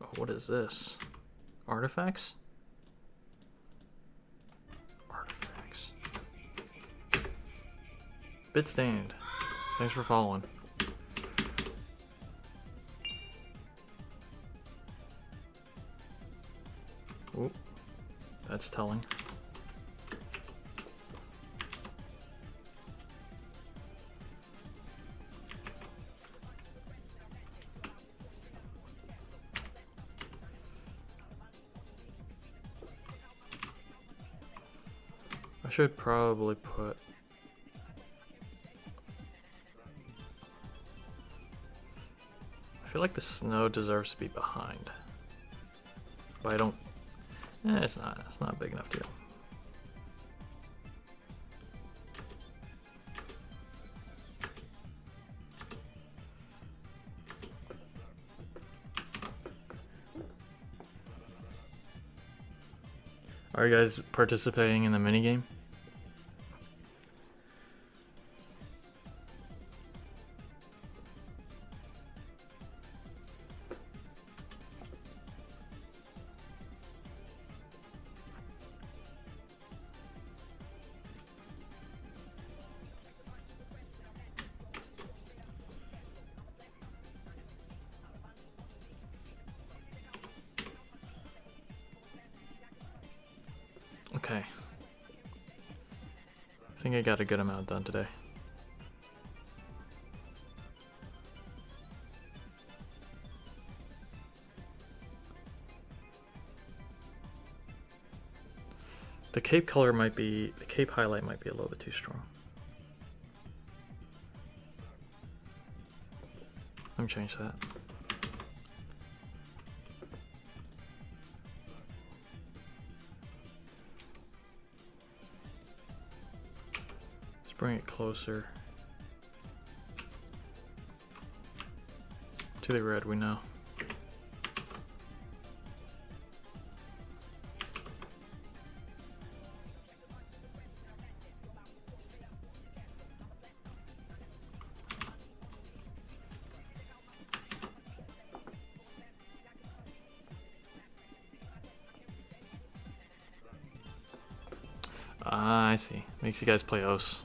Oh, what is this? Artifacts? Artifacts. Bitstand. Thanks for following. Ooh, that's telling. I should probably put... I feel like the snow deserves to be behind. But I don't... it's not. It's not a big enough deal. Are you guys participating in the minigame? Okay. I think I got a good amount done today. The cape color might be, the cape highlight might be a little bit too strong. Let me change that. Let's bring it closer to the red we know. Ah, I see. Makes you guys play OS.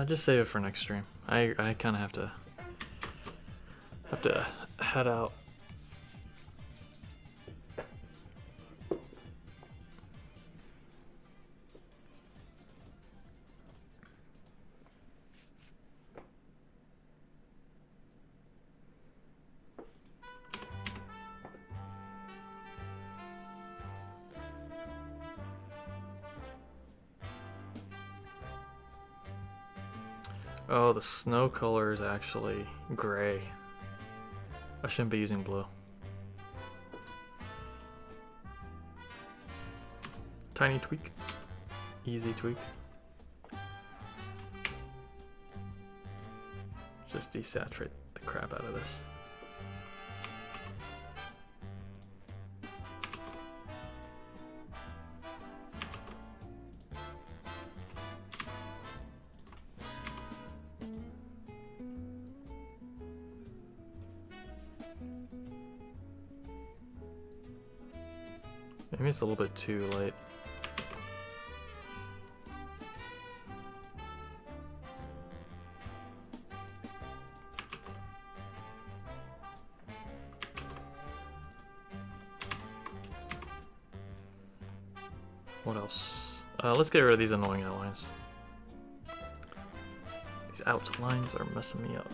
Just save it for next stream. I kind of have to head out. Oh, the snow color is actually gray. I shouldn't be using blue. Tiny tweak. Easy tweak. Just desaturate the crap out of this. Maybe it's a little bit too late. What else? Let's get rid of these annoying outlines. These outlines are messing me up.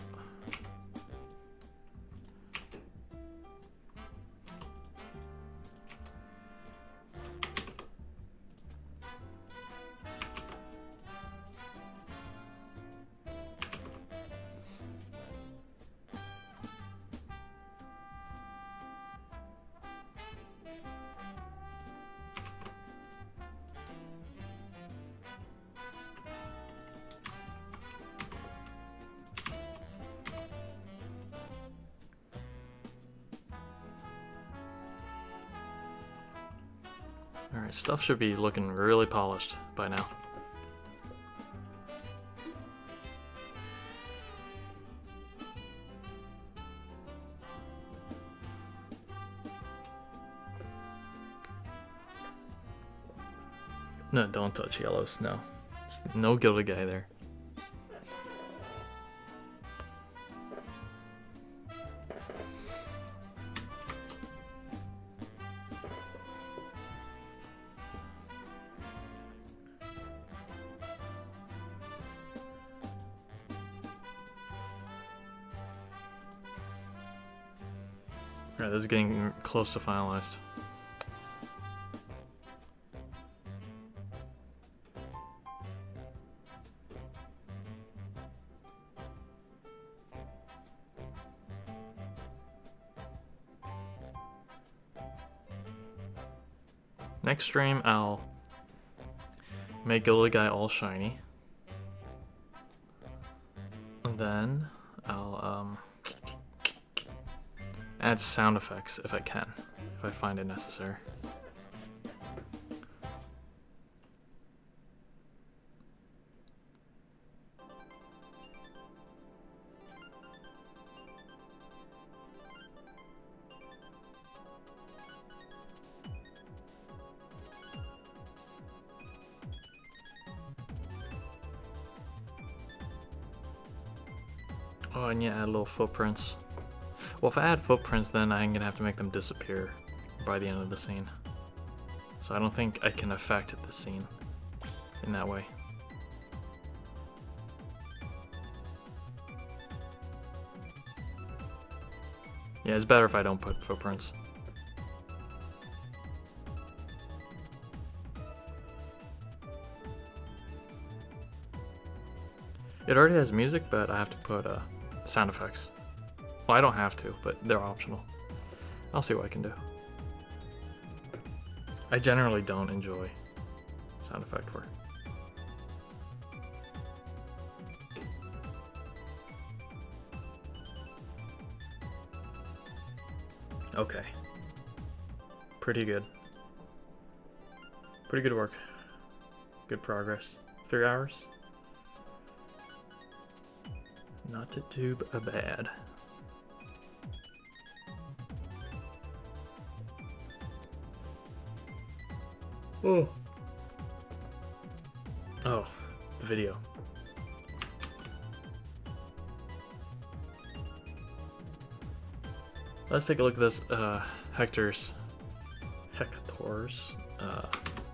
Alright, stuff should be looking really polished by now. No, don't touch yellows, no. No guilty guy there. Alright, this is getting close to finalized. Next stream, I'll make Gilly Guy all shiny. And then I'll add sound effects if I can, if I find it necessary. Oh, and yeah, add little footprints. Well, if I add footprints, then I'm gonna have to make them disappear by the end of the scene. So I don't think I can affect the scene in that way. Yeah, it's better if I don't put footprints. It already has music, but I have to put sound effects. Well, I don't have to, but they're optional. I'll see what I can do. I generally don't enjoy sound effect work. Okay. Pretty good. Pretty good work. Good progress. 3 hours. Not too bad. Oh. Oh, the video. Let's take a look at this Hector's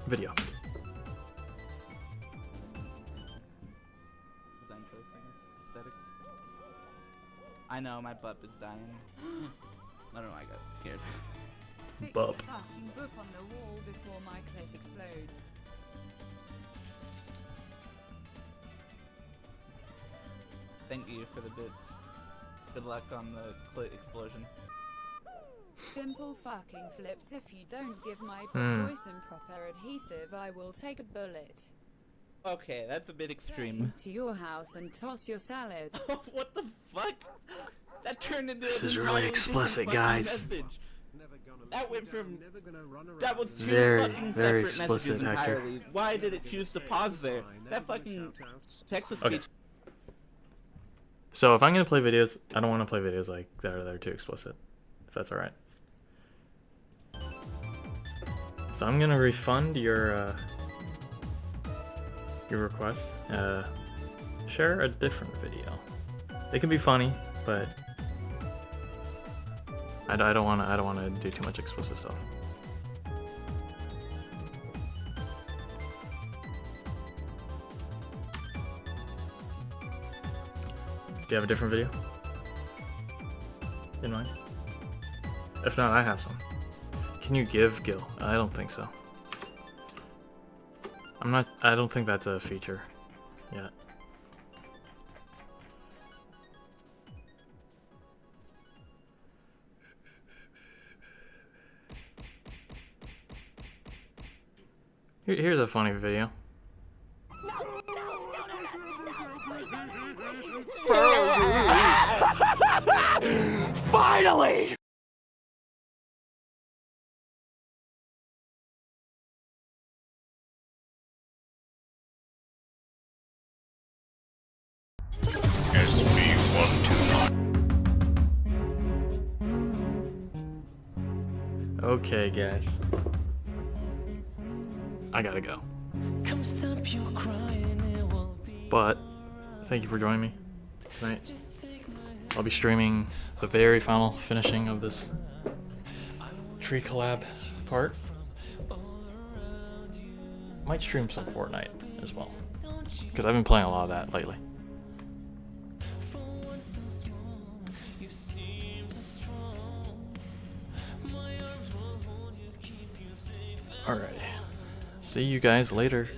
video. Aesthetics. I know my butt is dying. I don't know, I got scared. Fix Bub. the fucking book on the wall before my clit explodes. Thank you for the bits. Good luck on the clit explosion. Simple fucking flips. If you don't give my Hmm. voice and proper adhesive, I will take a bullet. Okay, that's a bit extreme. To your house and toss your salad. What the fuck? That turned into This an is really entirely explicit, different fucking guys. message. That went from that was two Very, fucking very separate explicit, messages Hector. entirely. Why did it choose to pause there? That fucking text to Okay. speech. So if I'm gonna play videos, I don't want to play videos like that are too explicit. If that's all right. So I'm gonna refund your request. Share a different video. They can be funny, but I don't want to do too much explicit stuff. Do you have a different video in mind? If not, I have some. Can you give Gil? I don't think so. I don't think that's a feature yet. Here's a funny video. Finally! Okay, guys. I gotta go. But thank you for joining me tonight. I'll be streaming the very final finishing of this tree collab part. Might stream some Fortnite as well, because I've been playing a lot of that lately. Alright. See you guys later.